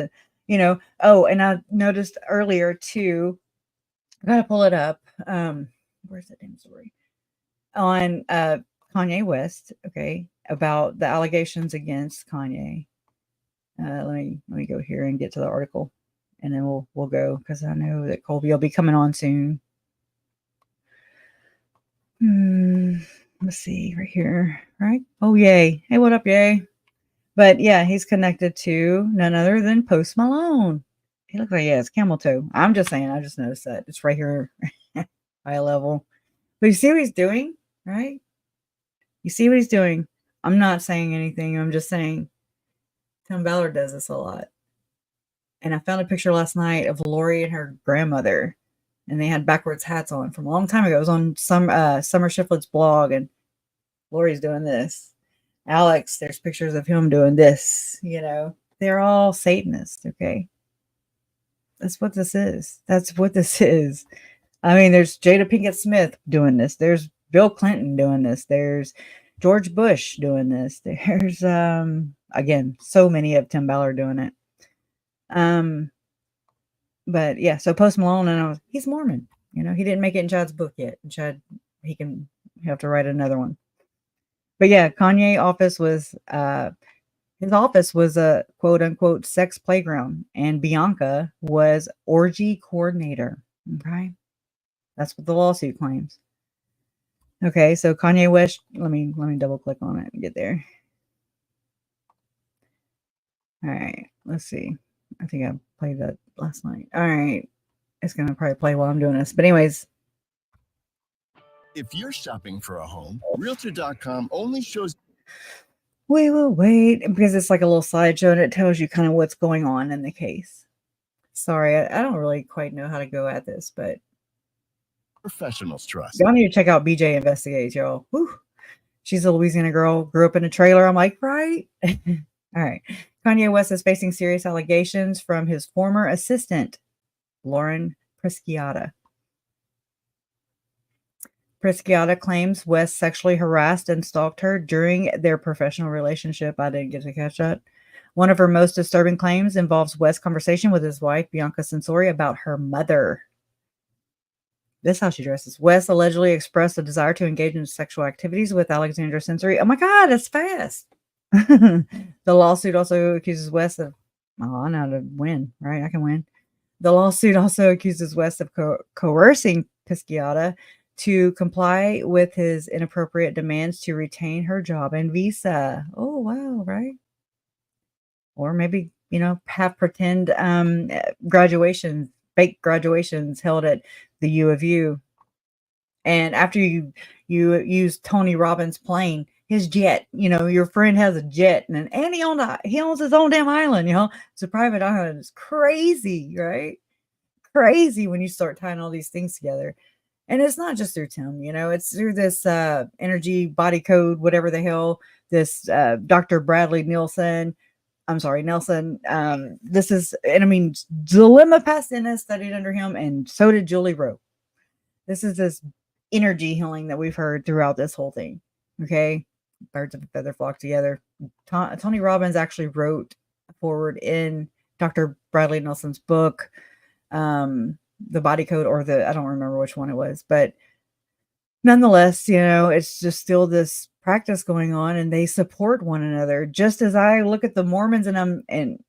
You know, oh, and I noticed earlier too, I gotta pull it up. Where's that damn story? On Kanye West, okay, about the allegations against Kanye. Let me go here and get to the article, and then we'll go, because I know that Colby will be coming on soon. Let's see right here, right? Oh yay! Hey, what up, yay? But yeah, he's connected to none other than Post Malone. He looks like it's camel toe. I'm just saying. I just noticed that it's right here, high level. But you see what he's doing, right? You see what he's doing. I'm not saying anything. I'm just saying Tim Ballard does this a lot. And I found a picture last night of Lori and her grandmother, and they had backwards hats on from a long time ago. It was on Summer Shiflett's blog, and Lori's doing this. Alex, there's pictures of him doing this. You know, they're all Satanists, okay? That's what this is. That's what this is. I mean, there's Jada Pinkett Smith doing this. There's Bill Clinton doing this. There's George Bush doing this. There's again, so many of Tim Ballard doing it. But yeah, so Post Malone, and he's Mormon. You know, he didn't make it in Chad's book yet. And Chad, he have to write another one. But yeah, Kanye office was his office was a quote unquote sex playground, and Bianca was orgy coordinator. Okay. That's what the lawsuit claims. Okay, so Kanye West, let me double click on it and get there. All right, let's see. I think I played that last night. All right. It's going to probably play while I'm doing this. But anyways. If you're shopping for a home, Realtor.com only shows. Wait, because it's like a little slideshow and it tells you kind of what's going on in the case. Sorry, I don't really quite know how to go at this, but Professionals trust. y'all need to check out BJ Investigates, y'all. Whew. She's a Louisiana girl, grew up in a trailer. I'm like, right? All right. Kanye West is facing serious allegations from his former assistant, Lauren Prisciata. Prisciata claims West sexually harassed and stalked her during their professional relationship. I didn't get to catch that. One of her most disturbing claims involves West's conversation with his wife, Bianca Censori, about her mother. This is how she dresses. West allegedly expressed a desire to engage in sexual activities with Alexandra Censori. Oh my God, it's fast. The lawsuit also accuses West of, I know how to win, right? I can win. The lawsuit also accuses West of coercing Pisciata to comply with his inappropriate demands to retain her job and visa. Oh, wow, right? Or maybe, you know, have pretend graduations, fake graduations held at the U of U. And after you use Tony Robbins' plane, his jet, you know, your friend has a jet, and he owns his own damn island, you know. It's a private island. It's crazy, right? Crazy when you start tying all these things together. And it's not just through Tim, you know, it's through this energy body code, whatever the hell, this Dr. Bradley Nelson. This is, and I mean, Dilemma Pastina studied under him, and so did Julie Rowe. This is this energy healing that we've heard throughout this whole thing. Okay. Birds of a feather flock together. Tony Robbins actually wrote forward in Dr. Bradley Nelson's book, the body code, or I don't remember which one it was, but nonetheless, you know, it's just still this practice going on, and they support one another. Just as I look at the Mormons and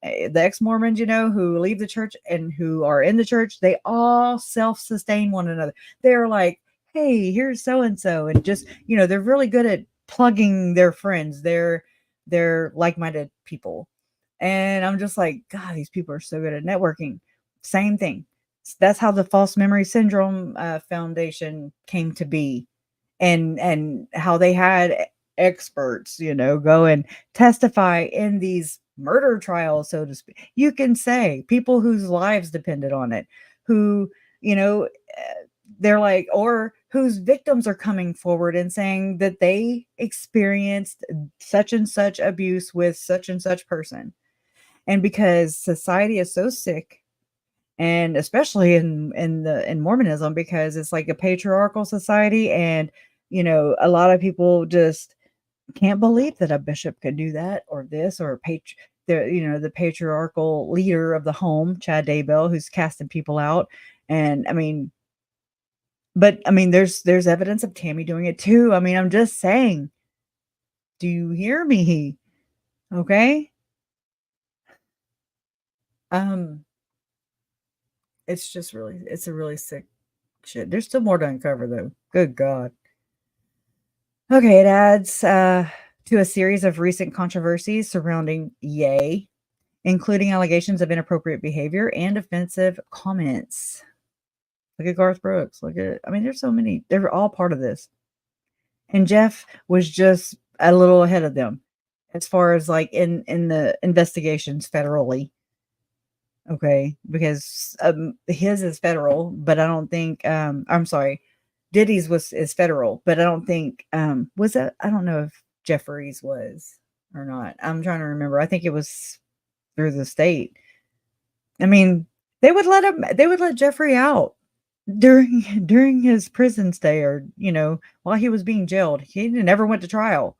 the ex-Mormons, you know, who leave the church and who are in the church, they all self-sustain one another. They're like, hey, here's so-and-so. And just, you know, they're really good at plugging their friends. They're like-minded people. And I'm just like, God, these people are so good at networking. Same thing. That's how the False Memory Syndrome Foundation came to be, and how they had experts, you know, go and testify in these murder trials, so to speak. You can say people whose lives depended on it, who, you know, they're like, or whose victims are coming forward and saying that they experienced such and such abuse with such and such person. And because society is so sick and especially in Mormonism, because it's like a patriarchal society, and a lot of people just can't believe that a bishop could do that, or this, or the patriarchal leader of the home, Chad Daybell, who's casting people out. And there's evidence of Tammy doing it too. I mean, I'm just saying, do you hear me? Okay. It's a really sick shit. There's still more to uncover though. Good God. Okay, it adds to a series of recent controversies surrounding Ye, including allegations of inappropriate behavior and offensive comments. Look at Garth Brooks. There's so many. They're all part of this. And Jeff was just a little ahead of them as far as like in the investigations federally. Okay, because his is federal, but I don't think I'm sorry, Diddy's is federal, but I don't think was that, I don't know if Jeffrey's was or not. I'm trying to remember. I think it was through the state. I mean, they would let Jeffrey out during his prison stay, or while he was being jailed. He never went to trial.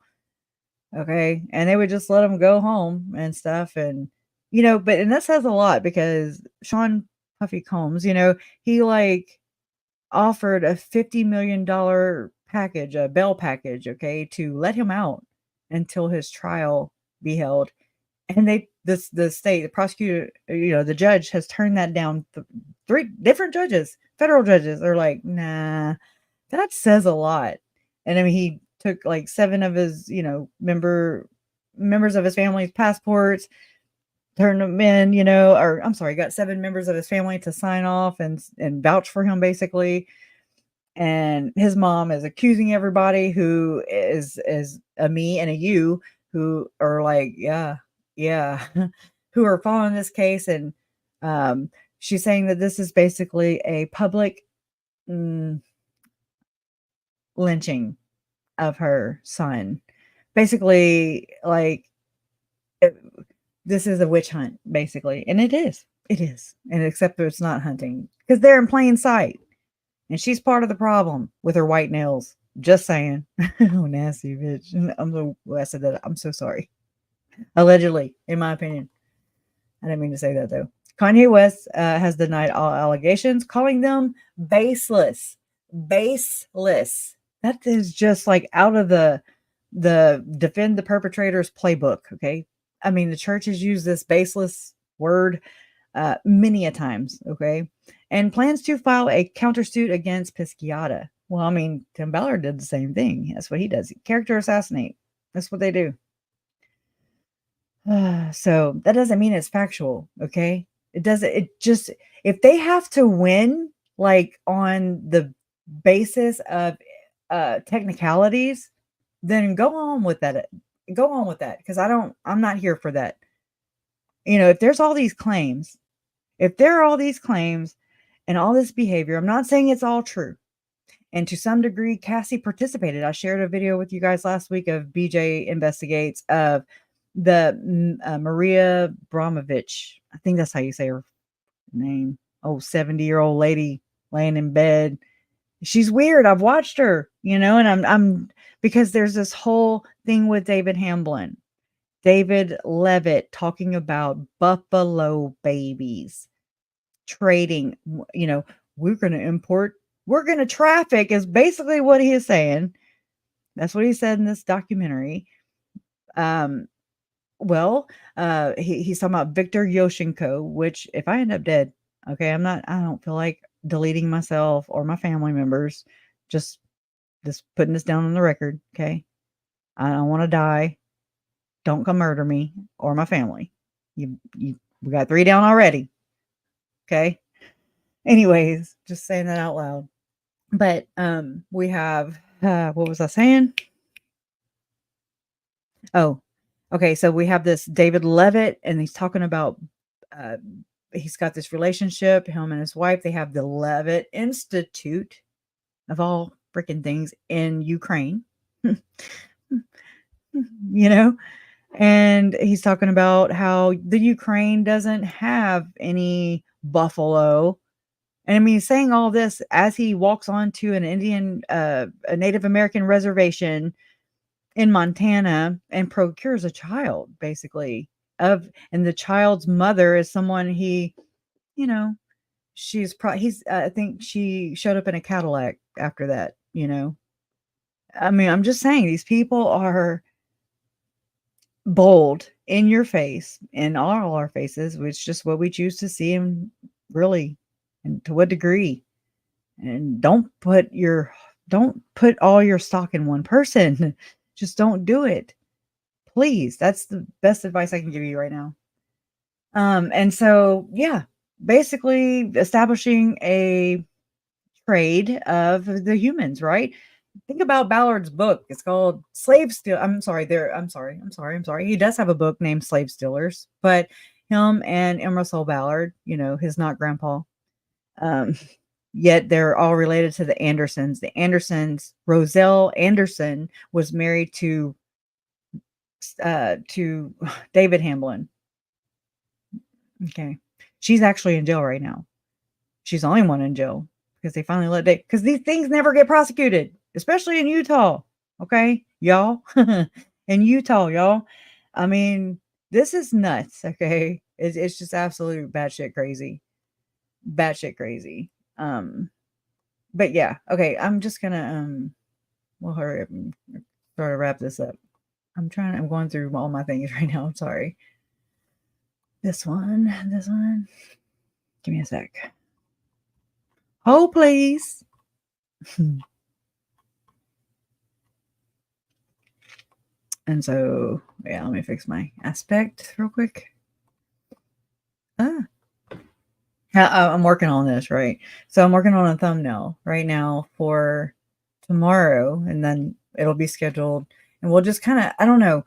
Okay, and they would just let him go home and stuff, and and that says a lot, because Sean Puffy Combs, he like offered a $50 million package, a bail package, okay, to let him out until his trial be held. And the prosecutor, the judge has turned that down. 3 different judges, federal judges, are like, nah, that says a lot. And I mean, he took like 7 of his, members of his family's passports, turned them in, or I'm sorry, got 7 members of his family to sign off and vouch for him, basically. And his mom is accusing everybody who is a me and a you, who are like, yeah, who are following this case. And she's saying that this is basically a public lynching of her son. Basically, like, this is a witch hunt, basically. And it is. And except that it's not hunting, because they're in plain sight. And she's part of the problem with her white nails. Just saying. Oh, nasty bitch. I said that. I'm so sorry. Allegedly, in my opinion. I didn't mean to say that, though. Kanye West has denied all allegations, calling them baseless. Baseless. That is just like out of the defend the perpetrators playbook, okay? I mean, the church has used this baseless word many a times, okay? And plans to file a countersuit against Pisciata. Well, I mean, Tim Ballard did the same thing. That's what he does. Character assassinate. That's what they do. So that doesn't mean it's factual, okay? It doesn't. It just, if they have to win, like on the basis of technicalities, then go on with that. Go on with that, because I'm not here for that. If there's all these claims, if there are all these claims and all this behavior, I'm not saying it's all true. And to some degree, Cassie participated. I shared a video with you guys last week of BJ Investigates, of the Maria Bromovich. I think that's how you say her name. Oh, 70-year-old lady laying in bed. She's weird. I've watched her, and I'm because there's this whole thing with David Hamblin. David Levitt talking about buffalo babies, trading, we're going to import, we're going to traffic, is basically what he is saying. That's what he said in this documentary. He's talking about Victor Yoshenko, which if I end up dead, okay, I don't feel like deleting myself or my family members, just putting this down on the record, okay? I don't want to die. Don't come murder me or my family. We got 3 down already. Okay. Anyways, just saying that out loud. But we have what was I saying? Oh, okay. So we have this David Levitt, and he's talking about he's got this relationship, him and his wife. They have the Levitt Institute, of all freaking things, in Ukraine. And he's talking about how the Ukraine doesn't have any buffalo. And I mean, saying all this as he walks onto an a Native American reservation in Montana and procures a child, basically, and the child's mother is someone he, you know, I think she showed up in a Cadillac after that, you know. I mean, I'm just saying these people are bold in your face, in all our faces, which is just what we choose to see, and really, and to what degree. And don't put all your stock in one person. Just don't do it. Please. That's the best advice I can give you right now. And so, yeah, basically establishing a trade of the humans, right? Think about Ballard's book. It's called Slave Steal. I'm sorry. He does have a book named Slave Stealers, but him and M. Russell Ballard, you know, his not grandpa, yet they're all related to the Andersons. The Andersons, Roselle Anderson was married to David Hamblin. Okay. She's actually in jail right now. She's the only one in jail because they finally let Dave, because these things never get prosecuted, especially in Utah. Okay, y'all. In Utah, y'all. I mean, this is nuts. Okay. It's just absolute batshit crazy. But yeah, okay. I'm just gonna we'll hurry up and try to wrap this up. I'm going through all my things right now. I'm sorry. This one. Give me a sec. Oh, please. And so, yeah, let me fix my aspect real quick. I'm working on this, right? So I'm working on a thumbnail right now for tomorrow, and then it'll be scheduled, and we'll just kind of, I don't know.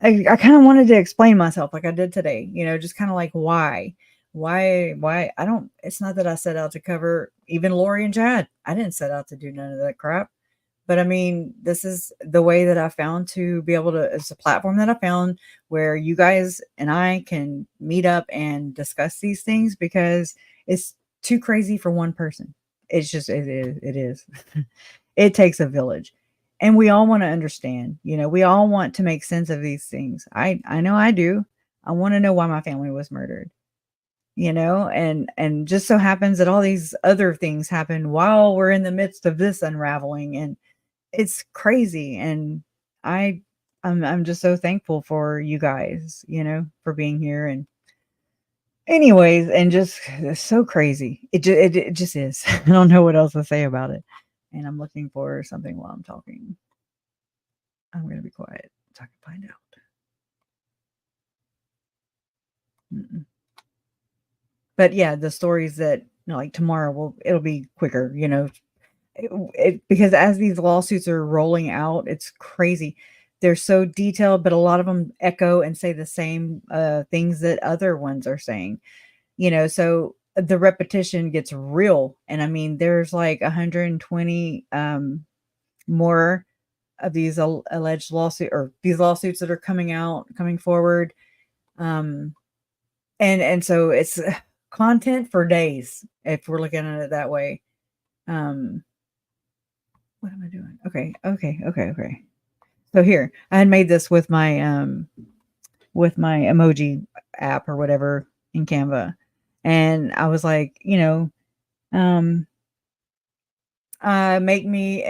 I kind of wanted to explain myself like I did today, you know, just kind of like why I don't, it's not that I set out to cover even Lori and Chad. I didn't set out to do none of that crap. But I mean, this is the way that I found to be able to, it's a platform that I found where you guys and I can meet up and discuss these things, because it's too crazy for one person. It's just, it is. It takes a village. And we all want to understand, you know, we all want to make sense of these things. I know I do. I want to know why my family was murdered, you know, and just so happens that all these other things happen while we're in the midst of this unraveling, and it's crazy. And I'm just so thankful for you guys, you know, for being here. And anyways, and just it's so crazy. It just is. I don't know what else to say about it. And I'm looking for something while I'm talking. I'm going to be quiet so I can find out. But yeah, the stories that, you know, like tomorrow, it'll be quicker, you know, because as these lawsuits are rolling out, it's crazy. They're so detailed, but a lot of them echo and say the same things that other ones are saying, you know, so the repetition gets real. And I mean, there's like 120 more of these alleged these lawsuits that are coming forward. And so it's content for days if we're looking at it that way. What am I doing? Okay. So here, I had made this with my emoji app or whatever in Canva. And I was like, you know, make me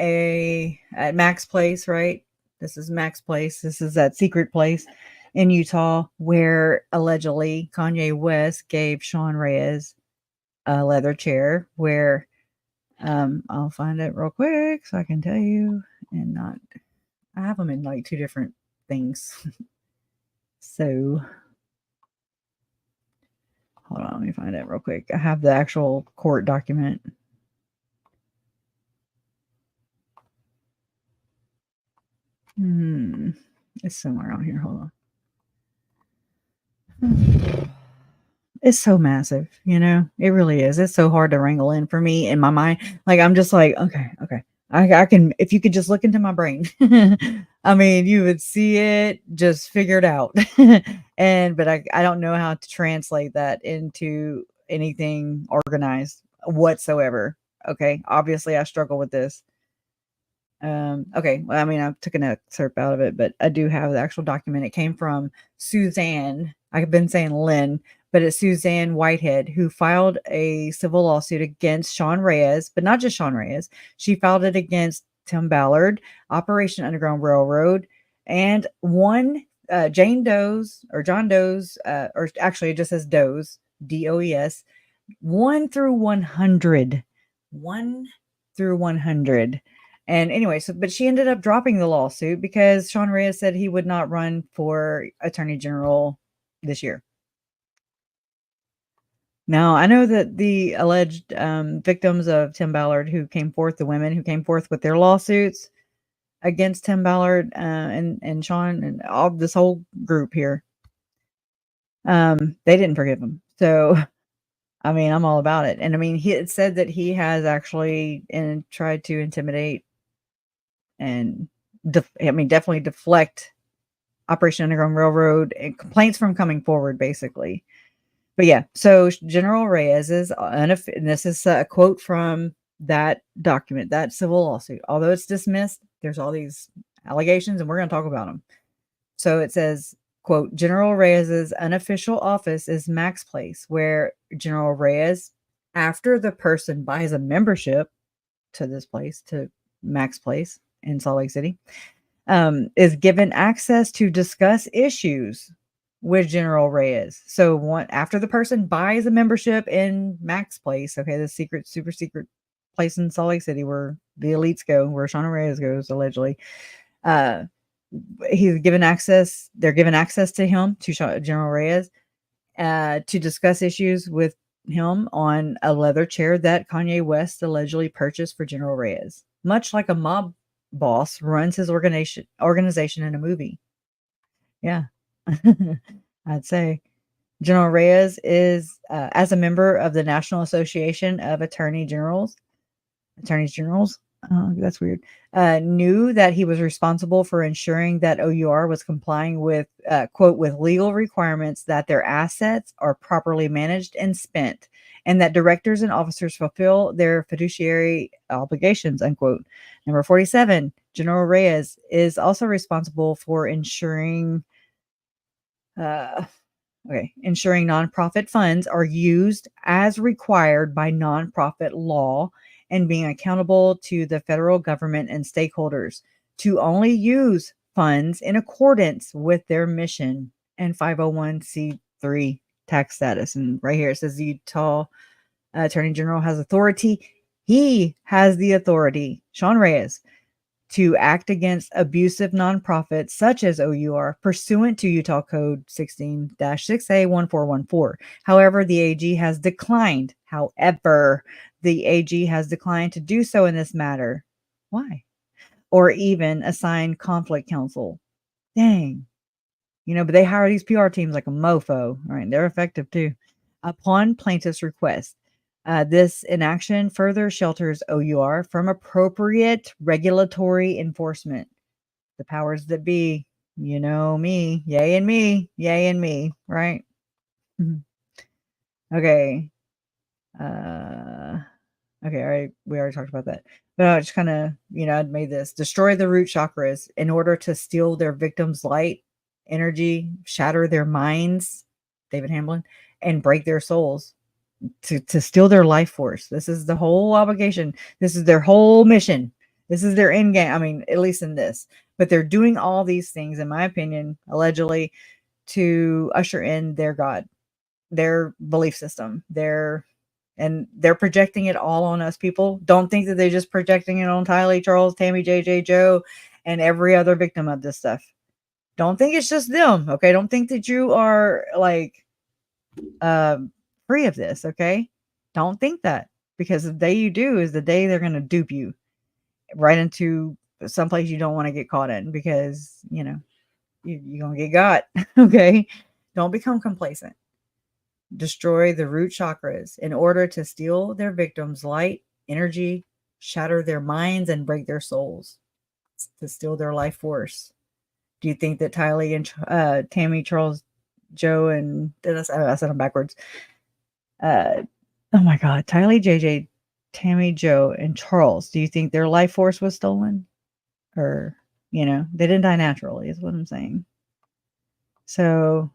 at Mac's place, right? This is Mac's place. This is that secret place in Utah where allegedly Kanye West gave Sean Reyes a leather chair, where I'll find it real quick so I can tell you, and not, I have them in like two different things. So hold on, let me find it real quick. I have the actual court document. It's somewhere out here. Hold on. It's so massive, you know, it really is. It's so hard to wrangle in for me in my mind. Like, I'm just like, okay. I can, if you could just look into my brain, I mean, you would see it just figured out. But I don't know how to translate that into anything organized whatsoever. Okay. Obviously I struggle with this. Okay. Well, I mean, I took an excerpt out of it, but I do have the actual document. It came from Suzanne. I've been saying Lynn, but it's Suzanne Whitehead, who filed a civil lawsuit against Sean Reyes, but not just Sean Reyes. She filed it against Tim Ballard, Operation Underground Railroad, and one Jane Doe's or John Doe's, or actually it just says Doe's, DOES, 1 through 100. 1 through 100. And anyway, so but she ended up dropping the lawsuit because Sean Reyes said he would not run for Attorney General this year. Now, I know that the alleged victims of Tim Ballard who came forth, the women who came forth with their lawsuits against Tim Ballard and Sean and all this whole group here, they didn't forgive him. So, I mean, I'm all about it. And I mean, he had said that he has actually tried to intimidate and definitely deflect Operation Underground Railroad and complaints from coming forward, basically. But yeah, so General Reyes is, and this is a quote from that document, that civil lawsuit. Although it's dismissed, there's all these allegations, and we're going to talk about them. So it says, quote, General Reyes's unofficial office is Max Place, where General Reyes, after the person buys a membership to this place, to Max Place in Salt Lake City, is given access to discuss issues with General Reyes. So after the person buys a membership in Max Place, okay, the super secret place in Salt Lake City where the elites go, where Sean Reyes goes allegedly, he's given access. They're given access to him, to General Reyes, to discuss issues with him on a leather chair that Kanye West allegedly purchased for General Reyes, much like a mob boss runs his organization in a movie. Yeah. I'd say General Reyes is, as a member of the National Association of Attorneys Generals, that's weird, knew that he was responsible for ensuring that OUR was complying with, quote, with legal requirements, that their assets are properly managed and spent, and that directors and officers fulfill their fiduciary obligations, unquote. Number 47, General Reyes is also responsible for ensuring nonprofit funds are used as required by nonprofit law, and being accountable to the federal government and stakeholders to only use funds in accordance with their mission and 501c3 tax status. And right here it says the Utah Attorney General has authority. He has the authority, Sean Reyes, to act against abusive nonprofits such as OUR pursuant to Utah Code 16-6A1414. However, the AG has declined to do so in this matter. Why? Or even assign conflict counsel. Dang. But they hire these PR teams like a mofo, right? They're effective too. Upon plaintiff's request. This inaction further shelters OUR from appropriate regulatory enforcement. The powers that be, me, yay and me, right? Okay. Okay, all right. We already talked about that. But I just kind of, I'd made this. Destroy the root chakras in order to steal their victims' light, energy, shatter their minds, David Hamblin, and break their souls. To steal their life force. This is the whole obligation. This is their whole mission. This is their end game. I mean, at least in this. But they're doing all these things, in my opinion, allegedly, to usher in their God, their belief system. They're projecting it all on us people. Don't think that they're just projecting it on Tylee, Charles, Tammy, JJ, Joe, and every other victim of this stuff. Don't think it's just them. Okay. Don't think that you are like free of this, okay? Don't think that, because the day you do is the day they're going to dupe you right into someplace you don't want to get caught in, because you're going to get got. Okay, don't become complacent. Destroy the root chakras in order to steal their victims' light, energy, shatter their minds, and break their souls, to steal their life force. Do you think that Tylee and Tammy, Charles, Joe, and I said them backwards, Oh my God. Tylee, JJ, Tammy, Joe, and Charles. Do you think their life force was stolen? Or, they didn't die naturally, is what I'm saying. So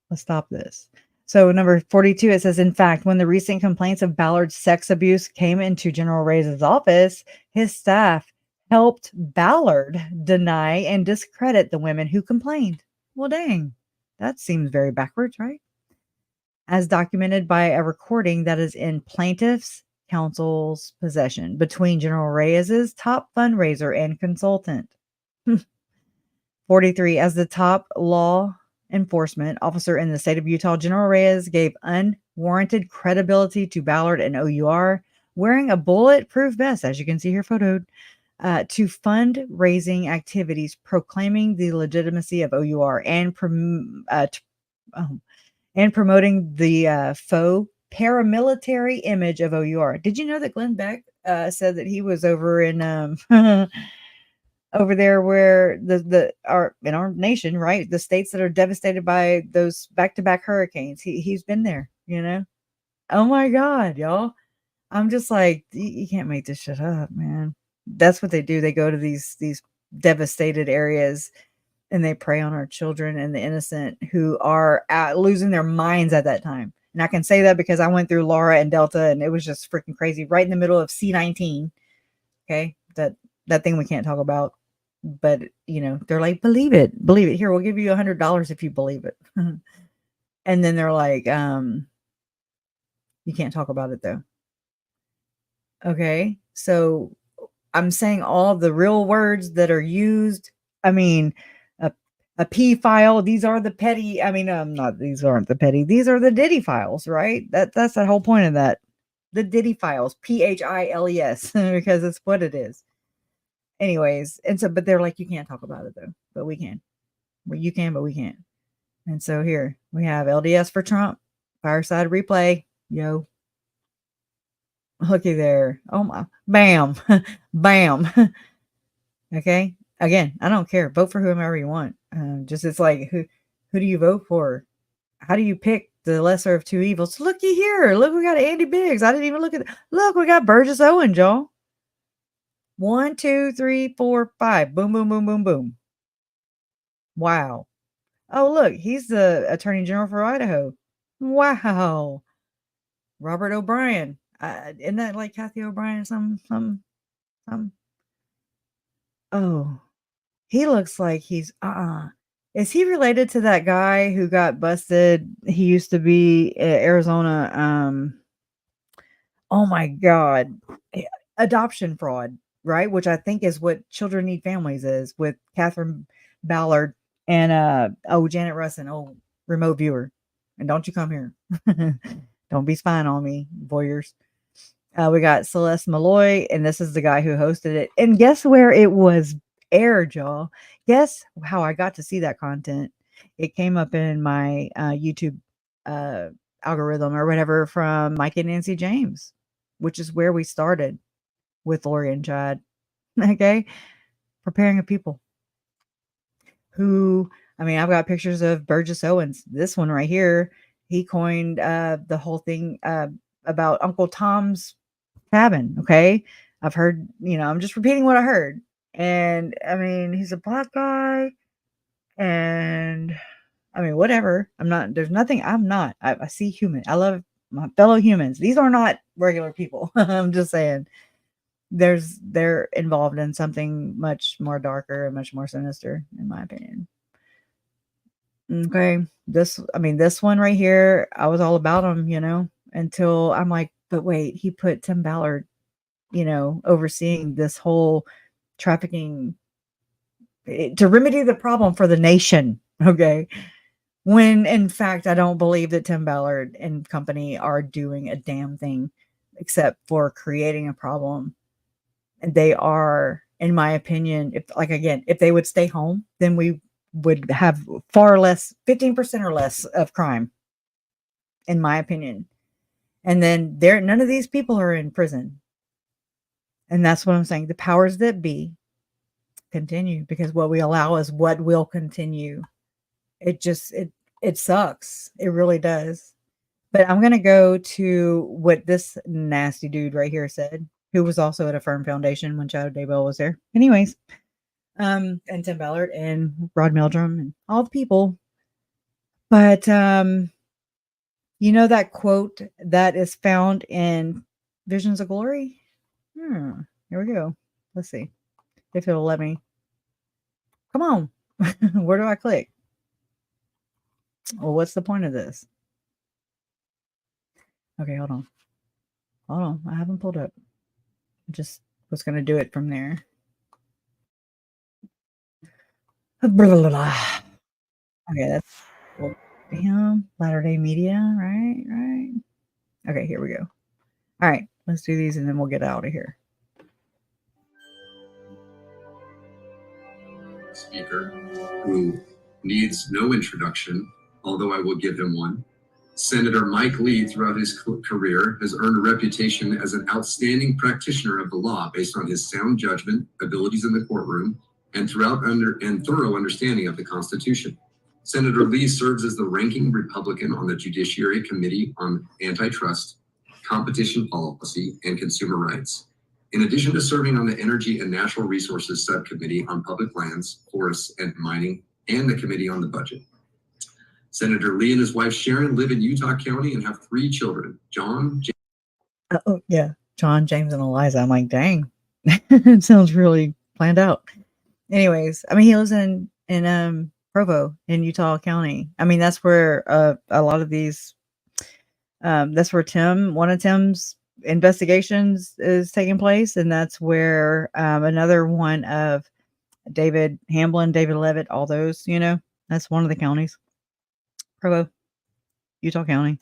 let's stop this. So number 42, it says, in fact, when the recent complaints of Ballard's sex abuse came into General Reyes' office, his staff helped Ballard deny and discredit the women who complained. Well, dang, that seems very backwards, right? As documented by a recording that is in plaintiff's counsel's possession between General Reyes' top fundraiser and consultant. 43, as the top law enforcement officer in the state of Utah, General Reyes gave unwarranted credibility to Ballard and OUR, wearing a bulletproof vest, as you can see here photoed, to fundraising activities, proclaiming the legitimacy of OUR and promoting the faux paramilitary image of OUR. Did you know that Glenn Beck said that he was over in over there where in our nation, right? The states that are devastated by those back-to-back hurricanes. He's been there, Oh my God, y'all. I'm just like, you can't make this shit up, man. That's what they do. They go to these devastated areas and they prey on our children and the innocent who are losing their minds at that time. And I can say that because I went through Laura and Delta and it was just freaking crazy right in the middle of C-19. Okay. That thing we can't talk about. But, they're like, believe it. Here, we'll give you $100 if you believe it. And then they're like, you can't talk about it though. Okay. So I'm saying all the real words that are used. I mean, a P file. These are the petty. I mean, these aren't the petty. These are the Diddy files, right? That's the whole point of that. The Diddy files, PHILES, because it's what it is. Anyways, and so, but they're like, you can't talk about it though, but we can. Well, you can, but we can't. And so here we have LDS for Trump, fireside replay. Yo, looky there. Oh my, bam, bam. Okay. Again, I don't care. Vote for whomever you want. Just it's like who do you vote for? How do you pick the lesser of two evils? Looky here. Look, we got Andy Biggs. I didn't even look at it. Look, we got Burgess Owens, y'all. 1, 2, 3, 4, 5. Boom, boom, boom, boom, boom. Wow. Oh, look, he's the Attorney General for Idaho. Wow. Robert O'Brien. Isn't that like Kathy O'Brien? Some. Oh, he looks like he's Is he related to that guy who got busted? He used to be Arizona. Oh my God, adoption fraud, right? Which I think is what Children Need Families is with Catherine Ballard and Janet Russin, remote viewer, and don't you come here, don't be spying on me, voyeurs. We got Celeste Malloy, and this is the guy who hosted it. And guess where it was aired, y'all? Guess how I got to see that content? It came up in my YouTube algorithm or whatever from Mike and Nancy James, which is where we started with Lori and Chad. Okay. Preparing a people who, I've got pictures of Burgess Owens. This one right here, he coined the whole thing about Uncle Tom's Cabin. Okay. I've heard, I'm just repeating what I heard. And he's a black guy. And whatever. I see human. I love my fellow humans. These are not regular people. I'm just saying they're involved in something much more darker and much more sinister, in my opinion. Okay. This one right here, I was all about him, until I'm like, but wait, he put Tim Ballard, overseeing this whole trafficking to remedy the problem for the nation. Okay. When in fact, I don't believe that Tim Ballard and company are doing a damn thing except for creating a problem. And they are, in my opinion, if they would stay home, then we would have far less, 15% or less of crime, in my opinion. And then none of these people are in prison. And that's what I'm saying. The powers that be continue, because what we allow is what will continue. It sucks. It really does. But I'm going to go to what this nasty dude right here said, who was also at Affirm Foundation when Shadow Daybell was there. Anyways, and Tim Ballard and Rod Meldrum and all the people. But, you know that quote that is found in Visions of Glory? Here we go. Let's see if it'll let me. Come on. Where do I click? Well, what's the point of this? Okay, hold on. Hold on. I haven't pulled up. I just was going to do it from there. Okay, that's damn Latter-day Media, right? Okay, here we go. All right, let's do these and then we'll get out of here. Speaker who needs no introduction, although I will give him one. Senator Mike Lee, throughout his career, has earned a reputation as an outstanding practitioner of the law based on his sound judgment, abilities in the courtroom, and thorough understanding of the Constitution. Senator Lee serves as the ranking Republican on the Judiciary Committee on Antitrust, Competition Policy, and Consumer Rights. In addition to serving on the Energy and Natural Resources Subcommittee on Public Lands, Forests, and Mining, and the Committee on the Budget. Senator Lee and his wife Sharon live in Utah County and have 3 children, John, James. Oh, yeah. John, James, and Eliza. I'm like, dang. It sounds really planned out. Anyways, I mean, he lives in Provo in Utah County. I mean, that's where a lot of these, that's where one of Tim's investigations is taking place. And that's where another one of David Hamblin, David Levitt, all those, that's one of the counties. Provo, Utah County.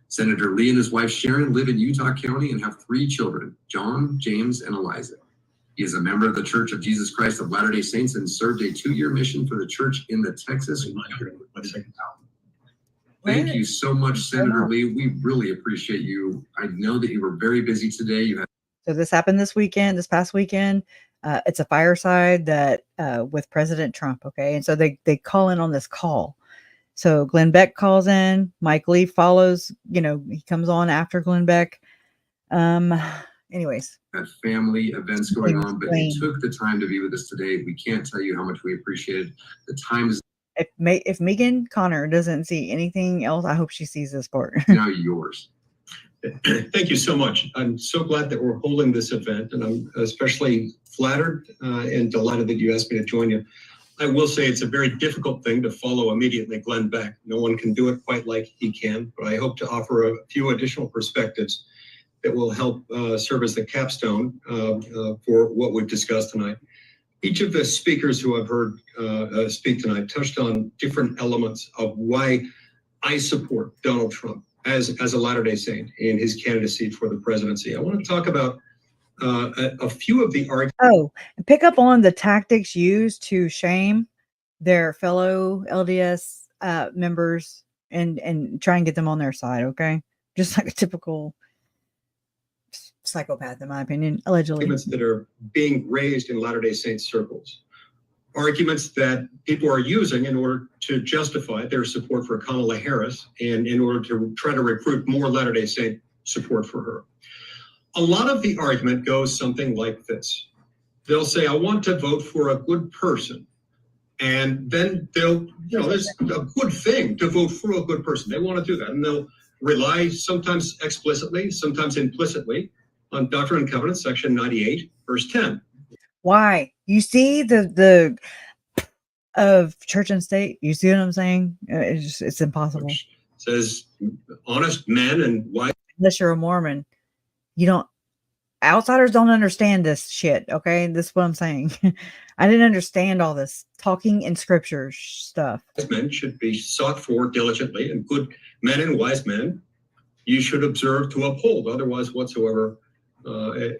Senator Lee and his wife Sharon live in Utah County and have 3 children, John, James, and Eliza. He is a member of the Church of Jesus Christ of Latter-day Saints and served a 2-year mission for the church in the Texas. Thank you so much, Senator Lee. We really appreciate you. I know that you were very busy today. So this happened this past weekend. It's a fireside that with President Trump. Okay. And so they call in on this call. So Glenn Beck calls in, Mike Lee follows, he comes on after Glenn Beck. Anyways. Had family events going on, but you took the time to be with us today. We can't tell you how much we appreciate it. The time is. If Megan Connor doesn't see anything else, I hope she sees this part. Now yours. Thank you so much. I'm so glad that we're holding this event, and I'm especially flattered and delighted that you asked me to join you. I will say it's a very difficult thing to follow immediately Glenn Beck. No one can do it quite like he can, but I hope to offer a few additional perspectives that will help serve as the capstone for what we've discussed tonight. Each of the speakers who I've heard speak tonight touched on different elements of why I support Donald Trump as a Latter-day Saint in his candidacy for the presidency. I want to talk about a few of the arguments. Oh, pick up on the tactics used to shame their fellow LDS members and try and get them on their side, okay? Just like a typical psychopath, in my opinion, allegedly. Arguments that are being raised in Latter-day Saint circles. Arguments that people are using in order to justify their support for Kamala Harris and in order to try to recruit more Latter-day Saint support for her. A lot of the argument goes something like this. They'll say, I want to vote for a good person. And then there's a good thing to vote for a good person. They want to do that. And they'll rely sometimes explicitly, sometimes implicitly on Doctrine and Covenants, section 98, verse 10. Why? You see the of church and state? You see what I'm saying? It's impossible. Which says honest men and wives. Unless you're a Mormon. Outsiders don't understand this shit, okay? This is what I'm saying. I didn't understand all this talking in scripture stuff. Men should be sought for diligently, and good men and wise men you should observe to uphold. Otherwise, whatsoever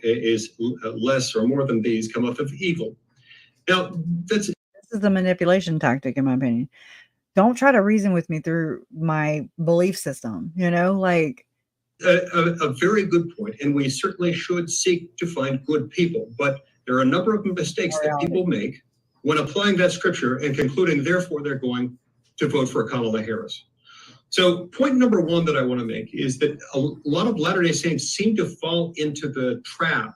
is less or more than these cometh of evil. Now, this is the manipulation tactic, in my opinion. Don't try to reason with me through my belief system, like... A very good point, and we certainly should seek to find good people, but there are a number of mistakes that people make when applying that scripture and concluding, therefore, they're going to vote for Kamala Harris. So point number one that I want to make is that a lot of Latter-day Saints seem to fall into the trap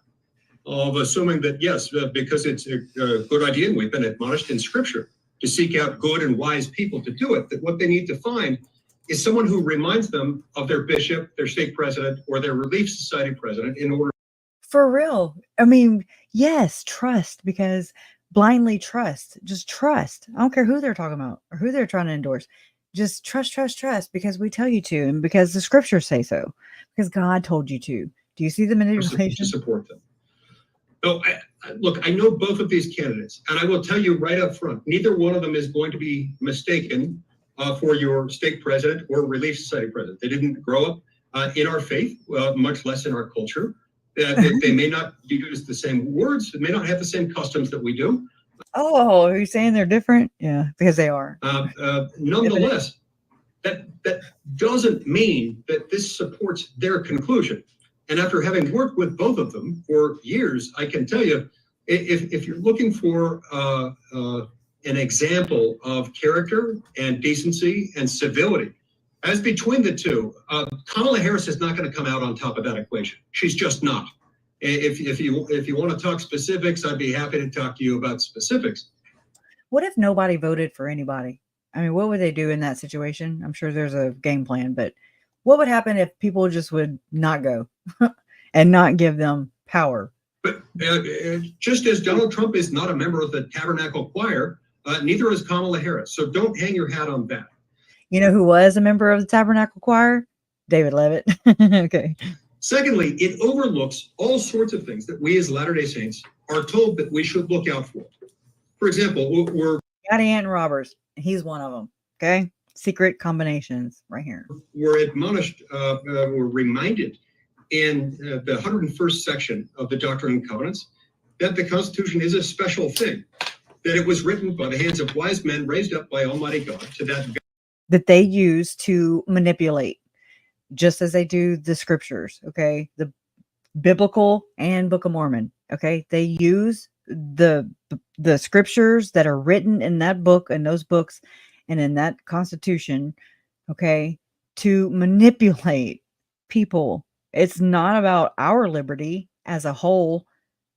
of assuming that, yes, because it's a good idea, and we've been admonished in Scripture to seek out good and wise people to do it, that what they need to find is someone who reminds them of their bishop, their stake president, or their Relief Society president in order. For real. I mean, yes, trust, because blindly trust. Just trust. I don't care who they're talking about or who they're trying to endorse. Just trust, because we tell you to, and because the scriptures say so, because God told you to. Do you see the manipulation? To support them. So, look, I know both of these candidates, and I will tell you right up front, neither one of them is going to be mistaken for your stake president or Relief Society president. They didn't grow up in our faith, much less in our culture. They may not use the same words, they may not have the same customs that we do. Oh, are you saying they're different? Yeah, because they are. Nonetheless, that doesn't mean that this supports their conclusion. And after having worked with both of them for years, I can tell you, if you're looking for an example of character and decency and civility, as between the two, Kamala Harris is not going to come out on top of that equation. She's just not. If you want to talk specifics, I'd be happy to talk to you about specifics. What if nobody voted for anybody? I mean, what would they do in that situation? I'm sure there's a game plan, but what would happen if people just would not go and not give them power? But just as Donald Trump is not a member of the Tabernacle Choir, neither is Kamala Harris. So don't hang your hat on that. You know who was a member of the Tabernacle Choir? David Levitt. Okay. Secondly, it overlooks all sorts of things that we as Latter-day Saints are told that we should look out for. For example, we're Ann Roberts. He's one of them. Okay. Secret combinations right here. We're admonished, we're reminded in the 101st section of the Doctrine and Covenants that the Constitution is a special thing, that it was written by the hands of wise men raised up by Almighty God to that they use to manipulate, just as they do the scriptures. Okay. The biblical and Book of Mormon. Okay. They use the scriptures that are written in that book and those books and in that Constitution, okay, to manipulate people. It's not about our liberty as a whole,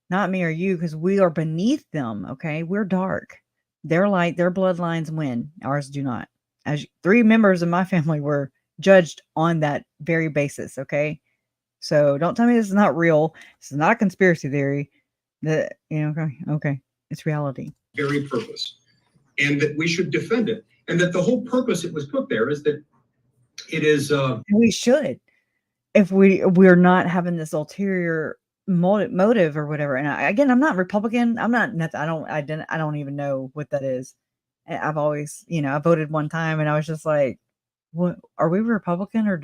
not me or you, because we are beneath them, okay? We're dark. They're light, their bloodlines win. Ours do not. As 3 members of my family were judged on that very basis, okay? So don't tell me this is not real. This is not a conspiracy theory. Okay, it's reality. Very purpose, and that we should defend it. And that the whole purpose it was put there is that it is. We should, if we're not having this ulterior motive or whatever. And again, I'm not Republican. I'm not. I don't even know what that is. I've always, I voted one time, and I was just like, "What are we, Republican or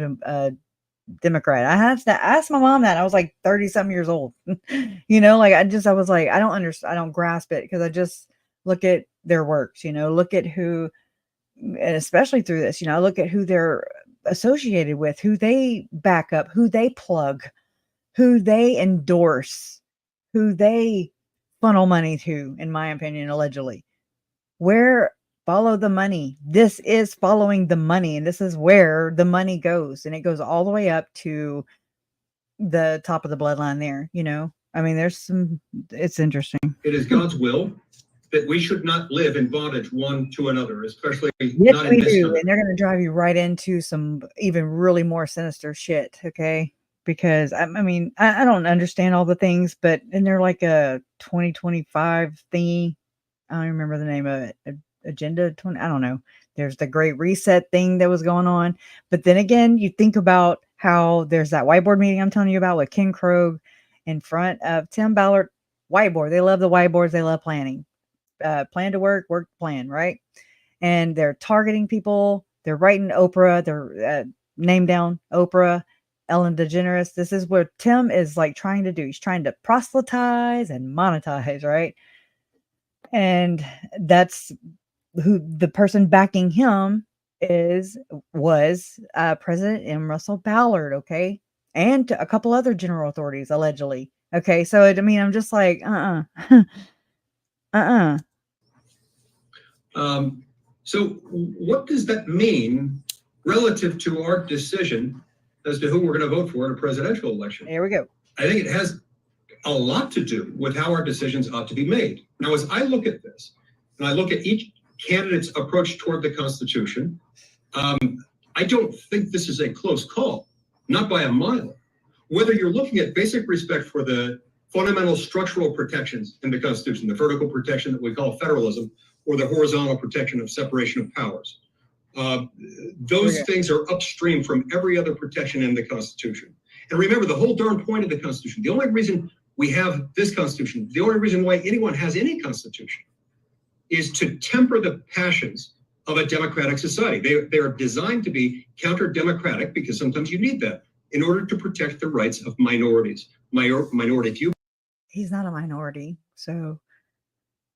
Democrat?" I had to ask my mom that. I was like 30-something years old. I was like, I don't understand. I don't grasp it, because I just look at their works. Look at who. And especially through this, look at who they're associated with, who they back up, who they plug, who they endorse, who they funnel money to, in my opinion, allegedly. Follow the money. This is following the money, and this is where the money goes. And it goes all the way up to the top of the bloodline there, I mean, it's interesting. It is God's will that we should not live in bondage one to another, especially yes, not we in this do, time. and they're going to drive you right into some even really more sinister shit. Okay, because I mean, I don't understand all the things, but and they're like a 2025 thingy. I don't remember the name of it. Agenda 20. I don't know. There's the Great Reset thing that was going on, but then again, you think about how there's that whiteboard meeting I'm telling you about with Ken Krogh in front of Tim Ballard. Whiteboard. They love the whiteboards. They love planning. Plan to work plan, right? And they're targeting people. They're writing Oprah. They're name down Oprah, Ellen DeGeneres. This is what Tim is like trying to do. He's trying to proselytize and monetize, right? And that's who the person backing him was President M. Russell Ballard, okay? And a couple other general authorities, allegedly. Okay, so I'm just like, So what does that mean relative to our decision as to who we're going to vote for in a presidential election. There we go. I think it has a lot to do with how our decisions ought to be made. Now, as I look at this, and I look at each candidate's approach toward the Constitution, I don't think this is a close call, not by a mile. Whether you're looking at basic respect for the fundamental structural protections in the Constitution, the vertical protection that we call federalism, or the horizontal protection of separation of powers. Those things are upstream from every other protection in the Constitution. And remember, the whole darn point of the Constitution, the only reason we have this Constitution, the only reason why anyone has any Constitution is to temper the passions of a democratic society. They are designed to be counter-democratic because sometimes you need that in order to protect the rights of minorities, minority view. He's not a minority. So,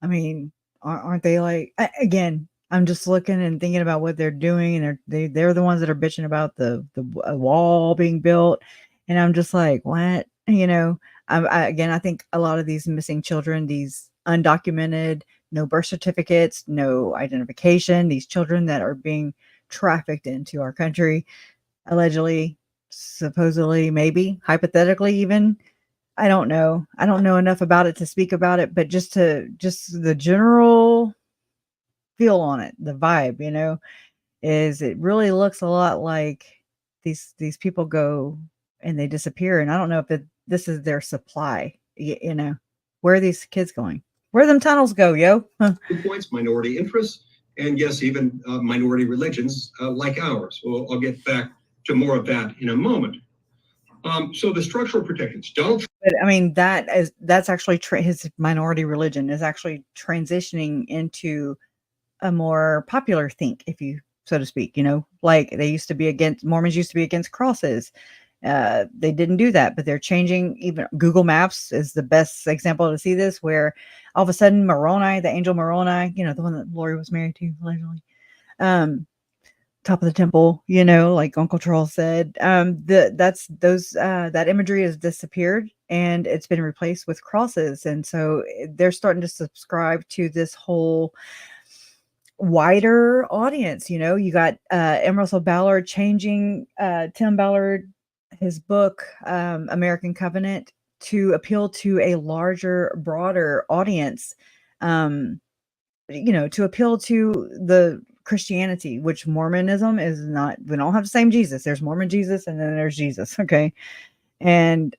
I mean, aren't they like, again, I'm just looking and thinking about what they're doing, and they're the ones that are bitching about the wall being built. And I'm just like, what? You know, again, I think a lot of these missing children, these undocumented, no birth certificates, no identification, these children that are being trafficked into our country, allegedly, supposedly, maybe, hypothetically even. I don't know. I don't know enough about it to speak about it, but just the general feel on it, the vibe, you know, is it really looks a lot like these people go and they disappear. And I don't know if this is their supply, you know, where are these kids going? Where them tunnels go, yo? 2 points, minority interests, and yes, even minority religions like ours. Well, I'll get back to more of that in a moment. So the structural protections don't. But I mean, that's actually his minority religion is actually transitioning into a more popular think, if you so to speak. You know, like Mormons used to be against crosses. They didn't do that, but they're changing. Even Google Maps is the best example to see this, where all of a sudden Moroni, the angel Moroni, you know, the one that Lori was married to allegedly, top of the temple, you know, like Uncle Charles said, that imagery has disappeared and it's been replaced with crosses. And so they're starting to subscribe to this whole wider audience. You know, you got M. Russell Ballard changing Tim Ballard, his book, American Covenant, to appeal to a larger, broader audience, you know, to appeal to the Christianity, which Mormonism is not. We don't have the same Jesus. There's Mormon Jesus and then there's Jesus. Okay. And,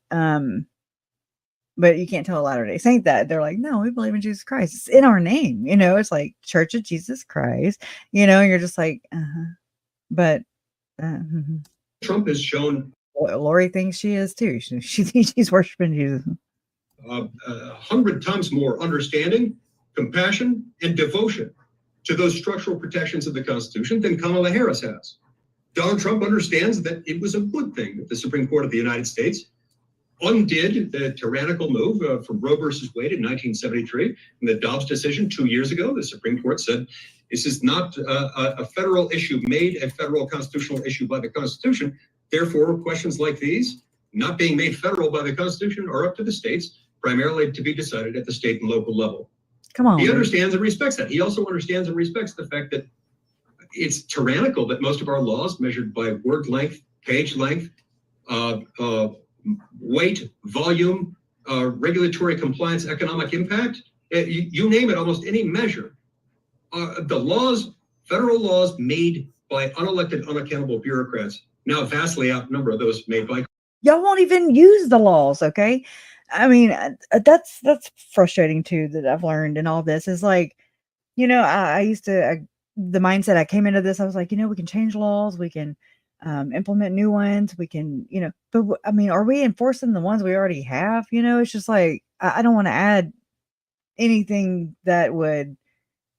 but you can't tell a Latter-day Saint that. They're like, no, we believe in Jesus Christ. It's in our name. You know, it's like Church of Jesus Christ, you know, and you're just like, but, Trump has shown. Lori thinks she is too. She thinks she's worshiping Jesus. 100 times more understanding, compassion, and devotion to those structural protections of the Constitution than Kamala Harris has. Donald Trump understands that it was a good thing that the Supreme Court of the United States undid the tyrannical move from Roe versus Wade in 1973. In the Dobbs decision 2 years ago, the Supreme Court said, this is not a federal issue made a federal constitutional issue by the Constitution. Therefore, questions like these, not being made federal by the Constitution, are up to the states, primarily to be decided at the state and local level. Come on. He understands and respects that. He also understands and respects the fact that it's tyrannical that most of our laws, measured by word length, page length, weight, volume, regulatory compliance, economic impact, you name it, almost any measure, the laws, federal laws made by unelected, unaccountable bureaucrats now vastly outnumber those made by. Y'all won't even use the laws, okay? I mean, that's frustrating too, that I've learned in all this is like, you know, I used to, the mindset I came into this, I was like, you know, we can change laws, we can implement new ones, we can, you know, but I mean, are we enforcing the ones we already have? You know, it's just like, I don't want to add anything that would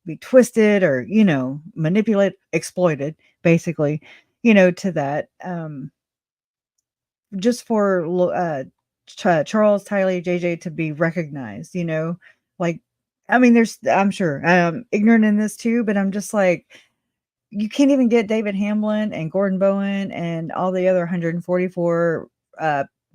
be twisted or, you know, manipulated, exploited, basically, you know, to that. Just for Charles, Tyler, JJ to be recognized, you know, like, I mean, I'm sure I'm ignorant in this too, but I'm just like, you can't even get David Hamlin and Gordon Bowen and all the other 144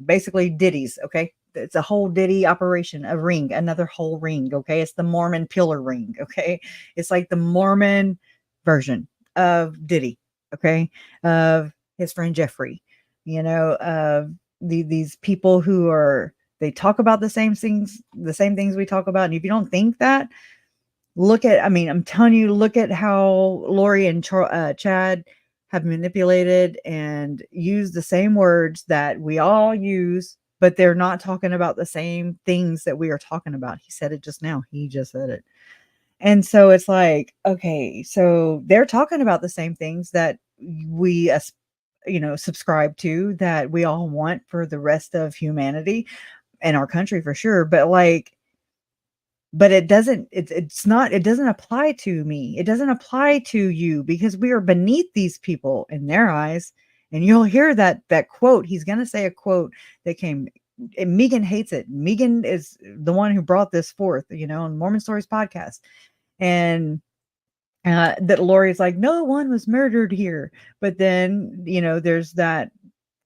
basically Diddies. Okay. It's a whole Diddy operation, a ring, another whole ring. Okay. It's the Mormon pillar ring. Okay. It's like the Mormon version of Diddy. okay, of his friend Jeffrey, of these people who they talk about the same things we talk about. And if you don't think that, I'm telling you, look at how Lori and Chad have manipulated and used the same words that we all use, but they're not talking about the same things that we are talking about. He said it just now. He just said it. And so it's like, okay, so they're talking about the same things that we, subscribe to, that we all want for the rest of humanity and our country for sure. But it doesn't, it doesn't apply to me. It doesn't apply to you, because we are beneath these people in their eyes. And you'll hear that quote. He's going to say a quote that came, and Megan hates it. Megan is the one who brought this forth, on Mormon Stories podcast. And that Lori's like, no one was murdered here. But then, there's that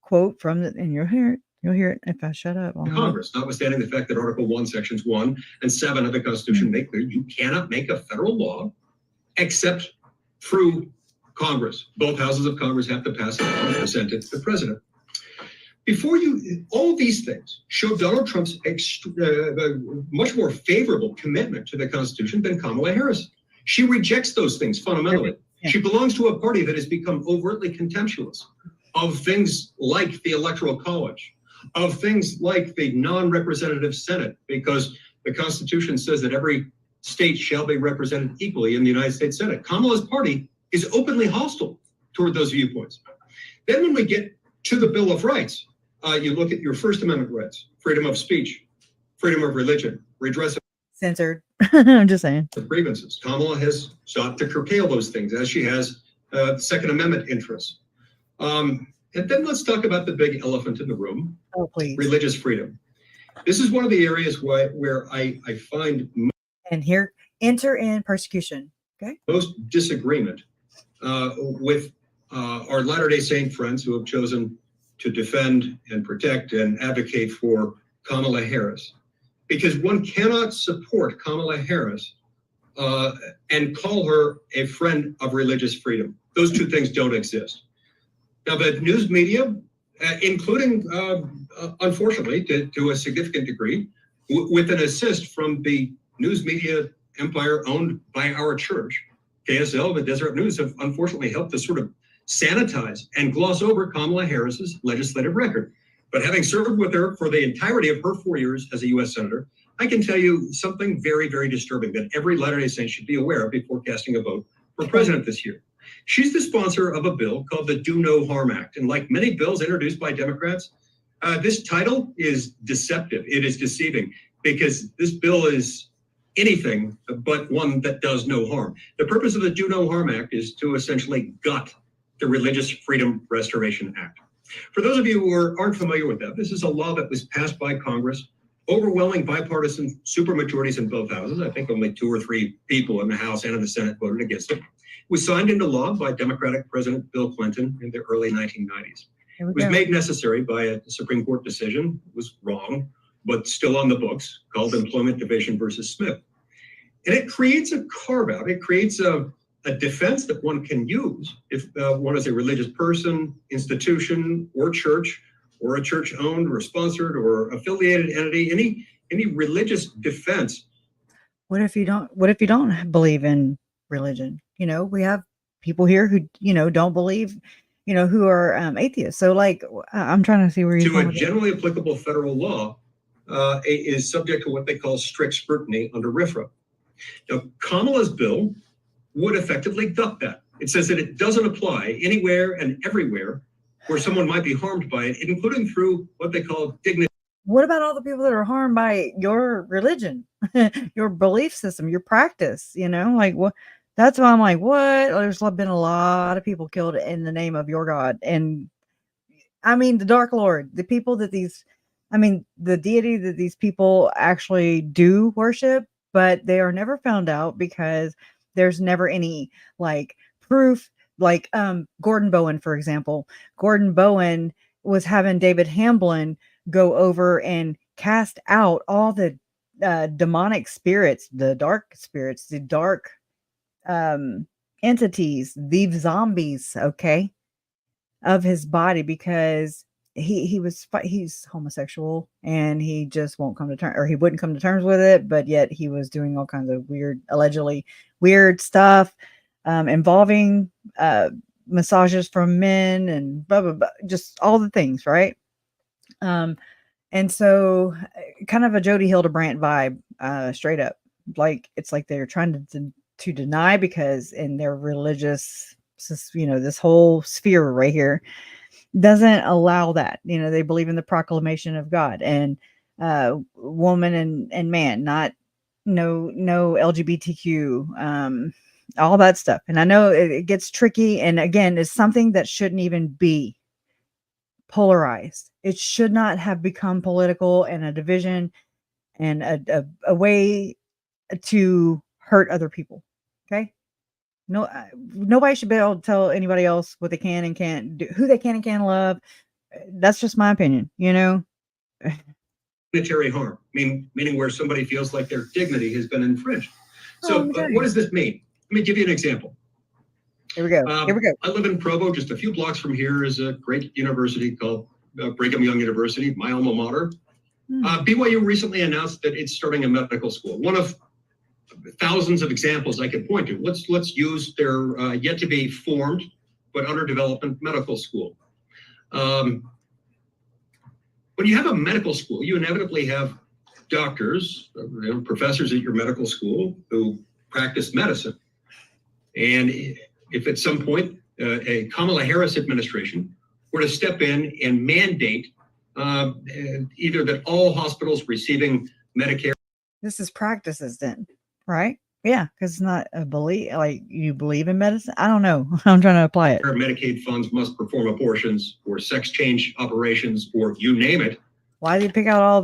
quote from and you'll hear it if I shut up. Congress, notwithstanding the fact that Article 1, Sections 1 and 7 of the Constitution make clear you cannot make a federal law except through Congress. Both houses of Congress have to pass a law and present it to the president. All these things show Donald Trump's much more favorable commitment to the Constitution than Kamala Harris. She rejects those things fundamentally. Yeah. She belongs to a party that has become overtly contemptuous of things like the Electoral College, of things like the non-representative Senate, because the Constitution says that every state shall be represented equally in the United States Senate. Kamala's party is openly hostile toward those viewpoints. Then when we get to the Bill of Rights, you look at your First Amendment rights, freedom of speech, freedom of religion, redress of censored. I'm just saying. Grievances. Kamala has sought to curtail those things, as she has Second Amendment interests. And then let's talk about the big elephant in the room. Oh, please. Religious freedom. This is one of the areas where I find and here enter in persecution. Okay. Most disagreement with our Latter-day Saint friends who have chosen to defend and protect and advocate for Kamala Harris, because one cannot support Kamala Harris and call her a friend of religious freedom. Those two things don't exist. Now, the news media, including, unfortunately, to a significant degree, with an assist from the news media empire owned by our church, KSL, the Deseret News, have unfortunately helped to sort of sanitize and gloss over Kamala Harris's legislative record. But having served with her for the entirety of her 4 years as a U.S. Senator, I can tell you something very, very disturbing that every Latter-day Saint should be aware of before casting a vote for president this year. She's the sponsor of a bill called the Do No Harm Act. And like many bills introduced by Democrats, this title is deceptive. It is deceiving, because this bill is anything but one that does no harm. The purpose of the Do No Harm Act is to essentially gut the Religious Freedom Restoration Act. For those of you who aren't familiar with that, this is a law that was passed by Congress, overwhelming bipartisan supermajorities in both houses. I think only 2 or 3 people in the House and in the Senate voted against it. It was signed into law by Democratic President Bill Clinton in the early 1990s. It was made necessary by a Supreme Court decision. It was wrong, but still on the books, called Employment Division versus Smith. And it creates a carve-out. It creates a defense that one can use if one is a religious person, institution, or church, or a church-owned or sponsored or affiliated entity, any religious defense. What if you don't believe in religion? We have people here who, don't believe, who are atheists. So I'm trying to see where you're going. To a generally applicable federal law is subject to what they call strict scrutiny under RFRA. Now, Kamala's bill would effectively gut that. It says that it doesn't apply anywhere and everywhere where someone might be harmed by it, including through what they call dignity. What about all the people that are harmed by your religion, your belief system, your practice? What? That's why I'm like, what? There's been a lot of people killed in the name of your God. And I mean, the Dark Lord, the people that the deity that these people actually do worship, but they are never found out because there's never any proof. Gordon Bowen, for example. Gordon Bowen was having David Hamblin go over and cast out all the demonic spirits, the dark spirits, the dark entities, these zombies, okay, of his body, because he's homosexual and he just won't come to terms, or he wouldn't come to terms with it, but yet he was doing all kinds of allegedly weird stuff, involving massages from men and blah blah blah, just all the things, right? And so kind of a Jody Hildebrandt vibe, straight up. Like it's like they're trying to deny, because in their religious, this whole sphere right here doesn't allow that. They believe in the proclamation of God, and woman and man, not no LGBTQ, all that stuff. And I know it gets tricky, and again, it's something that shouldn't even be polarized. It should not have become political and a division and a way to hurt other people. Okay. No, nobody should be able to tell anybody else what they can and can't do, who they can and can't love. That's just my opinion, Dignitary harm, meaning where somebody feels like their dignity has been infringed. So what does this mean? Let me give you an example. Here we go. I live in Provo. Just a few blocks from here is a great university called Brigham Young University, my alma mater. BYU recently announced that it's starting a medical school. One of thousands of examples I could point to. Let's use their yet to be formed but under development medical school. When you have a medical school, you inevitably have doctors, professors at your medical school who practice medicine. And if at some point a Kamala Harris administration were to step in and mandate either that all hospitals receiving Medicare. This is practices then, right? Yeah, because it's not a belief, like you believe in medicine. I don't know. I'm trying to apply it. Medicaid funds must perform abortions or sex change operations or you name it. Why do you pick out all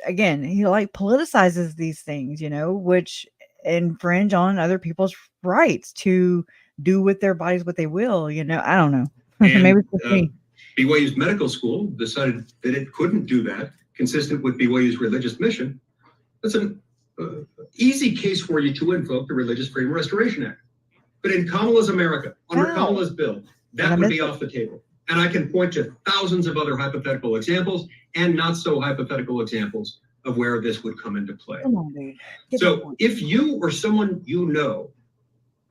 again, he politicizes these things, which infringe on other people's rights to do with their bodies what they will, I don't know. Maybe it's just me. BYU's medical school decided that it couldn't do that, consistent with BYU's religious mission. That's an easy case for you to invoke the Religious Freedom Restoration Act. But in Kamala's America, under Kamala's bill, that would be off the table. And I can point to thousands of other hypothetical examples and not so hypothetical examples of where this would come into play. Come on, dude. So if you or someone you know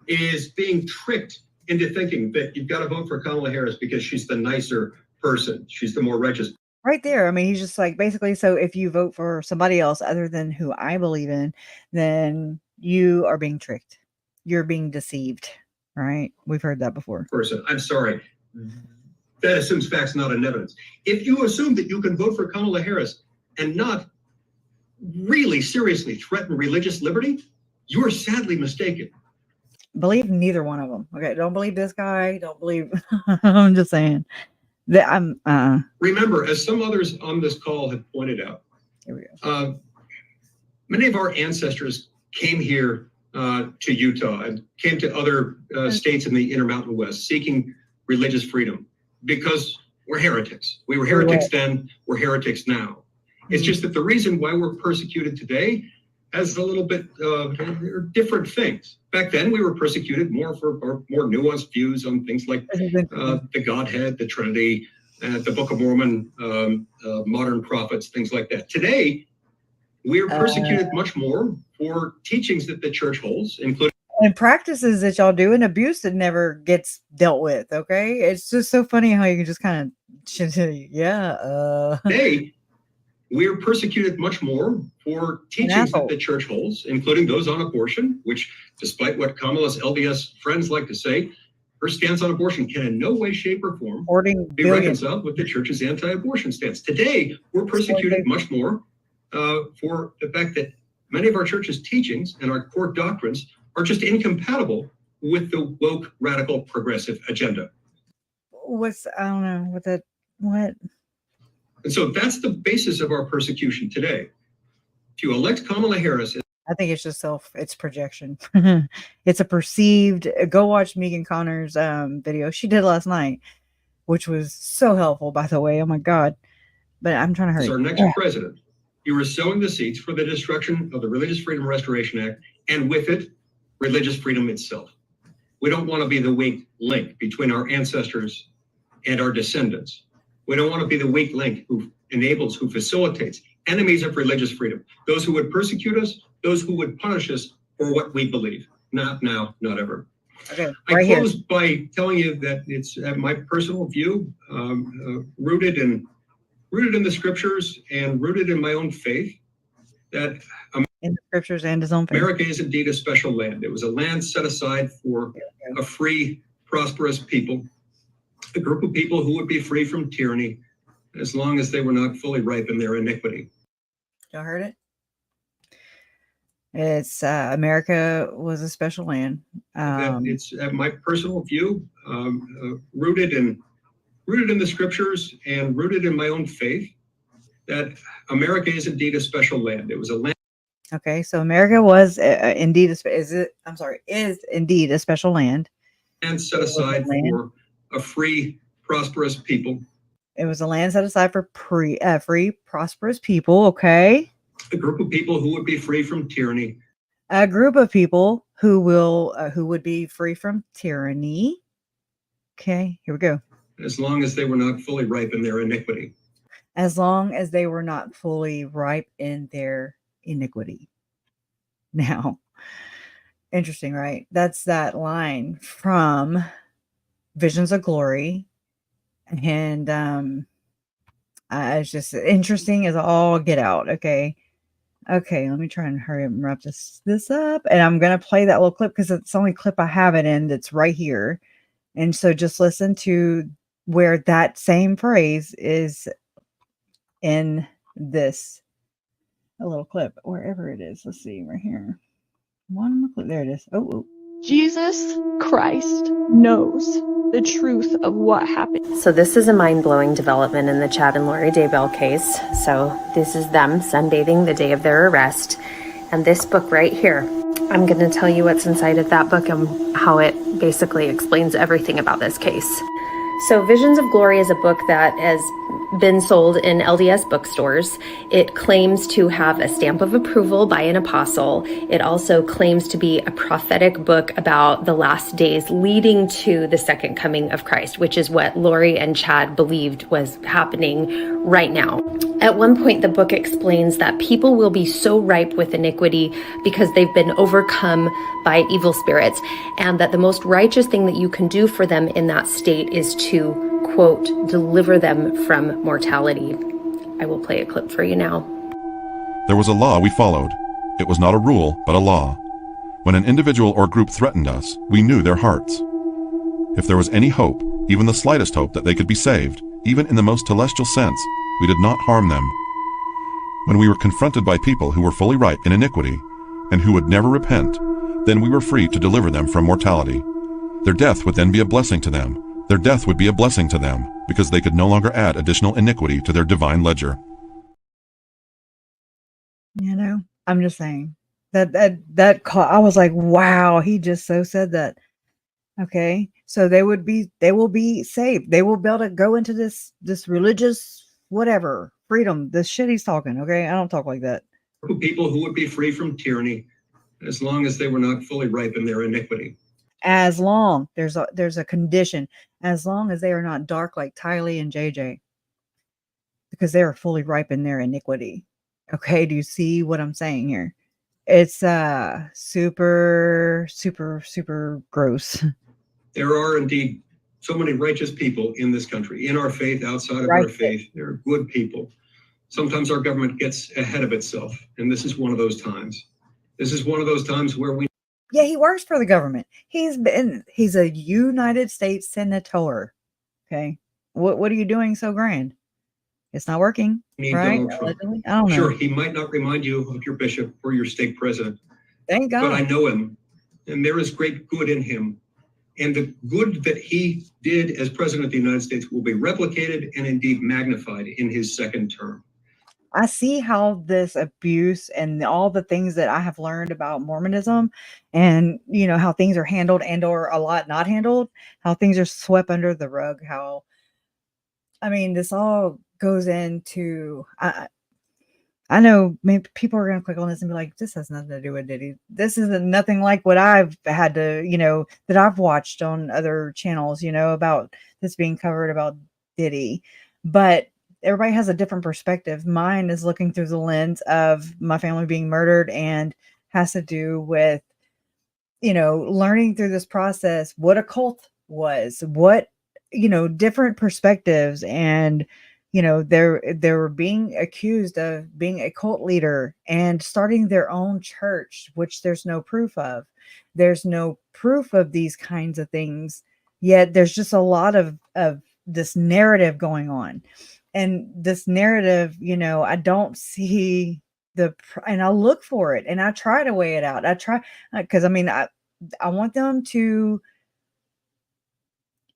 is being tricked into thinking that you've got to vote for Kamala Harris because she's the nicer person, she's the more righteous. Right there. I mean, he's just like, basically, so if you vote for somebody else other than who I believe in, then you are being tricked. You're being deceived, right? We've heard that before. Person, I'm sorry. That assumes facts, not in evidence. If you assume that you can vote for Kamala Harris and not really seriously threaten religious liberty, you are sadly mistaken. Believe neither one of them. Okay, don't believe this guy. Don't believe. I'm just saying that I'm. Remember, as some others on this call have pointed out, here we go. Many of our ancestors came here to Utah and came to other states in the Intermountain West seeking religious freedom because we're heretics. We were heretics then. We're heretics now. It's just that the reason why we're persecuted today has a little bit different things. Back then, we were persecuted more for more nuanced views on things like the Godhead, the Trinity, the Book of Mormon, modern prophets, things like that. Today, we are persecuted much more for teachings that the church holds, including and practices that y'all do, and abuse that never gets dealt with. Okay, it's just so funny how you can just kind of Today, we are persecuted much more for teachings that the church holds, including those on abortion, which, despite what Kamala's LDS friends like to say, her stance on abortion can in no way, shape, or form be reconciled with the church's anti-abortion stance. Today, we're persecuted much more for the fact that many of our church's teachings and our core doctrines are just incompatible with the woke, radical, progressive agenda. I don't know what. And so that's the basis of our persecution today. If you elect Kamala Harris, I think it's just it's projection. It's a perceived. Go watch Megan Connor's video she did last night, which was so helpful, by the way. Oh my God. But I'm trying to hurry. As our next president, you are sowing the seeds for the destruction of the Religious Freedom Restoration Act, and with it, religious freedom itself. We don't want to be the weak link between our ancestors and our descendants. We don't want to be the weak link who enables, who facilitates enemies of religious freedom. Those who would persecute us, those who would punish us for what we believe. Not now, not ever. Okay, I right close here. by telling you that it's my personal view, rooted in the scriptures and rooted in my own faith, that In the scriptures and his own faith. America is indeed a special land. It was a land set aside for a free, prosperous people, a group of people who would be free from tyranny as long as they were not fully ripe in their iniquity. Y'all heard it? It's America was a special land. It's my personal view, rooted in the scriptures and rooted in my own faith, that America is indeed a special land. It was a land. Okay, so America was indeed is indeed a special land. And set aside for a free, prosperous people. It was a land set aside for free, prosperous people. Okay, A group of people who would be free from tyranny. a group of people who would be free from tyranny. Okay, here we go. As long as they were not fully ripe in their iniquity. As long as they were not fully ripe in their iniquity. Now, interesting, right? That's that line from Visions of Glory. And it's just interesting as all get out. Okay, let me try and hurry up and wrap this up. And I'm gonna play that little clip because it's the only clip I have it in that's right here. And so just listen to where that same phrase is in this a little clip, wherever it is. Let's see, right here. One more clip. There it is. Oh. Jesus Christ knows the truth of what happened. So this is a mind-blowing development in the Chad and Lori Daybell case. So this is them sunbathing the day of their arrest. And this book right here, I'm going to tell you what's inside of that book and how it basically explains everything about this case. So Visions of Glory is a book that has been sold in LDS bookstores. It claims to have a stamp of approval by an apostle. It also claims to be a prophetic book about the last days leading to the second coming of Christ, which is what Lori and Chad believed was happening right now. At one point, the book explains that people will be so ripe with iniquity because they've been overcome by evil spirits, and that the most righteous thing that you can do for them in that state is to, quote, deliver them from mortality. I will play a clip for you now. There was a law we followed. It was not a rule, but a law. When an individual or group threatened us, we knew their hearts. If there was any hope, even the slightest hope that they could be saved, even in the most celestial sense, we did not harm them. When we were confronted by people who were fully ripe in iniquity, and who would never repent, then we were free to deliver them from mortality. Their death would then be a blessing to them. Their death would be a blessing to them, because they could no longer add additional iniquity to their divine ledger. You know, I'm just saying that call, I was like, wow, he just so said that. Okay, so they will be saved. They will be able to go into this religious whatever freedom. This shit he's talking. Okay, I don't talk like that. People who would be free from tyranny, as long as they were not fully ripe in their iniquity. As long there's a condition, as long as they are not dark like Tylee and JJ, because they are fully ripe in their iniquity. Okay, do you see what I'm saying here? It's super, super, super gross. There are indeed so many righteous people in this country, in our faith, outside of our faith. They're good people. Sometimes our government gets ahead of itself, and this is one of those times. This is one of those times where we... Yeah, he works for the government. He's a United States senator. Okay. What are you doing so grand? It's not working, right? I don't know. Sure, he might not remind you of your bishop or your stake president. Thank God. But I know him, and there is great good in him. And the good that he did as president of the United States will be replicated and indeed magnified in his second term. I see how this abuse and all the things that I have learned about Mormonism, and you know how things are handled and or a lot not handled, how things are swept under the rug, how, I mean, this all goes into I know maybe people are going to click on this and be like, this has nothing to do with Diddy. This isn't nothing like what I've had to, that I've watched on other channels, about this being covered about Diddy. But everybody has a different perspective. Mine is looking through the lens of my family being murdered and has to do with, learning through this process what a cult was, what, different perspectives. And, they were being accused of being a cult leader and starting their own church, which there's no proof of. There's no proof of these kinds of things. Yet there's just a lot of this narrative going on. And this narrative, I don't see and I look for it and I try to weigh it out. I try, because I want them to,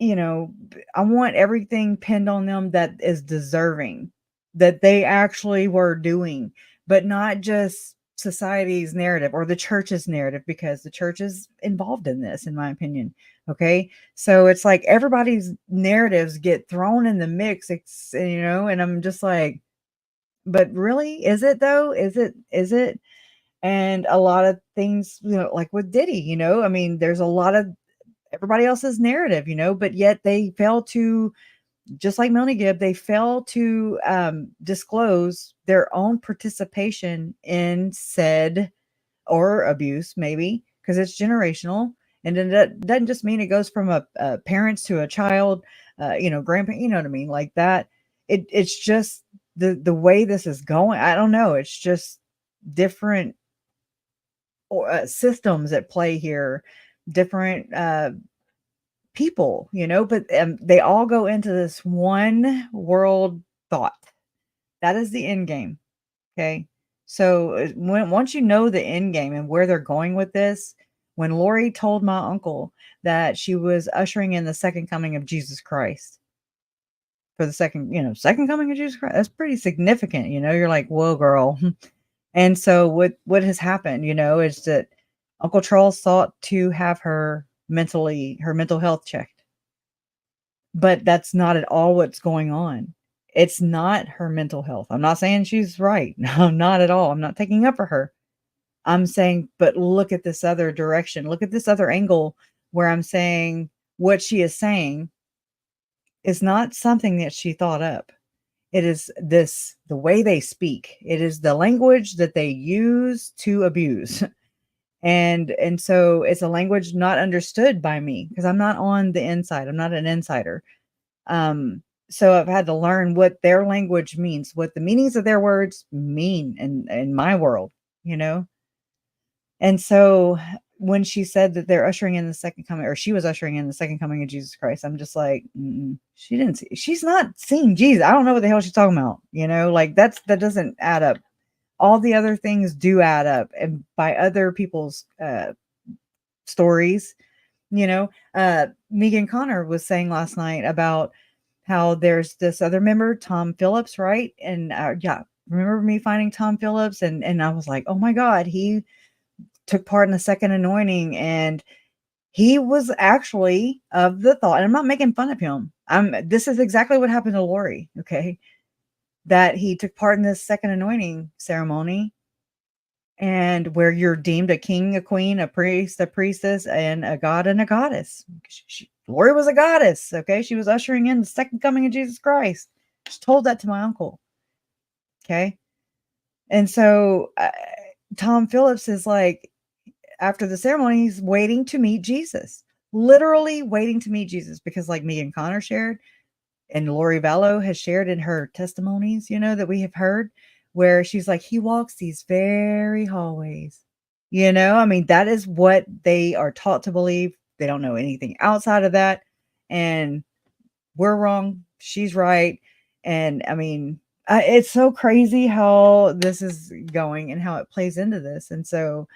I want everything pinned on them that is deserving, that they actually were doing, but not just society's narrative or the church's narrative, because the church is involved in this, in my opinion. Okay. So it's like everybody's narratives get thrown in the mix, and I'm just like, but really, is it though? Is it? And a lot of things, like with Diddy, there's a lot of everybody else's narrative, but yet they fail to, just like Melanie Gibb, they fail to disclose their own participation in said or abuse, maybe because it's generational. And then that doesn't just mean it goes from a parents to a child, grandparent, you know what I mean? Like that. It's just the way this is going. I don't know. It's just different systems at play here, different people, but they all go into this one world thought. That is the end game. Okay. So once you know the end game and where they're going with this, when Lori told my uncle that she was ushering in the second coming of Jesus Christ, for the second coming of Jesus Christ, that's pretty significant. You're like, whoa, girl. And so what has happened, is that Uncle Charles sought to have her mental health checked. But that's not at all what's going on. It's not her mental health. I'm not saying she's right. No, not at all. I'm not taking up for her. I'm saying, but look at this other direction. Look at this other angle where I'm saying what she is saying is not something that she thought up. It is the way they speak. It is the language that they use to abuse. And so it's a language not understood by me because I'm not on the inside. I'm not an insider. So I've had to learn what their language means, what the meanings of their words mean in my world, And so when she said that they're ushering in the second coming, or she was ushering in the second coming of Jesus Christ, I'm just like, she's not seeing Jesus. I don't know what the hell she's talking about. Like that doesn't add up. All the other things do add up, and by other people's stories, Megan Connor was saying last night about how there's this other member, Tom Phillips, right? And remember me finding Tom Phillips, and I was like, oh my God, he took part in the second anointing, and he was actually of the thought, and I'm not making fun of him. This is exactly what happened to Lori, okay? That he took part in this second anointing ceremony, and where you're deemed a king, a queen, a priest, a priestess, and a god and a goddess. Lori was a goddess, okay? She was ushering in the second coming of Jesus Christ. She told that to my uncle, okay? And so Tom Phillips is like, after the ceremony, he's waiting to meet Jesus, literally waiting to meet Jesus, because like Megan Connor shared, and Lori Vallow has shared in her testimonies, that we have heard, where she's like, he walks these very hallways, that is what they are taught to believe. They don't know anything outside of that. And we're wrong. She's right. And it's so crazy how this is going and how it plays into this. And so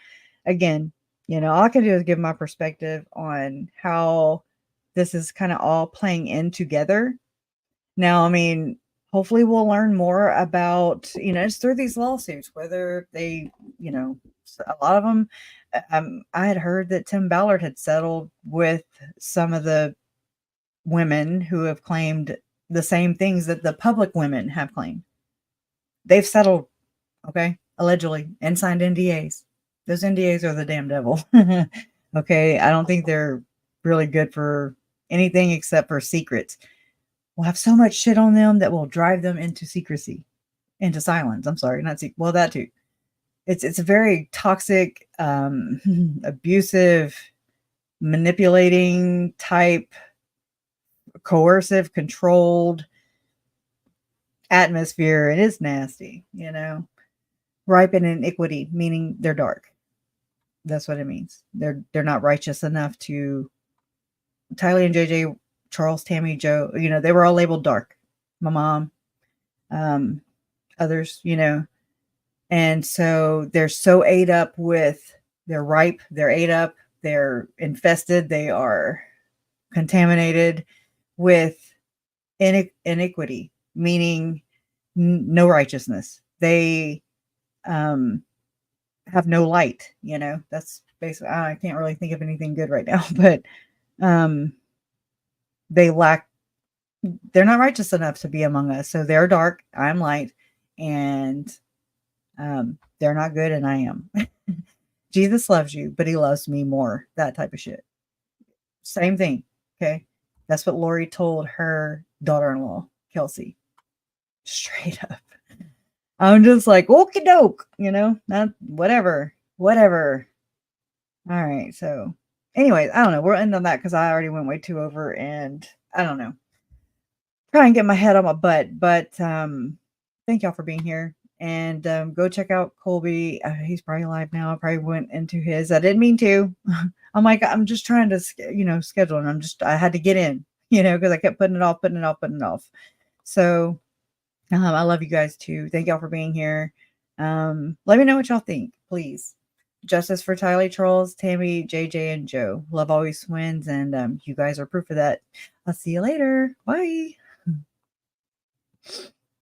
again, all I can do is give my perspective on how this is kind of all playing in together. Now, hopefully we'll learn more about, it's through these lawsuits, whether they, a lot of them, I had heard that Tim Ballard had settled with some of the women who have claimed the same things that the public women have claimed. They've settled Okay. Allegedly. And signed NDAs. Those NDAs are the damn devil. Okay. I don't think they're really good for anything except for secrets. We'll have so much shit on them that will drive them into secrecy, into silence. I'm sorry, not well, that too. It's a very toxic, abusive, manipulating type, coercive, controlled atmosphere. It is nasty, ripe in iniquity, meaning they're dark. That's what it means. They're not righteous enough to. Tylee and JJ, Charles, Tammy, Joe, they were all labeled dark. My mom, others, and so they're so ate up with, they're ripe, they're ate up, they're infested, they are contaminated with iniquity, meaning no righteousness. They have no light, that's basically, I can't really think of anything good right now, but they're not righteous enough to be among us. So they're dark, I'm light, and they're not good, and I am. Jesus loves you, but he loves me more. That type of shit. Same thing. Okay. That's what Lori told her daughter-in-law, Kelsey. Straight up. I'm just like, okie doke, not whatever. All right. So anyways, I don't know. We'll end on that because I already went way too over, and I don't know. Try and get my head on my butt, but thank y'all for being here. And go check out Colby. He's probably live now. I probably went into his. I didn't mean to. I'm just trying to, schedule, and I had to get in, because I kept putting it off. So I love you guys too. Thank y'all for being here. Let me know what y'all think, please. Justice for Tylee, Charles, Tammy, JJ, and Joe. Love always wins, and you guys are proof of that. I'll see you later. Bye.